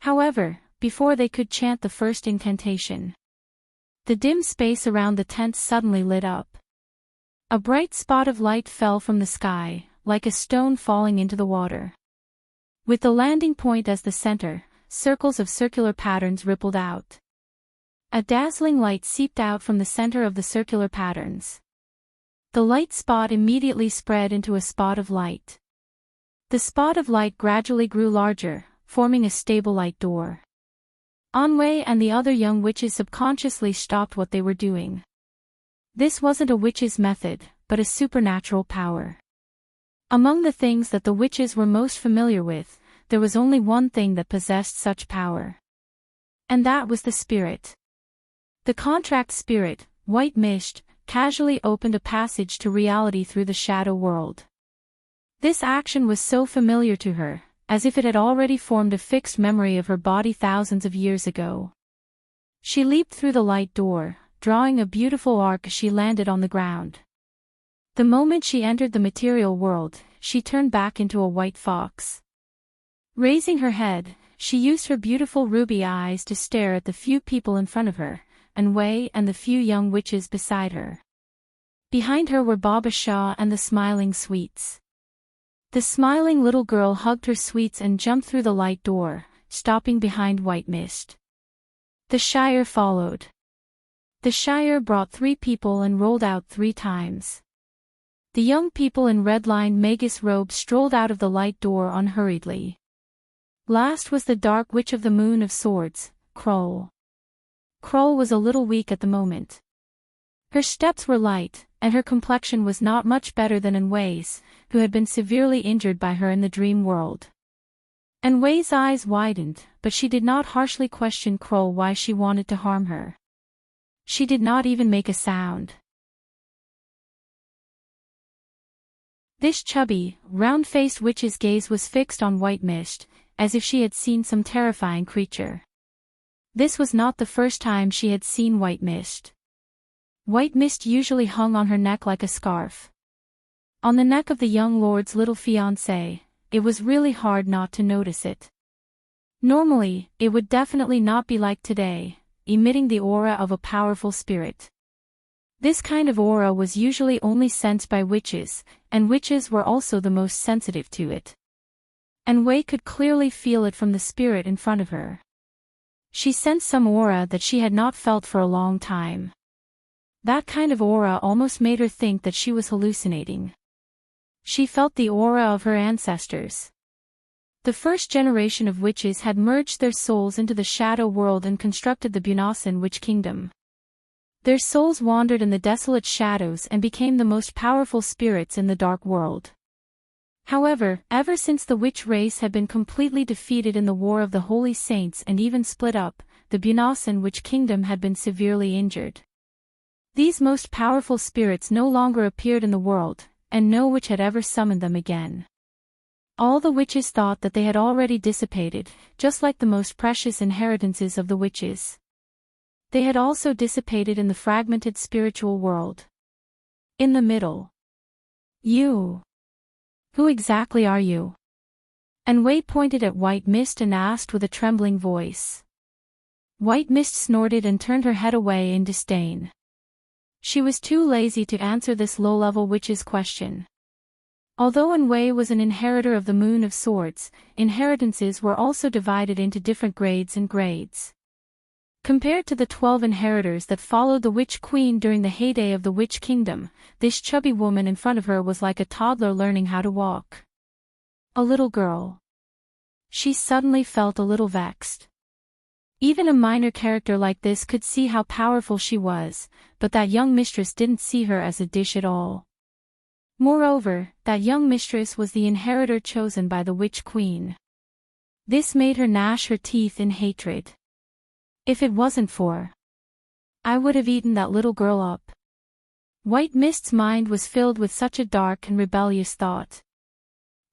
However, before they could chant the first incantation, the dim space around the tent suddenly lit up. A bright spot of light fell from the sky, like a stone falling into the water. With the landing point as the center, circles of circular patterns rippled out. A dazzling light seeped out from the center of the circular patterns. The light spot immediately spread into a spot of light. The spot of light gradually grew larger, forming a stable light door. Anwei and the other young witches subconsciously stopped what they were doing. This wasn't a witch's method, but a supernatural power. Among the things that the witches were most familiar with, there was only one thing that possessed such power. And that was the spirit. The contract spirit, White Mist, casually opened a passage to reality through the shadow world. This action was so familiar to her, as if it had already formed a fixed memory of her body thousands of years ago. She leaped through the light door, drawing a beautiful arc as she landed on the ground. The moment she entered the material world, she turned back into a white fox. Raising her head, she used her beautiful ruby eyes to stare at the few people in front of her, and Wei and the few young witches beside her. Behind her were Baba Shah and the smiling sweets. The smiling little girl hugged her sweets and jumped through the light door, stopping behind White Mist. The Shire followed. The Shire brought 3 people and rolled out 3 times. The young people in red-lined magus robes strolled out of the light door unhurriedly. Last was the dark witch of the Moon of Swords, Kroll. Kroll was a little weak at the moment. Her steps were light, and her complexion was not much better than Enwei's, who had been severely injured by her in the dream world. Enwei's eyes widened, but she did not harshly question Kroll why she wanted to harm her. She did not even make a sound. This chubby, round-faced witch's gaze was fixed on White Mist, as if she had seen some terrifying creature. This was not the first time she had seen White Mist. White Mist usually hung on her neck like a scarf. On the neck of the young lord's little fiancé, it was really hard not to notice it. Normally, it would definitely not be like today, emitting the aura of a powerful spirit. This kind of aura was usually only sensed by witches, and witches were also the most sensitive to it. And Wei could clearly feel it from the spirit in front of her. She sensed some aura that she had not felt for a long time. That kind of aura almost made her think that she was hallucinating. She felt the aura of her ancestors. The first generation of witches had merged their souls into the shadow world and constructed the Bunasan Witch Kingdom. Their souls wandered in the desolate shadows and became the most powerful spirits in the dark world. However, ever since the witch race had been completely defeated in the War of the Holy Saints and even split up, the Bunasan Witch Kingdom had been severely injured. These most powerful spirits no longer appeared in the world, and no witch had ever summoned them again. All the witches thought that they had already dissipated, just like the most precious inheritances of the witches. They had also dissipated in the fragmented spiritual world. In the middle. You. Who exactly are you? And Wei pointed at White Mist and asked with a trembling voice. White Mist snorted and turned her head away in disdain. She was too lazy to answer this low-level witch's question. Although Enwei was an inheritor of the Moon of Swords, inheritances were also divided into different grades and grades. Compared to the 12 inheritors that followed the Witch Queen during the heyday of the Witch Kingdom, this chubby woman in front of her was like a toddler learning how to walk. A little girl. She suddenly felt a little vexed. Even a minor character like this could see how powerful she was, but that young mistress didn't see her as a dish at all. Moreover, that young mistress was the inheritor chosen by the Witch Queen. This made her gnash her teeth in hatred. If it wasn't for, I would have eaten that little girl up. White Mist's mind was filled with such a dark and rebellious thought.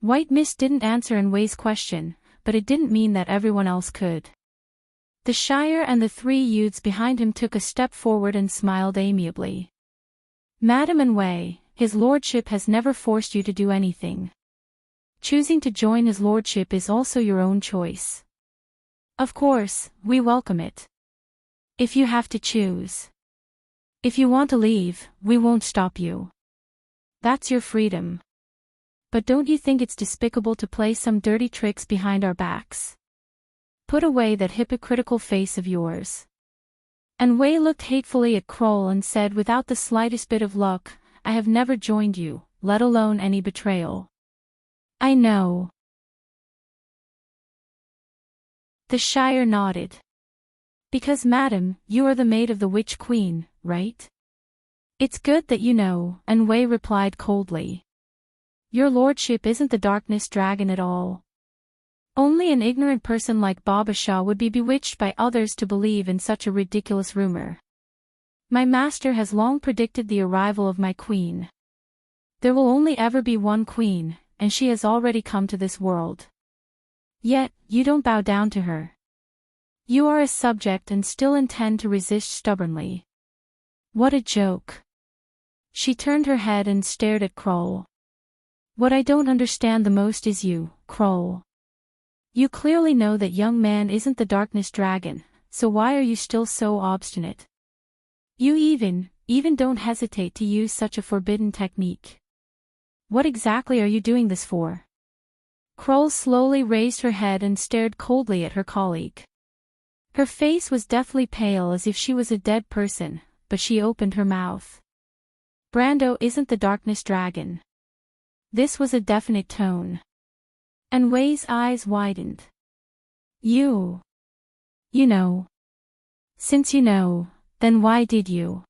White Mist didn't answer Enway's question, but it didn't mean that everyone else could. The Shire and the three youths behind him took a step forward and smiled amiably. Madam Enway, his lordship has never forced you to do anything. Choosing to join his lordship is also your own choice. Of course, we welcome it. If you have to choose. If you want to leave, we won't stop you. That's your freedom. But don't you think it's despicable to play some dirty tricks behind our backs? Put away that hypocritical face of yours. Enway looked hatefully at Kroll and said without the slightest bit of luck, I have never joined you, let alone any betrayal. I know. The Shire nodded. Because madam, you are the maid of the Witch Queen, right? It's good that you know, Enway replied coldly. Your lordship isn't the darkness dragon at all. Only an ignorant person like Babasha would be bewitched by others to believe in such a ridiculous rumor. My master has long predicted the arrival of my queen. There will only ever be one queen, and she has already come to this world. Yet, you don't bow down to her. You are a subject and still intend to resist stubbornly. What a joke. She turned her head and stared at Kroll. What I don't understand the most is you, Kroll. You clearly know that young man isn't the darkness dragon, so why are you still so obstinate? You even don't hesitate to use such a forbidden technique. What exactly are you doing this for? Kroll slowly raised her head and stared coldly at her colleague. Her face was deathly pale as if she was a dead person, but she opened her mouth. Brando isn't the darkness dragon. This was a definite tone. Enway's eyes widened. You know. Since you know, then why did you?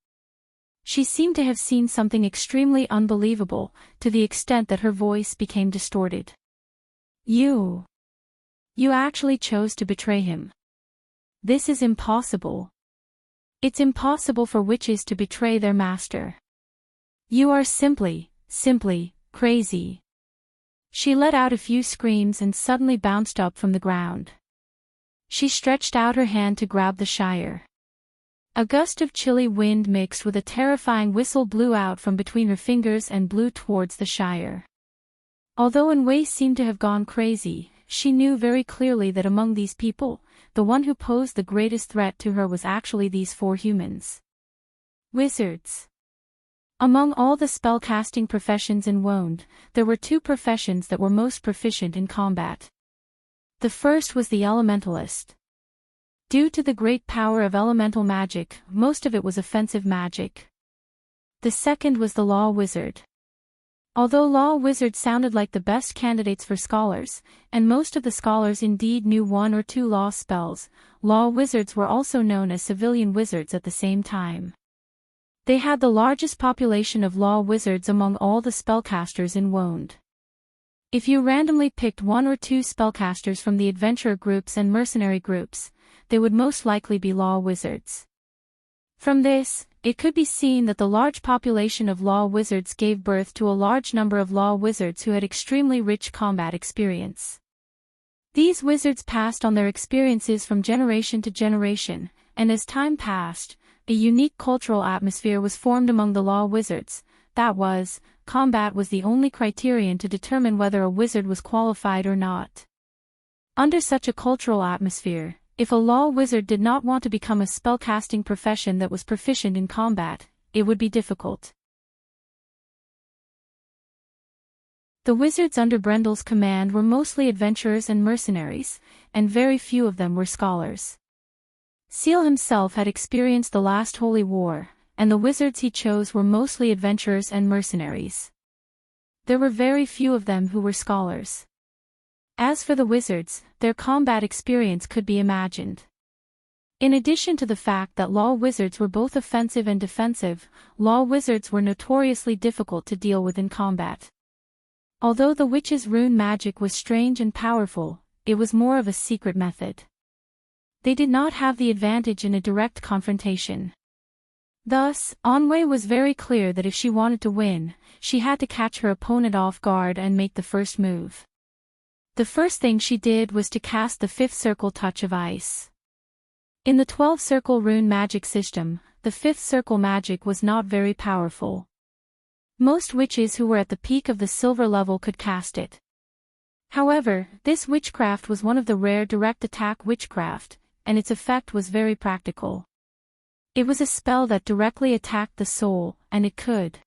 She seemed to have seen something extremely unbelievable, to the extent that her voice became distorted. You actually chose to betray him. This is impossible. It's impossible for witches to betray their master. You are simply crazy. She let out a few screams and suddenly bounced up from the ground. She stretched out her hand to grab the Shire. A gust of chilly wind mixed with a terrifying whistle blew out from between her fingers and blew towards the Shire. Although Enway seemed to have gone crazy, she knew very clearly that among these people, the one who posed the greatest threat to her was actually these four humans. Wizards. Among all the spellcasting professions in Wonde, there were two professions that were most proficient in combat. The first was the elementalist. Due to the great power of elemental magic, most of it was offensive magic. The second was the law wizard. Although law wizards sounded like the best candidates for scholars, and most of the scholars indeed knew one or two law spells, law wizards were also known as civilian wizards at the same time. They had the largest population of law wizards among all the spellcasters in Wonde. If you randomly picked one or two spellcasters from the adventurer groups and mercenary groups, they would most likely be law wizards. From this, it could be seen that the large population of law wizards gave birth to a large number of law wizards who had extremely rich combat experience. These wizards passed on their experiences from generation to generation, and as time passed, a unique cultural atmosphere was formed among the law wizards. That was, combat was the only criterion to determine whether a wizard was qualified or not. Under such a cultural atmosphere, if a law wizard did not want to become a spellcasting profession that was proficient in combat, it would be difficult. The wizards under Brendel's command were mostly adventurers and mercenaries, and very few of them were scholars. Seal himself had experienced the last holy war, and the wizards he chose were mostly adventurers and mercenaries. There were very few of them who were scholars. As for the wizards, their combat experience could be imagined. In addition to the fact that law wizards were both offensive and defensive, law wizards were notoriously difficult to deal with in combat. Although the witch's rune magic was strange and powerful, it was more of a secret method. They did not have the advantage in a direct confrontation. Thus, Onway was very clear that if she wanted to win, she had to catch her opponent off guard and make the first move. The first thing she did was to cast the 5th circle Touch of Ice. In the 12-circle rune magic system, the 5th circle magic was not very powerful. Most witches who were at the peak of the silver level could cast it. However, this witchcraft was one of the rare direct attack witchcraft, and its effect was very practical. It was a spell that directly attacked the soul, and it could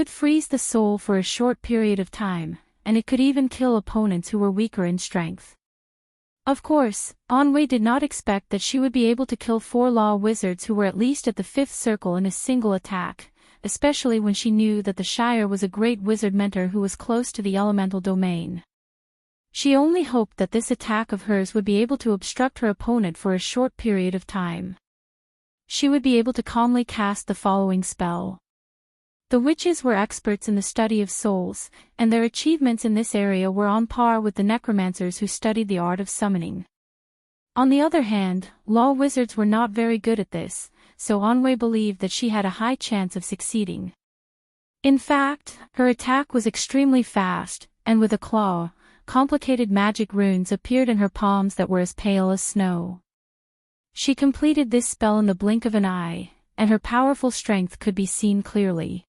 freeze the soul for a short period of time, and it could even kill opponents who were weaker in strength. Of course, Onway did not expect that she would be able to kill 4 law wizards who were at least at the 5th circle in a single attack, especially when she knew that the Shire was a great wizard mentor who was close to the elemental domain. She only hoped that this attack of hers would be able to obstruct her opponent for a short period of time. She would be able to calmly cast the following spell. The witches were experts in the study of souls, and their achievements in this area were on par with the necromancers who studied the art of summoning. On the other hand, law wizards were not very good at this, so Onway believed that she had a high chance of succeeding. In fact, her attack was extremely fast, and with a claw, complicated magic runes appeared in her palms that were as pale as snow. She completed this spell in the blink of an eye, and her powerful strength could be seen clearly.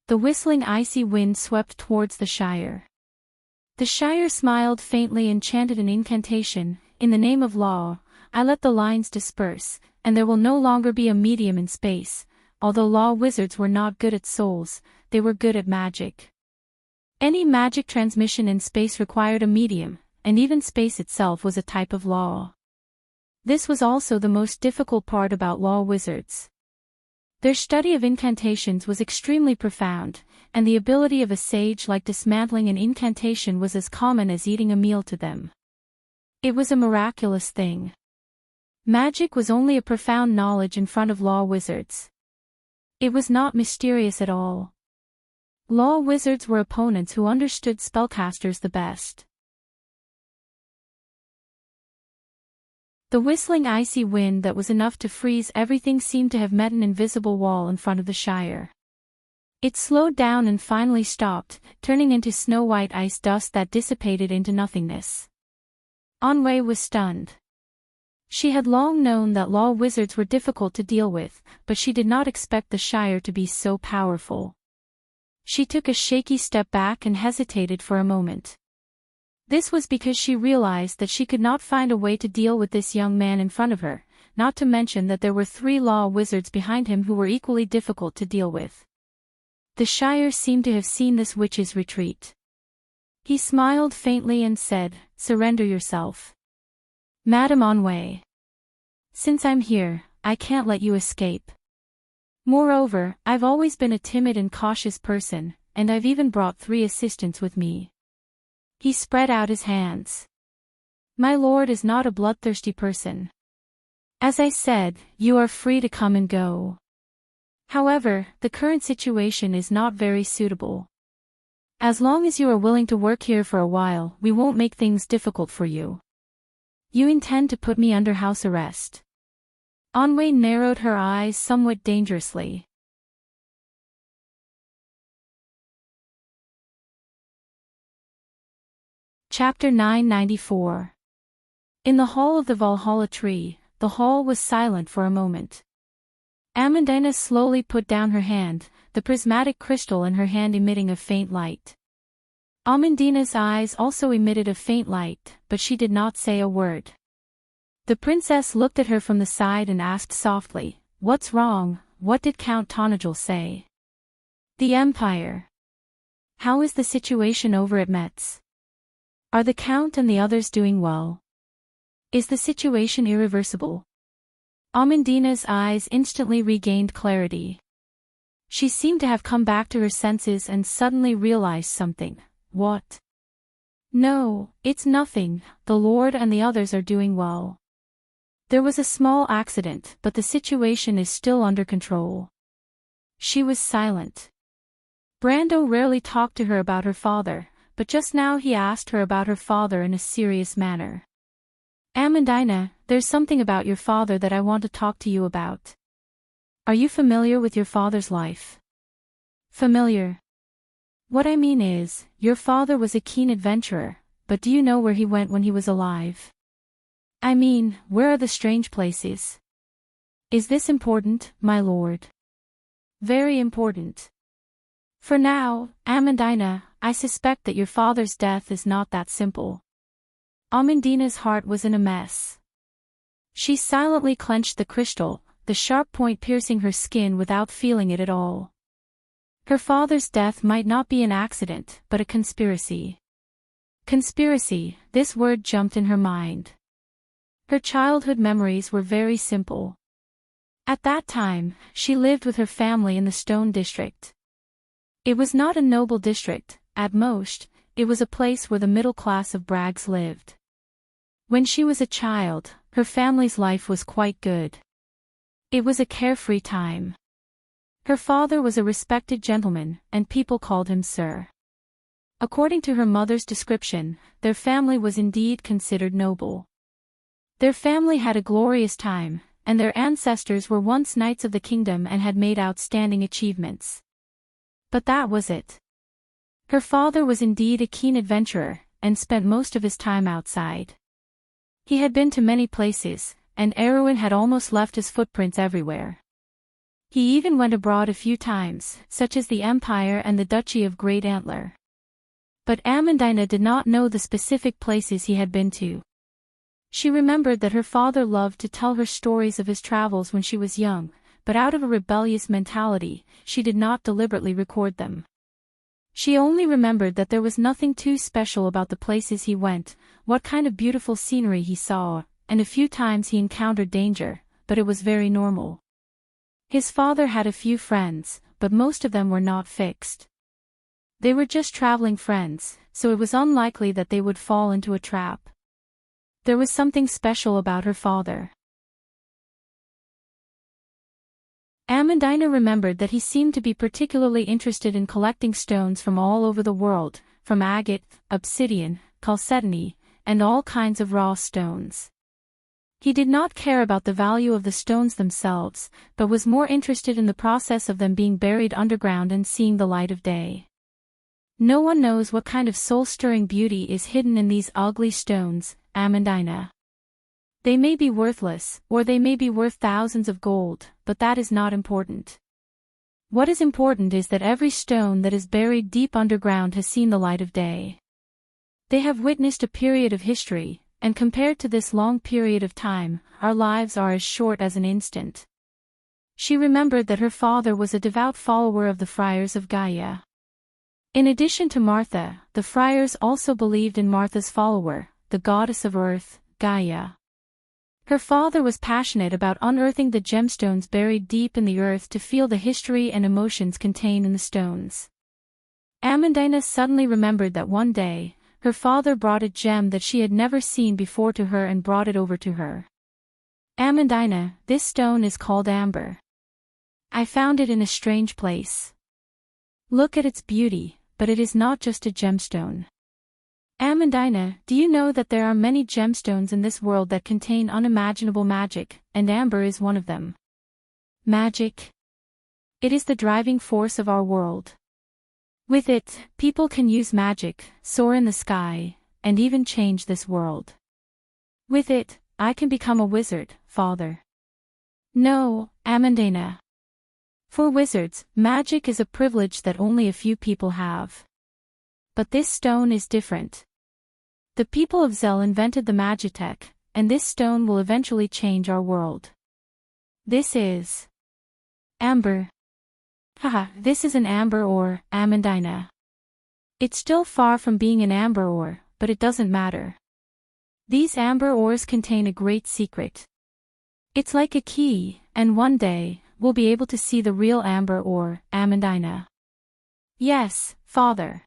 The whistling icy wind swept towards the Shire. The Shire smiled faintly and chanted an incantation, "In the name of law, I let the lines disperse, and there will no longer be a medium in space." Although law wizards were not good at souls, they were good at magic. Any magic transmission in space required a medium, and even space itself was a type of law. This was also the most difficult part about law wizards. Their study of incantations was extremely profound, and the ability of a sage like dismantling an incantation was as common as eating a meal to them. It was a miraculous thing. Magic was only a profound knowledge in front of law wizards. It was not mysterious at all. Law wizards were opponents who understood spellcasters the best. The whistling icy wind that was enough to freeze everything seemed to have met an invisible wall in front of the Shire. It slowed down and finally stopped, turning into snow-white ice dust that dissipated into nothingness. Onway was stunned. She had long known that law wizards were difficult to deal with, but she did not expect the Shire to be so powerful. She took a shaky step back and hesitated for a moment. This was because she realized that she could not find a way to deal with this young man in front of her, not to mention that there were 3 law wizards behind him who were equally difficult to deal with. The Shire seemed to have seen this witch's retreat. He smiled faintly and said, "Surrender yourself. Madam Onway. Since I'm here, I can't let you escape. Moreover, I've always been a timid and cautious person, and I've even brought 3 assistants with me." He spread out his hands. "My lord is not a bloodthirsty person. As I said, you are free to come and go. However, the current situation is not very suitable. As long as you are willing to work here for a while, we won't make things difficult for you. You intend to put me under house arrest?" Onway narrowed her eyes somewhat dangerously. Chapter 994. In the hall of the Valhalla tree, the hall was silent for a moment. Amandina slowly put down her hand, the prismatic crystal in her hand emitting a faint light. Amandina's eyes also emitted a faint light, but she did not say a word. The princess looked at her from the side and asked softly, "What's wrong? What did Count Tonajul say?" "The Empire. How is the situation over at Metz? Are the Count and the others doing well? Is the situation irreversible?" Amandina's eyes instantly regained clarity. She seemed to have come back to her senses and suddenly realized something. "What? No, it's nothing, the Lord and the others are doing well. There was a small accident, but the situation is still under control. She was silent. Brando rarely talked to her about her father, but just now he asked her about her father in a serious manner. Amandina, there's something about your father that I want to talk to you about. Are you familiar with your father's life? Familiar. What I mean is, your father was a keen adventurer, but do you know where he went when he was alive? I mean, where are the strange places? Is this important, my lord? Very important. For now, Amandina, I suspect that your father's death is not that simple. Amandina's heart was in a mess. She silently clenched the crystal, the sharp point piercing her skin without feeling it at all. Her father's death might not be an accident, but a conspiracy. Conspiracy, this word jumped in her mind. Her childhood memories were very simple. At that time, she lived with her family in the Stone District. It was not a noble district, at most, it was a place where the middle class of Braggs lived. When she was a child, her family's life was quite good. It was a carefree time. Her father was a respected gentleman, and people called him Sir. According to her mother's description, their family was indeed considered noble. Their family had a glorious time, and their ancestors were once knights of the kingdom and had made outstanding achievements. But that was it. Her father was indeed a keen adventurer, and spent most of his time outside. He had been to many places, and Erwin had almost left his footprints everywhere. He even went abroad a few times, such as the Empire and the Duchy of Great Antler. But Amandina did not know the specific places he had been to. She remembered that her father loved to tell her stories of his travels when she was young, but out of a rebellious mentality, she did not deliberately record them. She only remembered that there was nothing too special about the places he went, what kind of beautiful scenery he saw, and a few times he encountered danger, but it was very normal. His father had a few friends, but most of them were not fixed. They were just traveling friends, so it was unlikely that they would fall into a trap. There was something special about her father. Amandina remembered that he seemed to be particularly interested in collecting stones from all over the world, from agate, obsidian, chalcedony, and all kinds of raw stones. He did not care about the value of the stones themselves, but was more interested in the process of them being buried underground and seeing the light of day. No one knows what kind of soul-stirring beauty is hidden in these ugly stones, Amandina. They may be worthless, or they may be worth thousands of gold, but that is not important. What is important is that every stone that is buried deep underground has seen the light of day. They have witnessed a period of history, and compared to this long period of time, our lives are as short as an instant. She remembered that her father was a devout follower of the Friars of Gaia. In addition to Martha, the friars also believed in Martha's follower, the goddess of earth, Gaia. Her father was passionate about unearthing the gemstones buried deep in the earth to feel the history and emotions contained in the stones. Amandina suddenly remembered that one day, her father brought a gem that she had never seen before to her and brought it over to her. Amandina, this stone is called amber. I found it in a strange place. Look at its beauty, but it is not just a gemstone. Amandina, do you know that there are many gemstones in this world that contain unimaginable magic, and amber is one of them? Magic? It is the driving force of our world. With it, people can use magic, soar in the sky, and even change this world. With it, I can become a wizard, father. No, Amandina. For wizards, magic is a privilege that only a few people have. But this stone is different. The people of Zell invented the Magitech, and this stone will eventually change our world. This is amber. Haha, this is an amber ore, Amandina. It's still far from being an amber ore, but it doesn't matter. These amber ores contain a great secret. It's like a key, and one day, we'll be able to see the real amber ore, Amandina. Yes, father.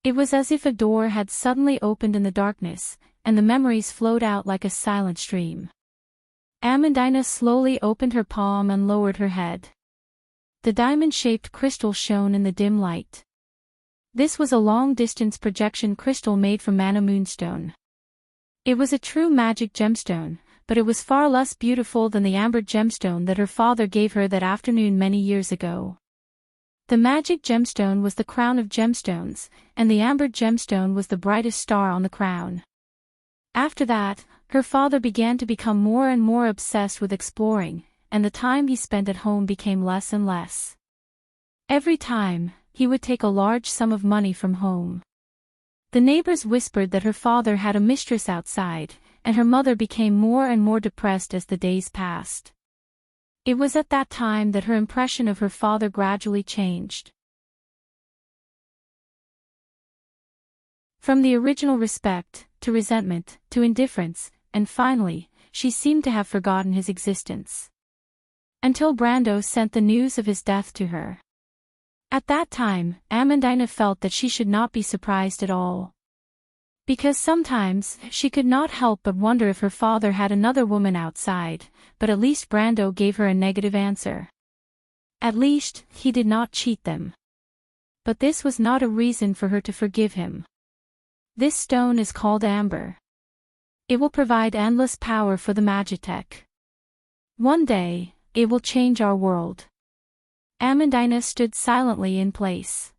It was as if a door had suddenly opened in the darkness, and the memories flowed out like a silent stream. Amandina slowly opened her palm and lowered her head. The diamond-shaped crystal shone in the dim light. This was a long-distance projection crystal made from mana moonstone. It was a true magic gemstone, but it was far less beautiful than the amber gemstone that her father gave her that afternoon many years ago. The magic gemstone was the crown of gemstones, and the amber gemstone was the brightest star on the crown. After that, her father began to become more and more obsessed with exploring, and the time he spent at home became less and less. Every time, he would take a large sum of money from home. The neighbors whispered that her father had a mistress outside, and her mother became more and more depressed as the days passed. It was at that time that her impression of her father gradually changed. From the original respect, to resentment, to indifference, and finally, she seemed to have forgotten his existence. Until Brando sent the news of his death to her. At that time, Amandina felt that she should not be surprised at all. Because sometimes, she could not help but wonder if her father had another woman outside, but at least Brando gave her a negative answer. At least, he did not cheat them. But this was not a reason for her to forgive him. This stone is called amber. It will provide endless power for the Magitech. One day, it will change our world. Amandina stood silently in place.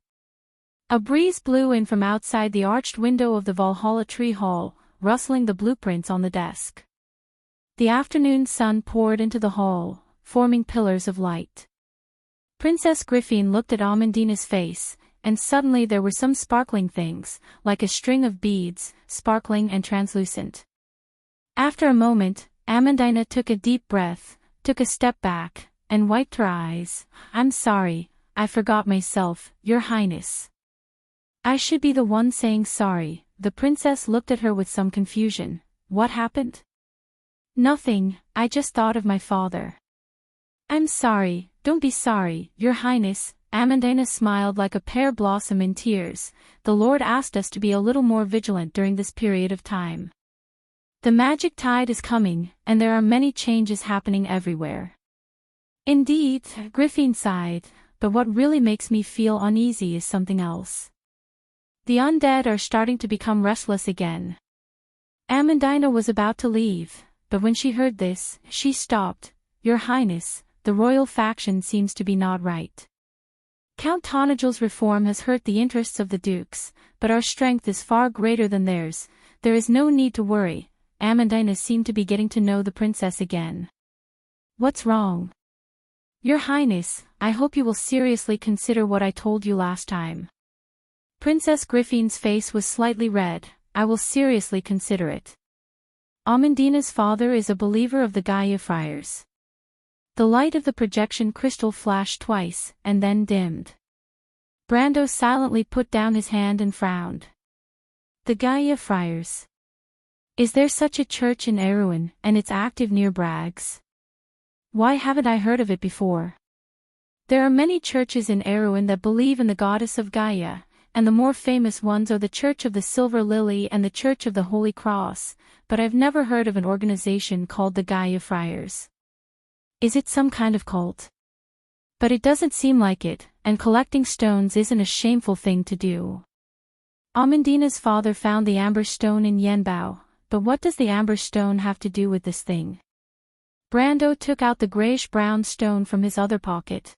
A breeze blew in from outside the arched window of the Valhalla Tree Hall, rustling the blueprints on the desk. The afternoon sun poured into the hall, forming pillars of light. Princess Griffin looked at Amandina's face, and suddenly there were some sparkling things, like a string of beads, sparkling and translucent. After a moment, Amandina took a deep breath, took a step back, and wiped her eyes. "I'm sorry, I forgot myself, Your Highness." "I should be the one saying sorry." The princess looked at her with some confusion. "What happened?" "Nothing, I just thought of my father." "I'm sorry, don't be sorry, Your Highness." Amandina smiled like a pear blossom in tears. "The Lord asked us to be a little more vigilant during this period of time. The magic tide is coming, and there are many changes happening everywhere." "Indeed," Griffin sighed, "but what really makes me feel uneasy is something else. The undead are starting to become restless again." Amandina was about to leave, but when she heard this, she stopped. "Your Highness, the royal faction seems to be not right. Count Tanagel's reform has hurt the interests of the dukes, but our strength is far greater than theirs. There is no need to worry." Amandina seemed to be getting to know the princess again. "What's wrong?" "Your Highness, I hope you will seriously consider what I told you last time." Princess Griffin's face was slightly red. "I will seriously consider it." Amandina's father is a believer of the Gaia Friars. The light of the projection crystal flashed twice, and then dimmed. Brando silently put down his hand and frowned. The Gaia Friars. Is there such a church in Erewhon, and it's active near Bragg's? Why haven't I heard of it before? There are many churches in Erewhon that believe in the goddess of Gaia, and the more famous ones are the Church of the Silver Lily and the Church of the Holy Cross, but I've never heard of an organization called the Gaia Friars. Is it some kind of cult? But it doesn't seem like it, and collecting stones isn't a shameful thing to do. Amandina's father found the amber stone in Yenbao, but what does the amber stone have to do with this thing? Brando took out the grayish-brown stone from his other pocket.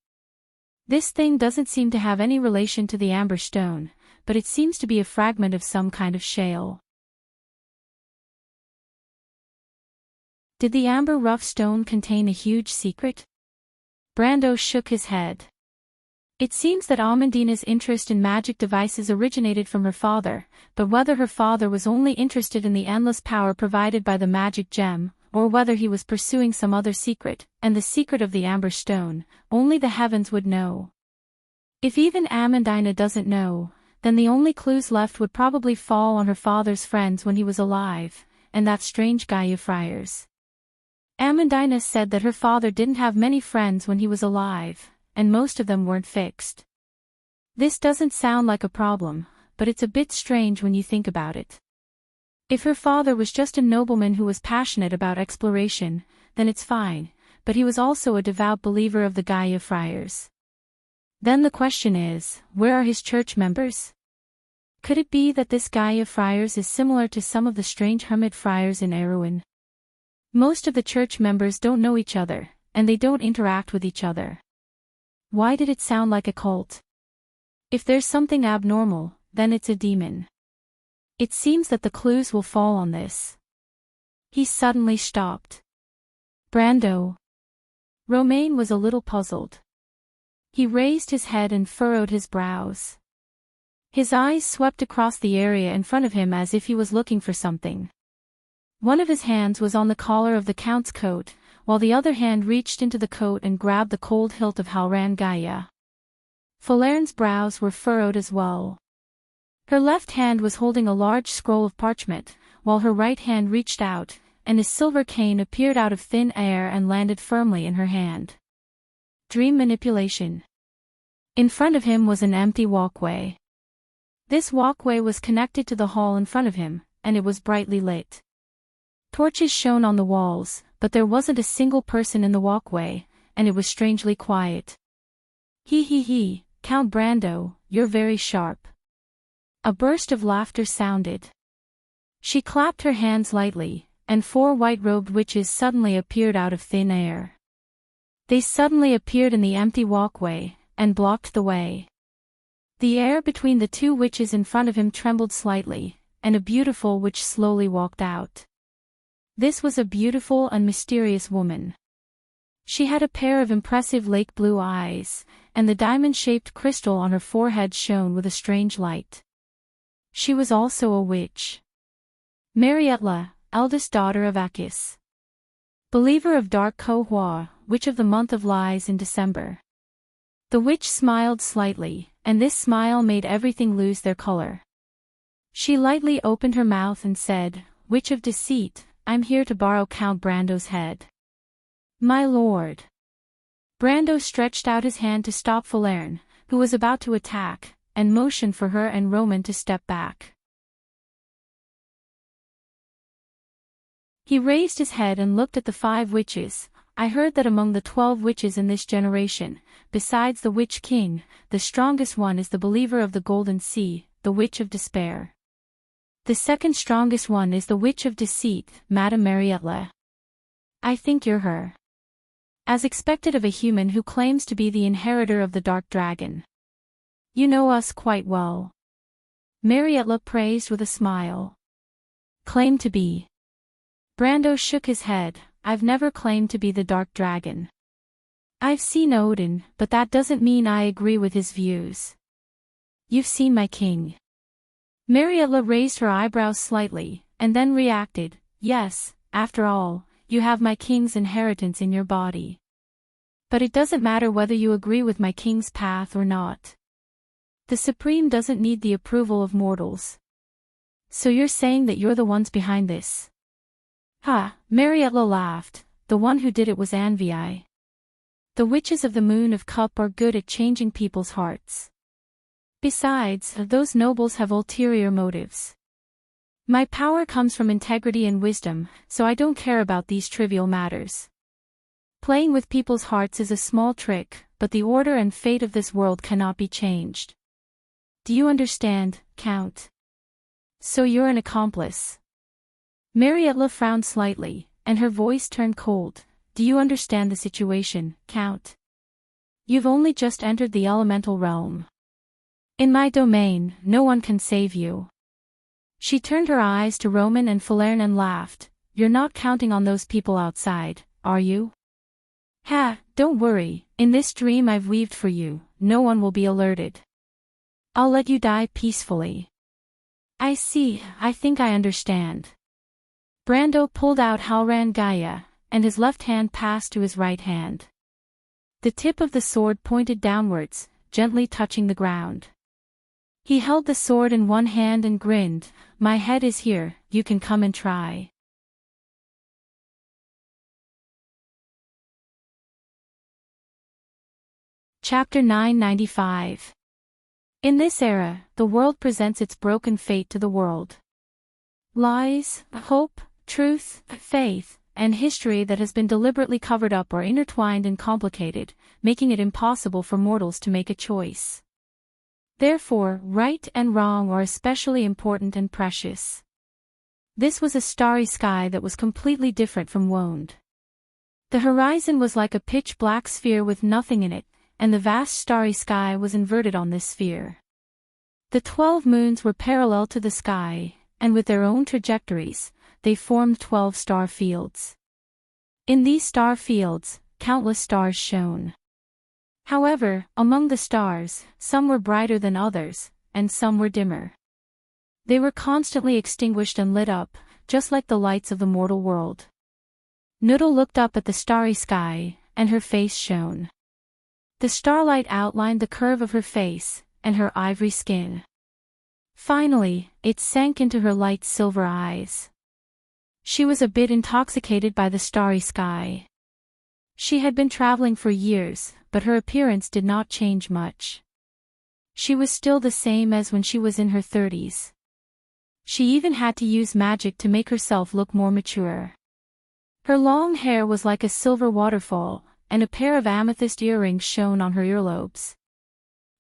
This thing doesn't seem to have any relation to the amber stone, but it seems to be a fragment of some kind of shale. Did the amber rough stone contain a huge secret? Brando shook his head. It seems that Amandina's interest in magic devices originated from her father, but whether her father was only interested in the endless power provided by the magic gem, or whether he was pursuing some other secret, and the secret of the amber stone, only the heavens would know. If even Amandina doesn't know, then the only clues left would probably fall on her father's friends when he was alive, and that strange Gaia Friars. Amandina said that her father didn't have many friends when he was alive, and most of them weren't fixed. This doesn't sound like a problem, but it's a bit strange when you think about it. If her father was just a nobleman who was passionate about exploration, then it's fine, but he was also a devout believer of the Gaia friars. Then the question is, where are his church members? Could it be that this Gaia friars is similar to some of the strange hermit friars in Erewhon? Most of the church members don't know each other, and they don't interact with each other. Why did it sound like a cult? If there's something abnormal, then it's a demon. It seems that the clues will fall on this. He suddenly stopped. Brando. Romain was a little puzzled. He raised his head and furrowed his brows. His eyes swept across the area in front of him as if he was looking for something. One of his hands was on the collar of the Count's coat, while the other hand reached into the coat and grabbed the cold hilt of Halran Gaia. Falern's brows were furrowed as well. Her left hand was holding a large scroll of parchment, while her right hand reached out, and a silver cane appeared out of thin air and landed firmly in her hand. Dream manipulation. In front of him was an empty walkway. This walkway was connected to the hall in front of him, and it was brightly lit. Torches shone on the walls, but there wasn't a single person in the walkway, and it was strangely quiet. He, Count Brando, you're very sharp. A burst of laughter sounded. She clapped her hands lightly, and 4 white-robed witches suddenly appeared out of thin air. They suddenly appeared in the empty walkway, and blocked the way. The air between the 2 witches in front of him trembled slightly, and a beautiful witch slowly walked out. This was a beautiful and mysterious woman. She had a pair of impressive lake blue eyes, and the diamond-shaped crystal on her forehead shone with a strange light. She was also a witch. Marietla, eldest daughter of Akis. Believer of Dark Kohua, witch of the month of lies in December. The witch smiled slightly, and this smile made everything lose their color. She lightly opened her mouth and said, "Witch of deceit, I'm here to borrow Count Brando's head." "My lord." Brando stretched out his hand to stop Falern, who was about to attack, and motioned for her and Roman to step back. He raised his head and looked at the 5 witches. "I heard that among the 12 witches in this generation, besides the Witch King, the strongest one is the believer of the Golden Sea, the Witch of Despair. The second strongest one is the Witch of Deceit, Madame Marietla. I think you're her. As expected of a human who claims to be the inheritor of the Dark Dragon. You know us quite well." Marietla praised with a smile. "Claim to be." Brando shook his head. "I've never claimed to be the Dark Dragon. I've seen Odin, but that doesn't mean I agree with his views." "You've seen my king." Marietla raised her eyebrows slightly, and then reacted, "Yes, after all, you have my king's inheritance in your body. But it doesn't matter whether you agree with my king's path or not. The Supreme doesn't need the approval of mortals. So you're saying that you're the ones behind this?" "Ha," Marietla laughed, "the one who did it was Anvi. The witches of the Moon of Cup are good at changing people's hearts. Besides, those nobles have ulterior motives. My power comes from integrity and wisdom, so I don't care about these trivial matters. Playing with people's hearts is a small trick, but the order and fate of this world cannot be changed. Do you understand, Count? So you're an accomplice." Marietla frowned slightly, and her voice turned cold. "Do you understand the situation, Count? You've only just entered the elemental realm. In my domain, no one can save you." She turned her eyes to Roman and Falern and laughed. "You're not counting on those people outside, are you?" "Ha, don't worry, in this dream I've weaved for you, no one will be alerted. I'll let you die peacefully." "I see, I think I understand." Brando pulled out Halran Gaia, and his left hand passed to his right hand. The tip of the sword pointed downwards, gently touching the ground. He held the sword in one hand and grinned. "My head is here, you can come and try." Chapter 995. In this era, the world presents its broken fate to the world. Lies, hope, truth, faith, and history that has been deliberately covered up are intertwined and complicated, making it impossible for mortals to make a choice. Therefore, right and wrong are especially important and precious. This was a starry sky that was completely different from Woned. The horizon was like a pitch-black sphere with nothing in it, and the vast starry sky was inverted on this sphere. The 12 moons were parallel to the sky, and with their own trajectories, they formed 12 star fields. In these star fields, countless stars shone. However, among the stars, some were brighter than others, and some were dimmer. They were constantly extinguished and lit up, just like the lights of the mortal world. Noodle looked up at the starry sky, and her face shone. The starlight outlined the curve of her face, and her ivory skin. Finally, it sank into her light silver eyes. She was a bit intoxicated by the starry sky. She had been traveling for years, but her appearance did not change much. She was still the same as when she was in her 30s. She even had to use magic to make herself look more mature. Her long hair was like a silver waterfall, and a pair of amethyst earrings shone on her earlobes.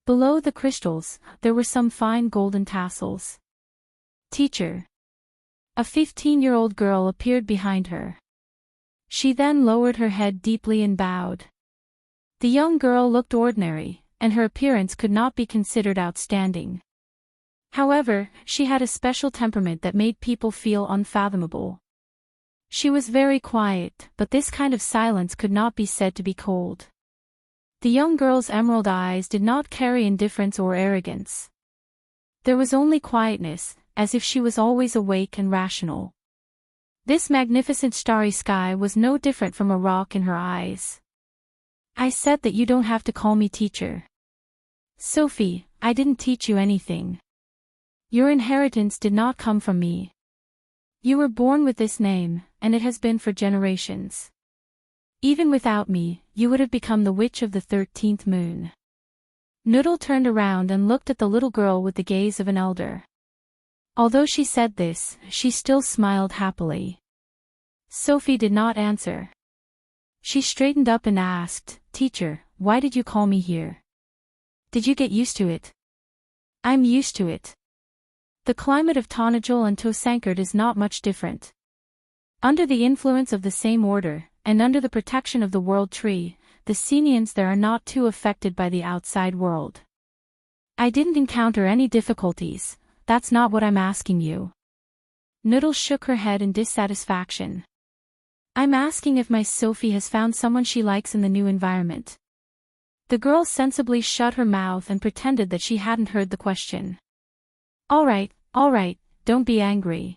Below the crystals, there were some fine golden tassels. Teacher. A 15-year-old girl appeared behind her. She then lowered her head deeply and bowed. The young girl looked ordinary, and her appearance could not be considered outstanding. However, she had a special temperament that made people feel unfathomable. She was very quiet, but this kind of silence could not be said to be cold. The young girl's emerald eyes did not carry indifference or arrogance. There was only quietness, as if she was always awake and rational. This magnificent starry sky was no different from a rock in her eyes. I said that you don't have to call me teacher. Sophie, I didn't teach you anything. Your inheritance did not come from me. You were born with this name, and it has been for generations. Even without me, you would have become the witch of the 13th moon. Noodle turned around and looked at the little girl with the gaze of an elder. Although she said this, she still smiled happily. Sophie did not answer. She straightened up and asked, Teacher, why did you call me here? Did you get used to it? I'm used to it. The climate of Tonajol and Tosankard is not much different. Under the influence of the same order, and under the protection of the World Tree, the Senians there are not too affected by the outside world. I didn't encounter any difficulties, that's not what I'm asking you. Noodle shook her head in dissatisfaction. I'm asking if my Sophie has found someone she likes in the new environment. The girl sensibly shut her mouth and pretended that she hadn't heard the question. All right, don't be angry.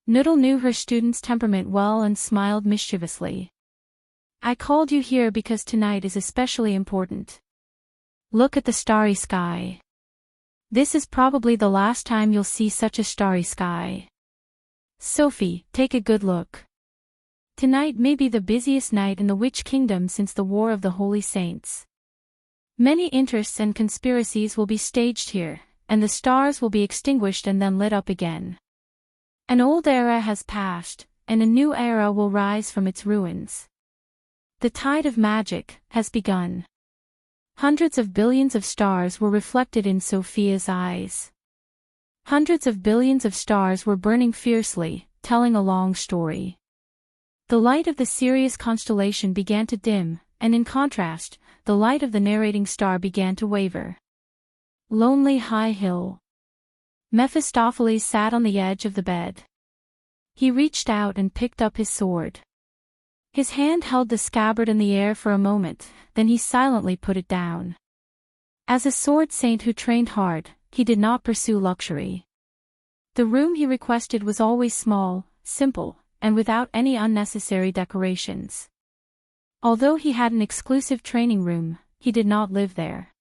Noodle knew her student's temperament well and smiled mischievously. I called you here because tonight is especially important. Look at the starry sky. This is probably the last time you'll see such a starry sky. Sophie, take a good look. Tonight may be the busiest night in the Witch Kingdom since the War of the Holy Saints. Many interests and conspiracies will be staged here, and the stars will be extinguished and then lit up again. An old era has passed, and a new era will rise from its ruins. The tide of magic has begun. Hundreds of billions of stars were reflected in Sophia's eyes. Hundreds of billions of stars were burning fiercely, telling a long story. The light of the Sirius constellation began to dim, and in contrast, the light of the narrating star began to waver. Lonely High Hill. Mephistopheles sat on the edge of the bed. He reached out and picked up his sword. His hand held the scabbard in the air for a moment, then he silently put it down. As a sword saint who trained hard, he did not pursue luxury. The room he requested was always small, simple, and without any unnecessary decorations. Although he had an exclusive training room, he did not live there.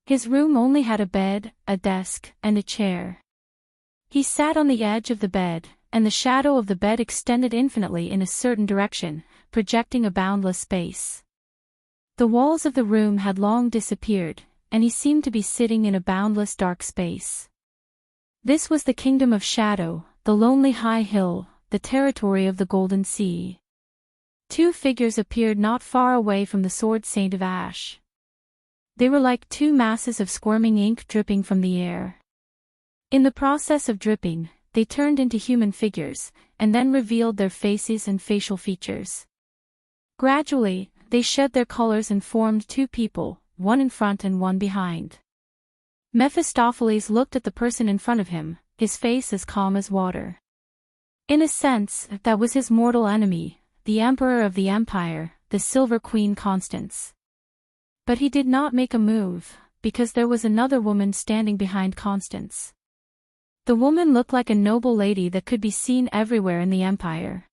His room only had a bed, a desk, and a chair. He sat on the edge of the bed, and the shadow of the bed extended infinitely in a certain direction, projecting a boundless space. The walls of the room had long disappeared, and he seemed to be sitting in a boundless dark space. This was the kingdom of shadow, the lonely high hill, the territory of the Golden Sea. Two figures appeared not far away from the Sword Saint of Ash. They were like two masses of squirming ink dripping from the air. In the process of dripping, they turned into human figures, and then revealed their faces and facial features. Gradually, they shed their colors and formed two people, one in front and one behind. Mephistopheles looked at the person in front of him, his face as calm as water. In a sense, that was his mortal enemy, the Emperor of the Empire, the Silver Queen Constance. But he did not make a move, because there was another woman standing behind Constance. The woman looked like a noble lady that could be seen everywhere in the Empire.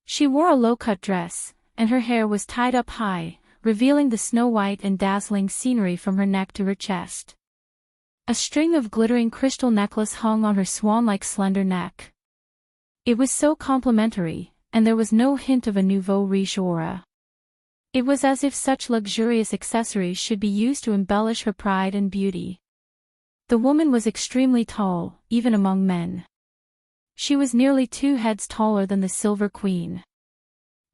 She wore a low-cut dress, and her hair was tied up high, revealing the snow-white and dazzling scenery from her neck to her chest. A string of glittering crystal necklace hung on her swan-like slender neck. It was so complimentary, and there was no hint of a nouveau riche aura. It was as if such luxurious accessories should be used to embellish her pride and beauty. The woman was extremely tall, even among men. She was nearly 2 heads taller than the Silver Queen.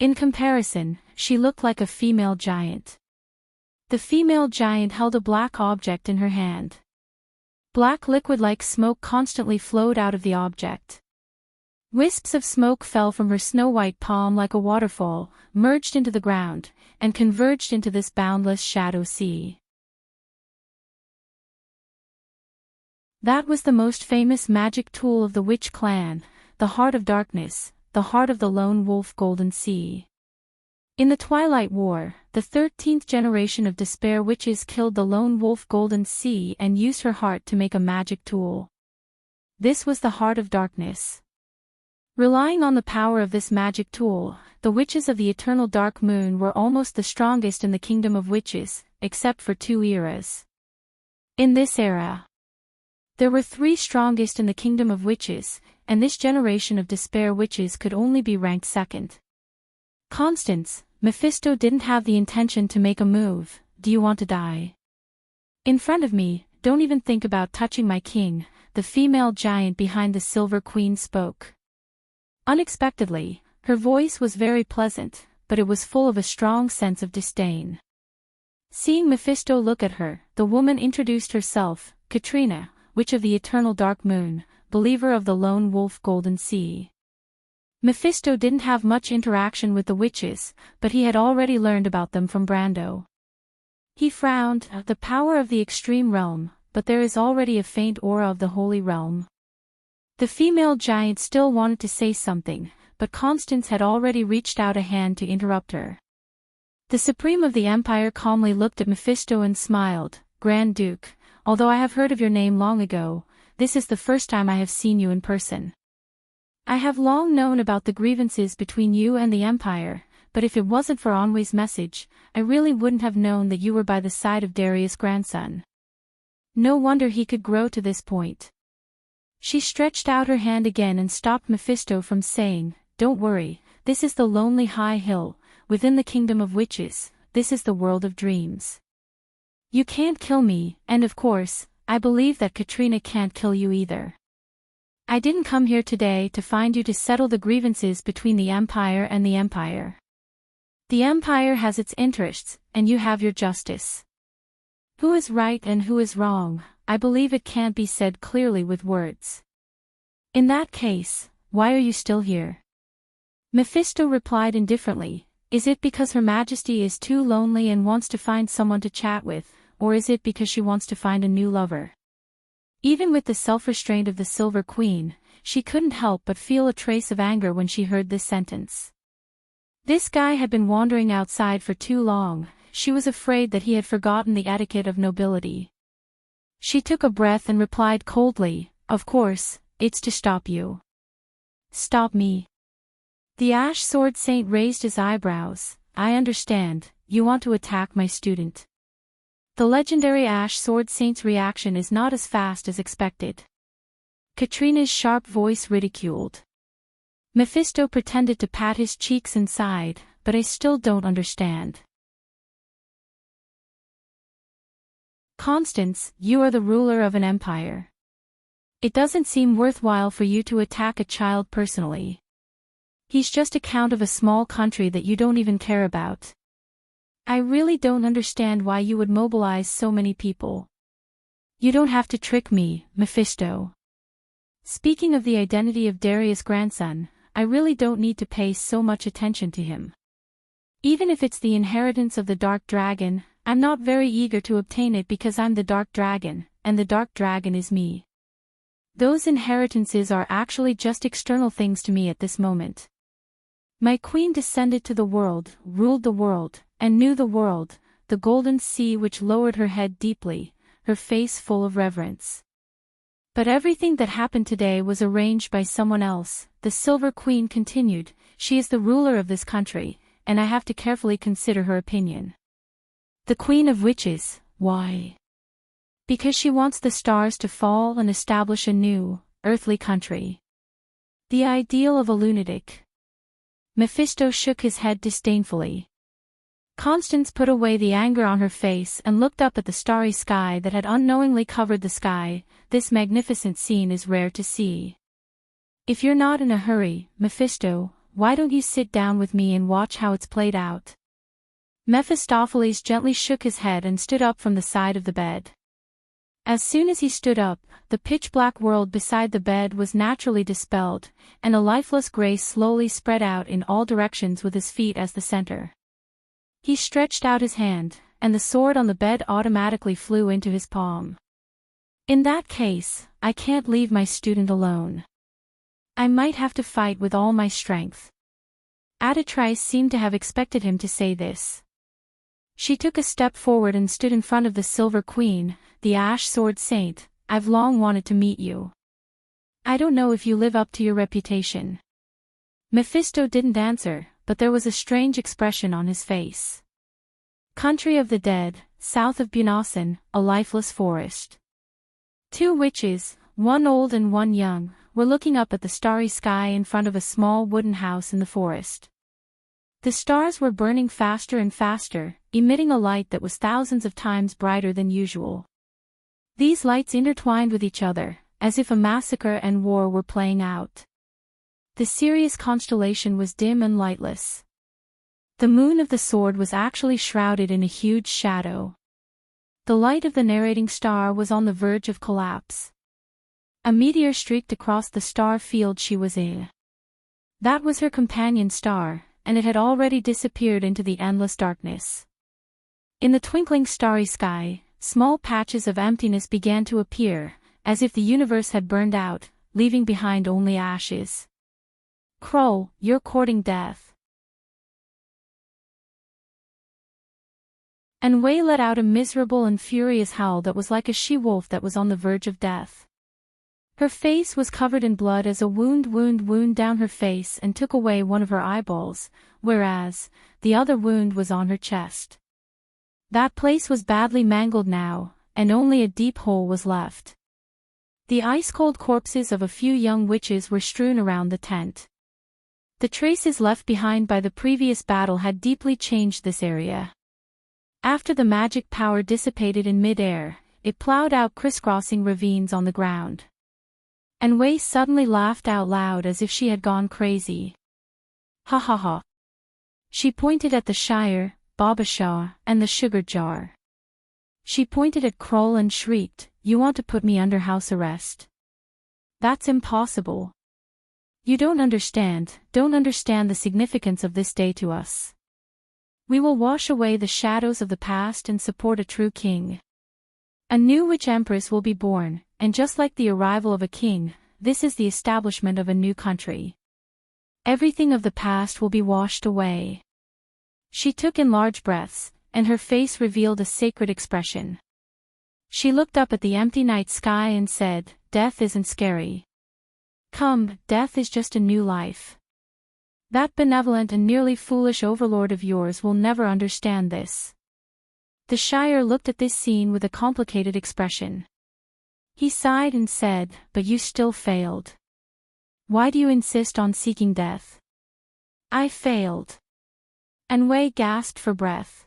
In comparison, she looked like a female giant. The female giant held a black object in her hand. Black liquid-like smoke constantly flowed out of the object. Wisps of smoke fell from her snow-white palm like a waterfall, merged into the ground, and converged into this boundless shadow sea. That was the most famous magic tool of the witch clan, the Heart of Darkness, the heart of the lone wolf Golden Sea. In the Twilight War, the 13th generation of Despair witches killed the lone wolf Golden Sea and used her heart to make a magic tool. This was the Heart of Darkness. Relying on the power of this magic tool, the witches of the Eternal Dark Moon were almost the strongest in the Kingdom of Witches, except for 2 eras. In this era, there were 3 strongest in the Kingdom of Witches, and this generation of Despair witches could only be ranked second. Constance, Mephisto didn't have the intention to make a move. Do you want to die? In front of me, don't even think about touching my king, the female giant behind the Silver Queen spoke. Unexpectedly, her voice was very pleasant, but it was full of a strong sense of disdain. Seeing Mephisto look at her, the woman introduced herself, Katrina, Witch of the Eternal Dark Moon, believer of the Lone Wolf Golden Sea. Mephisto didn't have much interaction with the witches, but he had already learned about them from Brando. He frowned, the power of the extreme realm, but there is already a faint aura of the holy realm. The female giant still wanted to say something, but Constance had already reached out a hand to interrupt her. The Supreme of the Empire calmly looked at Mephisto and smiled, Grand Duke, although I have heard of your name long ago, this is the first time I have seen you in person. I have long known about the grievances between you and the Empire, but if it wasn't for Enway's message, I really wouldn't have known that you were by the side of Darius' grandson. No wonder he could grow to this point. She stretched out her hand again and stopped Mephisto from saying, Don't worry, this is the lonely high hill, within the Kingdom of Witches, this is the world of dreams. You can't kill me, and of course, I believe that Katrina can't kill you either. I didn't come here today to find you to settle the grievances between the Empire and the Empire. The Empire has its interests, and you have your justice. Who is right and who is wrong, I believe it can't be said clearly with words. In that case, why are you still here? Mephisto replied indifferently, Is it because Her Majesty is too lonely and wants to find someone to chat with, or is it because she wants to find a new lover? Even with the self-restraint of the Silver Queen, she couldn't help but feel a trace of anger when she heard this sentence. This guy had been wandering outside for too long, she was afraid that he had forgotten the etiquette of nobility. She took a breath and replied coldly, Of course, it's to stop you. Stop me? The Ash Sword Saint raised his eyebrows, I understand, you want to attack my student. The legendary Ash Sword Saint's reaction is not as fast as expected. Katrina's sharp voice ridiculed. Mephisto pretended to pat his cheeks and sighed, but I still don't understand. Constance, you are the ruler of an empire. It doesn't seem worthwhile for you to attack a child personally. He's just a count of a small country that you don't even care about. I really don't understand why you would mobilize so many people. You don't have to trick me, Mephisto. Speaking of the identity of Darius' grandson, I really don't need to pay so much attention to him. Even if it's the inheritance of the Dark Dragon, I'm not very eager to obtain it because I'm the Dark Dragon, and the Dark Dragon is me. Those inheritances are actually just external things to me at this moment. My queen descended to the world, ruled the world, and knew the world, the golden sea which lowered her head deeply, her face full of reverence. But everything that happened today was arranged by someone else, the Silver Queen continued. She is the ruler of this country, and I have to carefully consider her opinion. The Queen of Witches, why? Because she wants the stars to fall and establish a new, earthly country. The ideal of a lunatic. Mephisto shook his head disdainfully. Constance put away the anger on her face and looked up at the starry sky that had unknowingly covered the sky. This magnificent scene is rare to see. If you're not in a hurry, Mephisto, why don't you sit down with me and watch how it's played out? Mephistopheles gently shook his head and stood up from the side of the bed. As soon as he stood up, the pitch-black world beside the bed was naturally dispelled, and a lifeless grace slowly spread out in all directions with his feet as the center. He stretched out his hand, and the sword on the bed automatically flew into his palm. In that case, I can't leave my student alone. I might have to fight with all my strength. Adatrice seemed to have expected him to say this. She took a step forward and stood in front of the Silver Queen, the Ash Sword Saint. I've long wanted to meet you. I don't know if you live up to your reputation. Mephisto didn't answer, but there was a strange expression on his face. Country of the dead, south of Bunasan, a lifeless forest. Two witches, one old and one young, were looking up at the starry sky in front of a small wooden house in the forest. The stars were burning faster and faster, emitting a light that was thousands of times brighter than usual. These lights intertwined with each other, as if a massacre and war were playing out. The Sirius constellation was dim and lightless. The moon of the sword was actually shrouded in a huge shadow. The light of the narrating star was on the verge of collapse. A meteor streaked across the star field she was in. That was her companion star, and it had already disappeared into the endless darkness. In the twinkling starry sky, small patches of emptiness began to appear, as if the universe had burned out, leaving behind only ashes. Kroll, you're courting death. And Wei let out a miserable and furious howl that was like a she-wolf that was on the verge of death. Her face was covered in blood as a wound down her face and took away one of her eyeballs, whereas, the other wound was on her chest. That place was badly mangled now, and only a deep hole was left. The ice-cold corpses of a few young witches were strewn around the tent. The traces left behind by the previous battle had deeply changed this area. After the magic power dissipated in mid-air, it plowed out crisscrossing ravines on the ground. And Wei suddenly laughed out loud as if she had gone crazy. Ha ha ha. She pointed at the Shire, Babasha, and the sugar jar. She pointed at Kroll and shrieked, "You want to put me under house arrest? That's impossible. You don't understand the significance of this day to us. We will wash away the shadows of the past and support a true king. A new witch empress will be born, and just like the arrival of a king, this is the establishment of a new country. Everything of the past will be washed away." She took in large breaths, and her face revealed a sacred expression. She looked up at the empty night sky and said, "Death isn't scary. Come, death is just a new life. That benevolent and nearly foolish overlord of yours will never understand this." The Shire looked at this scene with a complicated expression. He sighed and said, "But you still failed. Why do you insist on seeking death?" "I failed." And Wei gasped for breath.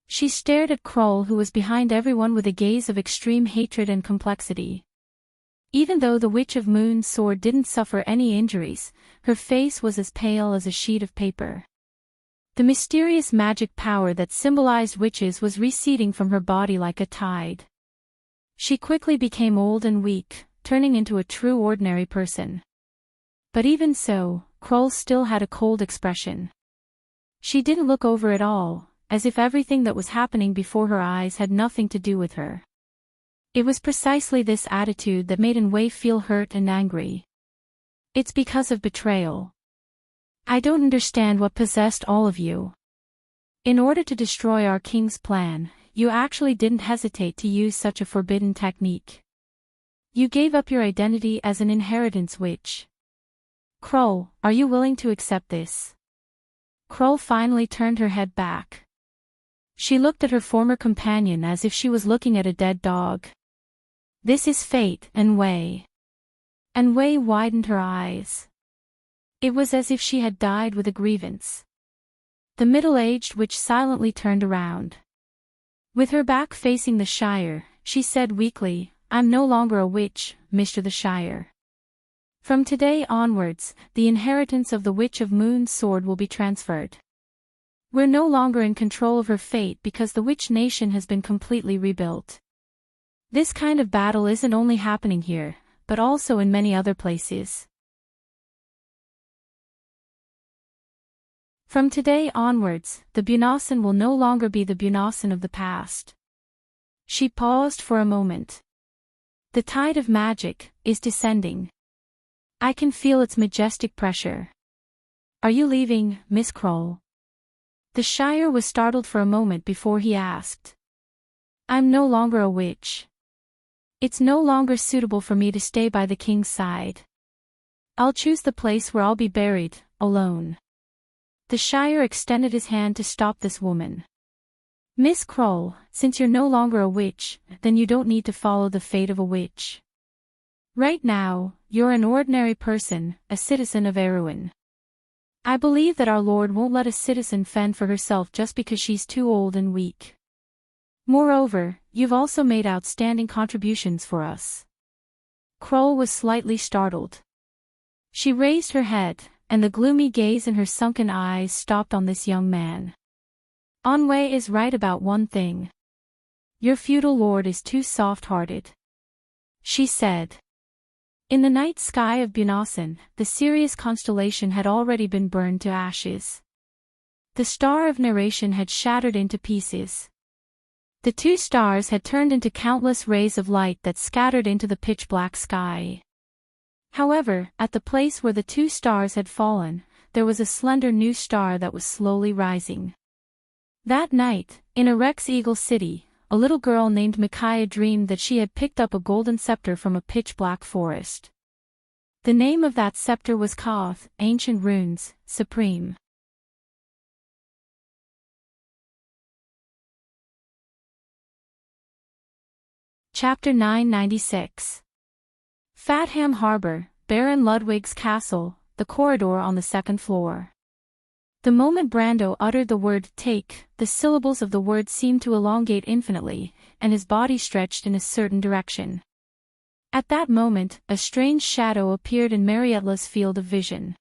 She stared at Kroll, who was behind everyone, with a gaze of extreme hatred and complexity. Even though the Witch of Moon's sword didn't suffer any injuries, her face was as pale as a sheet of paper. The mysterious magic power that symbolized witches was receding from her body like a tide. She quickly became old and weak, turning into a true ordinary person. But even so, Kroll still had a cold expression. She didn't look over at all, as if everything that was happening before her eyes had nothing to do with her. It was precisely this attitude that made Enwei feel hurt and angry. It's because of betrayal. I don't understand what possessed all of you. In order to destroy our king's plan, you actually didn't hesitate to use such a forbidden technique. You gave up your identity as an inheritance witch. Kroll, are you willing to accept this? Kroll finally turned her head back. She looked at her former companion as if she was looking at a dead dog. This is fate, Enwei. Enwei widened her eyes. It was as if she had died with a grievance. The middle-aged witch silently turned around. With her back facing the Shire, she said weakly, I'm no longer a witch, Mr. the Shire. From today onwards, the inheritance of the Witch of Moon's sword will be transferred. We're no longer in control of her fate because the Witch Nation has been completely rebuilt. This kind of battle isn't only happening here, but also in many other places. From today onwards, the Bunasan will no longer be the Bunasan of the past. She paused for a moment. The tide of magic is descending. I can feel its majestic pressure. Are you leaving, Miss Kroll? The Shire was startled for a moment before he asked. I'm no longer a witch. It's no longer suitable for me to stay by the king's side. I'll choose the place where I'll be buried, alone. The Shire extended his hand to stop this woman. Miss Kroll, since you're no longer a witch, then you don't need to follow the fate of a witch. Right now, you're an ordinary person, a citizen of Erewhon. I believe that our Lord won't let a citizen fend for herself just because she's too old and weak. Moreover, you've also made outstanding contributions for us. Kroll was slightly startled. She raised her head, and the gloomy gaze in her sunken eyes stopped on this young man. Enwei is right about one thing. Your feudal lord is too soft-hearted. She said. In the night sky of Bunasan, the Sirius constellation had already been burned to ashes. The star of narration had shattered into pieces. The two stars had turned into countless rays of light that scattered into the pitch-black sky. However, at the place where the two stars had fallen, there was a slender new star that was slowly rising. That night, in a Rex Eagle city, a little girl named Micaiah dreamed that she had picked up a golden scepter from a pitch-black forest. The name of that scepter was Koth, Ancient Runes, Supreme. Chapter 996. Fatham Harbor, Baron Ludwig's castle, the corridor on the second floor. The moment Brando uttered the word take, the syllables of the word seemed to elongate infinitely, and his body stretched in a certain direction. At that moment, a strange shadow appeared in Marietla's field of vision.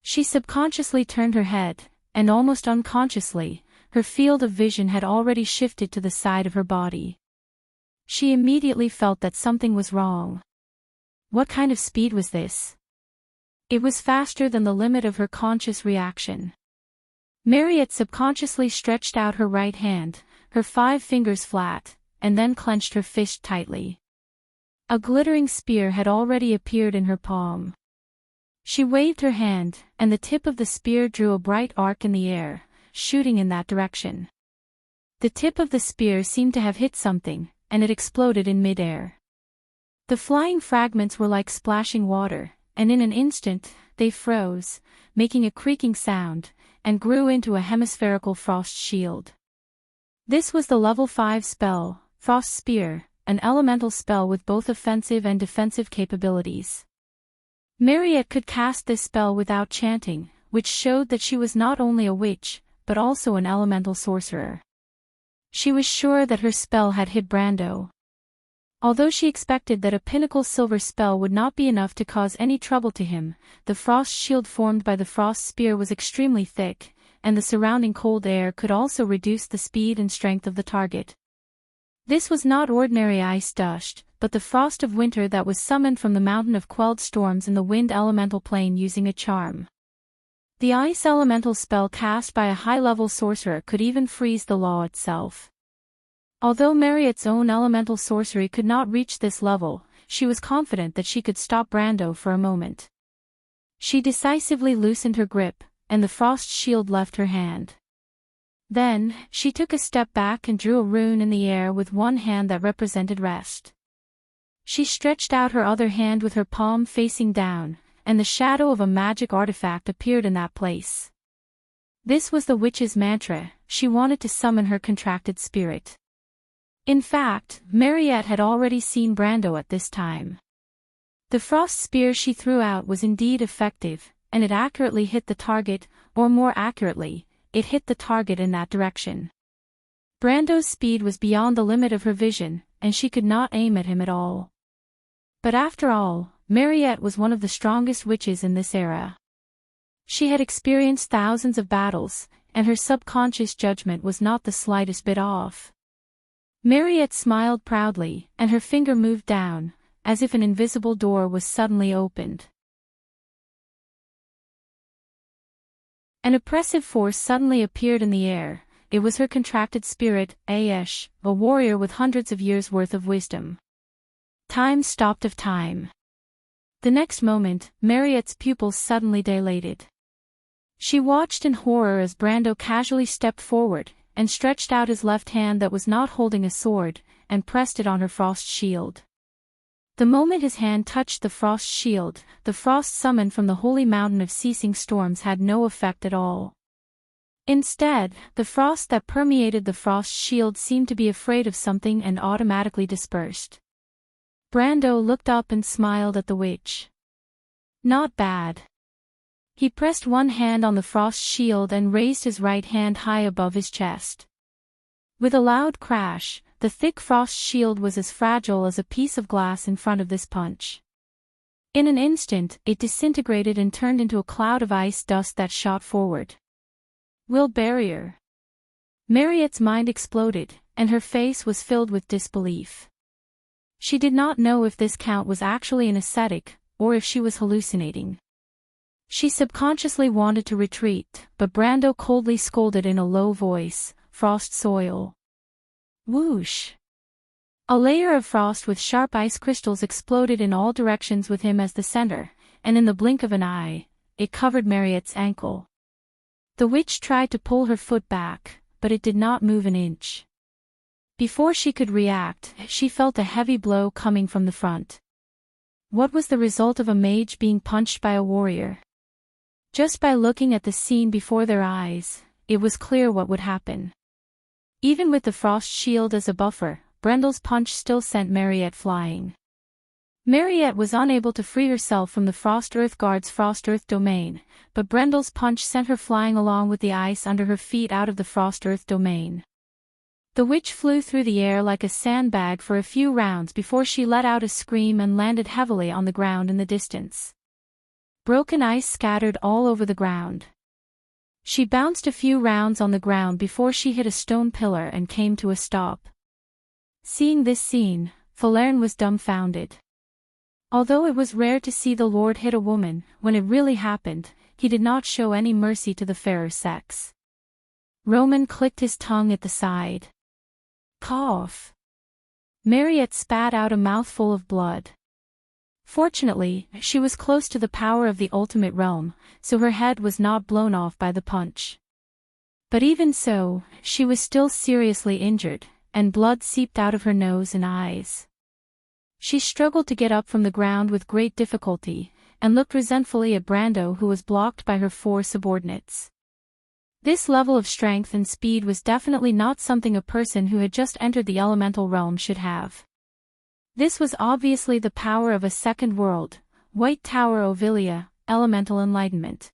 She subconsciously turned her head, and almost unconsciously, her field of vision had already shifted to the side of her body. She immediately felt that something was wrong. What kind of speed was this? It was faster than the limit of her conscious reaction. Mariette subconsciously stretched out her right hand, her 5 fingers flat, and then clenched her fist tightly. A glittering spear had already appeared in her palm. She waved her hand, and the tip of the spear drew a bright arc in the air, shooting in that direction. The tip of the spear seemed to have hit something, and it exploded in midair. The flying fragments were like splashing water, and in an instant, they froze, making a creaking sound, and grew into a hemispherical frost shield. This was the level 5 spell, Frost Spear, an elemental spell with both offensive and defensive capabilities. Mariette could cast this spell without chanting, which showed that she was not only a witch, but also an elemental sorcerer. She was sure that her spell had hit Brando. Although she expected that a pinnacle silver spell would not be enough to cause any trouble to him, the frost shield formed by the frost spear was extremely thick, and the surrounding cold air could also reduce the speed and strength of the target. This was not ordinary ice dust, but the frost of winter that was summoned from the mountain of quelled storms in the wind elemental plane using a charm. The ice elemental spell cast by a high-level sorcerer could even freeze the law itself. Although Marriott's own elemental sorcery could not reach this level, she was confident that she could stop Brando for a moment. She decisively loosened her grip, and the frost shield left her hand. Then, she took a step back and drew a rune in the air with one hand that represented rest. She stretched out her other hand with her palm facing down, and the shadow of a magic artifact appeared in that place. This was the witch's mantra. She wanted to summon her contracted spirit. In fact, Marriott had already seen Brando at this time. The frost spear she threw out was indeed effective, and it accurately hit the target, or more accurately, it hit the target in that direction. Brando's speed was beyond the limit of her vision, and she could not aim at him at all. But after all, Marriott was one of the strongest witches in this era. She had experienced thousands of battles, and her subconscious judgment was not the slightest bit off. Marriott smiled proudly, and her finger moved down, as if an invisible door was suddenly opened. An oppressive force suddenly appeared in the air. It was her contracted spirit, Aesh, a warrior with hundreds of years' worth of wisdom. Time stopped of time. The next moment, Marriott's pupils suddenly dilated. She watched in horror as Brando casually stepped forward, and stretched out his left hand that was not holding a sword, and pressed it on her frost shield. The moment his hand touched the frost shield, the frost summoned from the holy mountain of ceasing storms had no effect at all. Instead, the frost that permeated the frost shield seemed to be afraid of something and automatically dispersed. Brando looked up and smiled at the witch. Not bad. He pressed one hand on the frost shield and raised his right hand high above his chest. With a loud crash, the thick frost shield was as fragile as a piece of glass in front of this punch. In an instant, it disintegrated and turned into a cloud of ice dust that shot forward. Will barrier. Marriott's mind exploded, and her face was filled with disbelief. She did not know if this count was actually an ascetic, or if she was hallucinating. She subconsciously wanted to retreat, but Brando coldly scolded in a low voice, "Frost soil." Whoosh! A layer of frost with sharp ice crystals exploded in all directions with him as the center, and in the blink of an eye, it covered Marriott's ankle. The witch tried to pull her foot back, but it did not move an inch. Before she could react, she felt a heavy blow coming from the front. What was the result of a mage being punched by a warrior? Just by looking at the scene before their eyes, it was clear what would happen. Even with the frost shield as a buffer, Brando's punch still sent Marriott flying. Marriott was unable to free herself from the Frost Earth Guard's Frost Earth domain, but Brando's punch sent her flying along with the ice under her feet out of the Frost Earth domain. The witch flew through the air like a sandbag for a few rounds before she let out a scream and landed heavily on the ground in the distance. Broken ice scattered all over the ground. She bounced a few rounds on the ground before she hit a stone pillar and came to a stop. Seeing this scene, Falerne was dumbfounded. Although it was rare to see the Lord hit a woman, when it really happened, he did not show any mercy to the fairer sex. Roman clicked his tongue at the side. Cough. Marriott spat out a mouthful of blood. Fortunately, she was close to the power of the ultimate realm, so her head was not blown off by the punch. But even so, she was still seriously injured, and blood seeped out of her nose and eyes. She struggled to get up from the ground with great difficulty, and looked resentfully at Brando, who was blocked by her 4 subordinates. This level of strength and speed was definitely not something a person who had just entered the elemental realm should have. This was obviously the power of a second world, White Tower Ovilia, elemental enlightenment.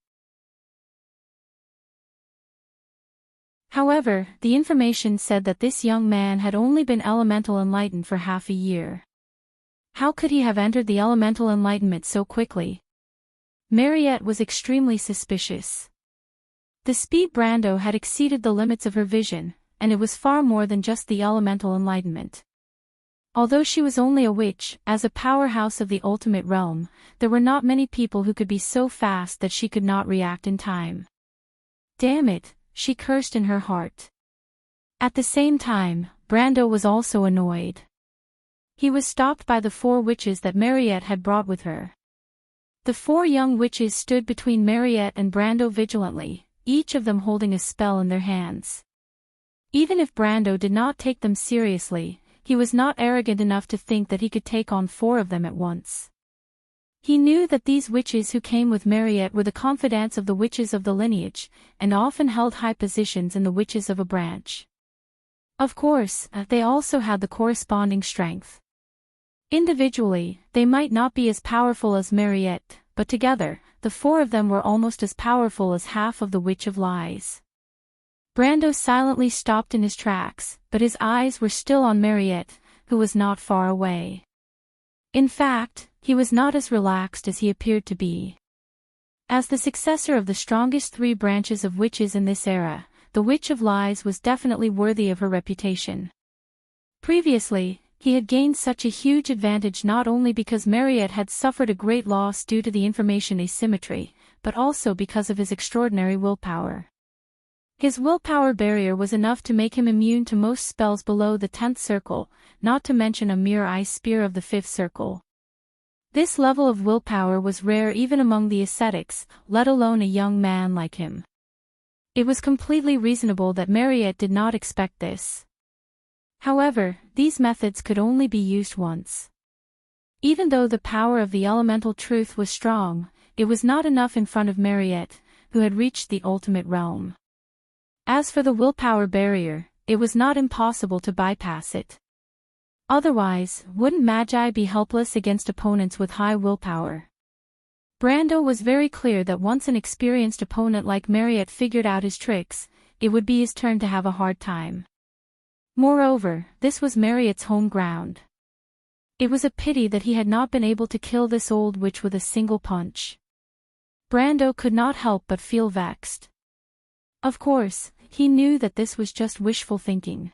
However, the information said that this young man had only been elemental enlightened for half a year. How could he have entered the elemental enlightenment so quickly? Mariette was extremely suspicious. The speed Brando had exceeded the limits of her vision, and it was far more than just the elemental enlightenment. Although she was only a witch, as a powerhouse of the ultimate realm, there were not many people who could be so fast that she could not react in time. Damn it, she cursed in her heart. At the same time, Brando was also annoyed. He was stopped by the 4 witches that Mariette had brought with her. The 4 young witches stood between Mariette and Brando vigilantly, each of them holding a spell in their hands. Even if Brando did not take them seriously, he was not arrogant enough to think that he could take on 4 of them at once. He knew that these witches who came with Mariette were the confidants of the witches of the lineage, and often held high positions in the witches of a branch. Of course, they also had the corresponding strength. Individually, they might not be as powerful as Mariette, but together, the 4 of them were almost as powerful as half of the Witch of Lies. Brando silently stopped in his tracks, but his eyes were still on Mariette, who was not far away. In fact, he was not as relaxed as he appeared to be. As the successor of the strongest 3 branches of witches in this era, the Witch of Lies was definitely worthy of her reputation. Previously, he had gained such a huge advantage not only because Mariette had suffered a great loss due to the information asymmetry, but also because of his extraordinary willpower. His willpower barrier was enough to make him immune to most spells below the 10th circle, not to mention a mere ice spear of the 5th circle. This level of willpower was rare even among the ascetics, let alone a young man like him. It was completely reasonable that Mariette did not expect this. However, these methods could only be used once. Even though the power of the elemental truth was strong, it was not enough in front of Mariette, who had reached the ultimate realm. As for the willpower barrier, it was not impossible to bypass it. Otherwise, wouldn't Magi be helpless against opponents with high willpower? Brando was very clear that once an experienced opponent like Mariette figured out his tricks, it would be his turn to have a hard time. Moreover, this was Mariette's home ground. It was a pity that he had not been able to kill this old witch with a single punch. Brando could not help but feel vexed. Of course, he knew that this was just wishful thinking.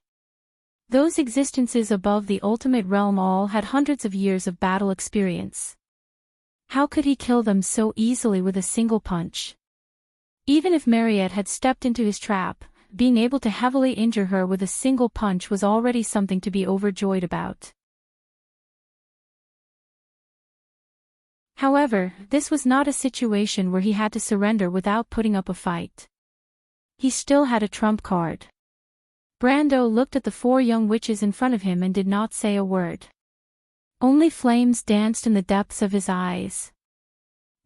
Those existences above the ultimate realm all had hundreds of years of battle experience. How could he kill them so easily with a single punch? Even if Mariette had stepped into his trap, being able to heavily injure her with a single punch was already something to be overjoyed about. However, this was not a situation where he had to surrender without putting up a fight. He still had a trump card. Brando looked at the 4 young witches in front of him and did not say a word. Only flames danced in the depths of his eyes.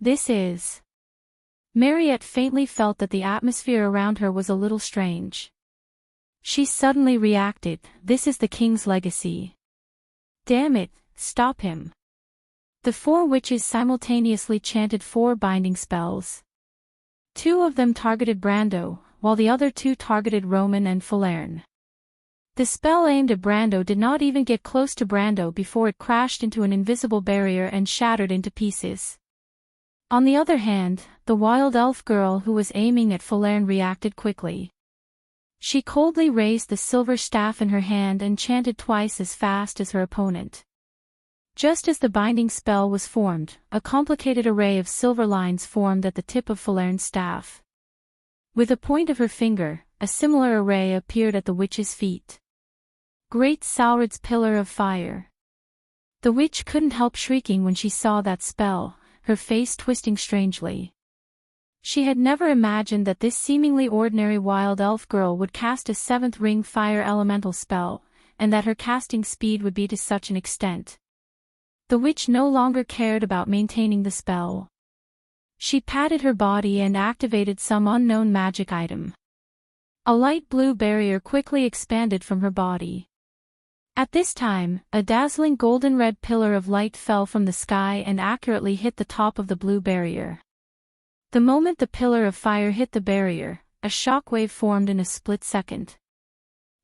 This is... Mariette faintly felt that the atmosphere around her was a little strange. She suddenly reacted, this is the king's legacy. Damn it, stop him. The 4 witches simultaneously chanted 4 binding spells. 2 of them targeted Brando, while the other 2 targeted Roman and Falerne. The spell aimed at Brando did not even get close to Brando before it crashed into an invisible barrier and shattered into pieces. On the other hand, the wild elf girl who was aiming at Falerne reacted quickly. She coldly raised the silver staff in her hand and chanted twice as fast as her opponent. Just as the binding spell was formed, a complicated array of silver lines formed at the tip of Falerne's staff. With the point of her finger, a similar array appeared at the witch's feet. Great Saurid's pillar of fire. The witch couldn't help shrieking when she saw that spell, her face twisting strangely. She had never imagined that this seemingly ordinary wild elf girl would cast a 7th ring fire elemental spell, and that her casting speed would be to such an extent. The witch no longer cared about maintaining the spell. She patted her body and activated some unknown magic item. A light blue barrier quickly expanded from her body. At this time, a dazzling golden-red pillar of light fell from the sky and accurately hit the top of the blue barrier. The moment the pillar of fire hit the barrier, a shockwave formed in a split second.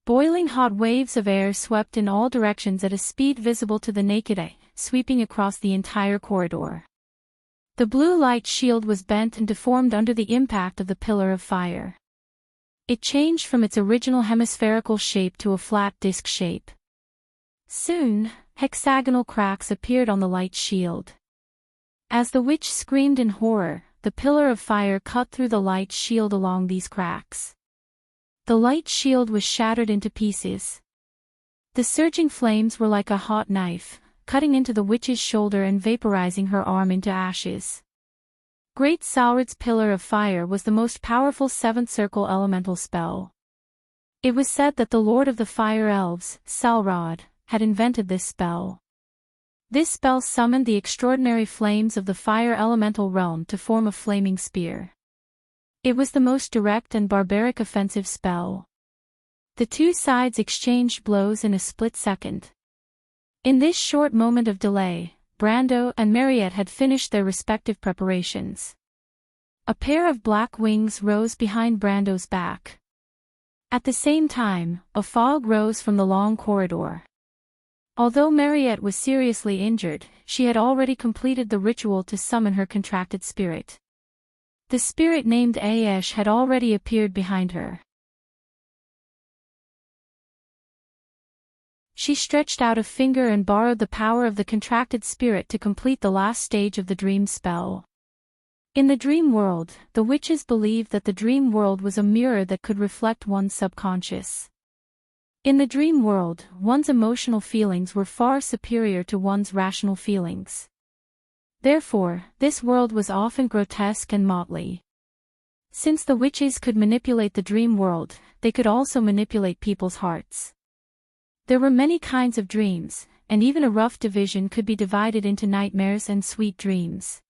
Boiling hot waves of air swept in all directions at a speed visible to the naked eye, sweeping across the entire corridor. The blue light shield was bent and deformed under the impact of the pillar of fire. It changed from its original hemispherical shape to a flat disc shape. Soon, hexagonal cracks appeared on the light shield. As the witch screamed in horror, the pillar of fire cut through the light shield along these cracks. The light shield was shattered into pieces. The surging flames were like a hot knife, cutting into the witch's shoulder and vaporizing her arm into ashes. Great Saurod's Pillar of Fire was the most powerful seventh circle elemental spell. It was said that the Lord of the Fire Elves, Saurod, had invented this spell. This spell summoned the extraordinary flames of the fire elemental realm to form a flaming spear. It was the most direct and barbaric offensive spell. The two sides exchanged blows in a split second. In this short moment of delay, Brando and Mariette had finished their respective preparations. A pair of black wings rose behind Brando's back. At the same time, a fog rose from the long corridor. Although Mariette was seriously injured, she had already completed the ritual to summon her contracted spirit. The spirit named Aesh had already appeared behind her. She stretched out a finger and borrowed the power of the contracted spirit to complete the last stage of the dream spell. In the dream world, the witches believed that the dream world was a mirror that could reflect one's subconscious. In the dream world, one's emotional feelings were far superior to one's rational feelings. Therefore, this world was often grotesque and motley. Since the witches could manipulate the dream world, they could also manipulate people's hearts. There were many kinds of dreams, and even a rough division could be divided into nightmares and sweet dreams.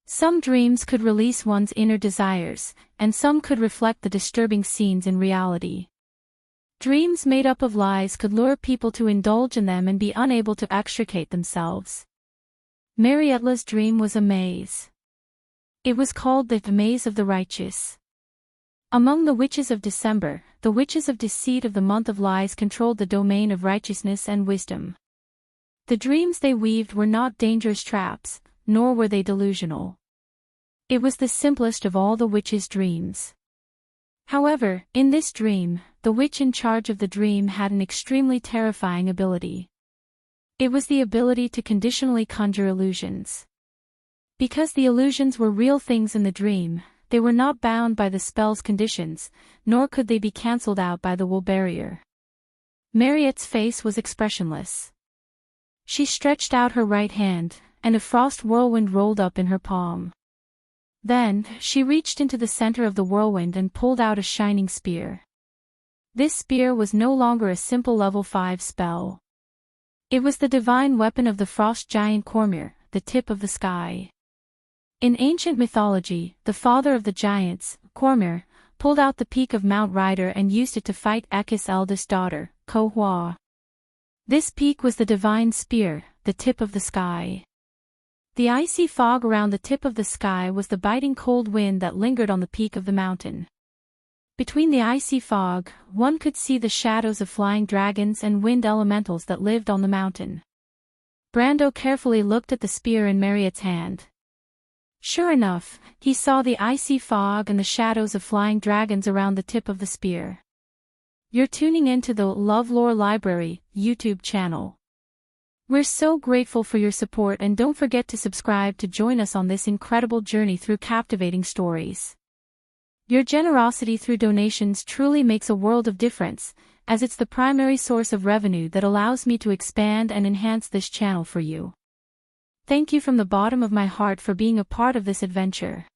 Some dreams could release one's inner desires, and some could reflect the disturbing scenes in reality. Dreams made up of lies could lure people to indulge in them and be unable to extricate themselves. Mariette's dream was a maze. It was called the Maze of the Righteous. Among the witches of December, the witches of deceit of the month of lies controlled the domain of righteousness and wisdom. The dreams they weaved were not dangerous traps, nor were they delusional. It was the simplest of all the witches' dreams. However, in this dream, the witch in charge of the dream had an extremely terrifying ability. It was the ability to conditionally conjure illusions. Because the illusions were real things in the dream, they were not bound by the spell's conditions, nor could they be cancelled out by the will barrier. Mariette's face was expressionless. She stretched out her right hand, and a frost whirlwind rolled up in her palm. Then, she reached into the center of the whirlwind and pulled out a shining spear. This spear was no longer a simple level 5 spell. It was the divine weapon of the frost giant Cormyr, the tip of the sky. In ancient mythology, the father of the giants, Cormyr, pulled out the peak of Mount Rider and used it to fight Ekus' eldest daughter, Kohua. This peak was the divine spear, the tip of the sky. The icy fog around the tip of the sky was the biting cold wind that lingered on the peak of the mountain. Between the icy fog, one could see the shadows of flying dragons and wind elementals that lived on the mountain. Brando carefully looked at the spear in Mariette's hand. Sure enough, he saw the icy fog and the shadows of flying dragons around the tip of the spear. You're tuning into the LoveLore Library YouTube channel. We're so grateful for your support, and don't forget to subscribe to join us on this incredible journey through captivating stories. Your generosity through donations truly makes a world of difference, as it's the primary source of revenue that allows me to expand and enhance this channel for you. Thank you from the bottom of my heart for being a part of this adventure.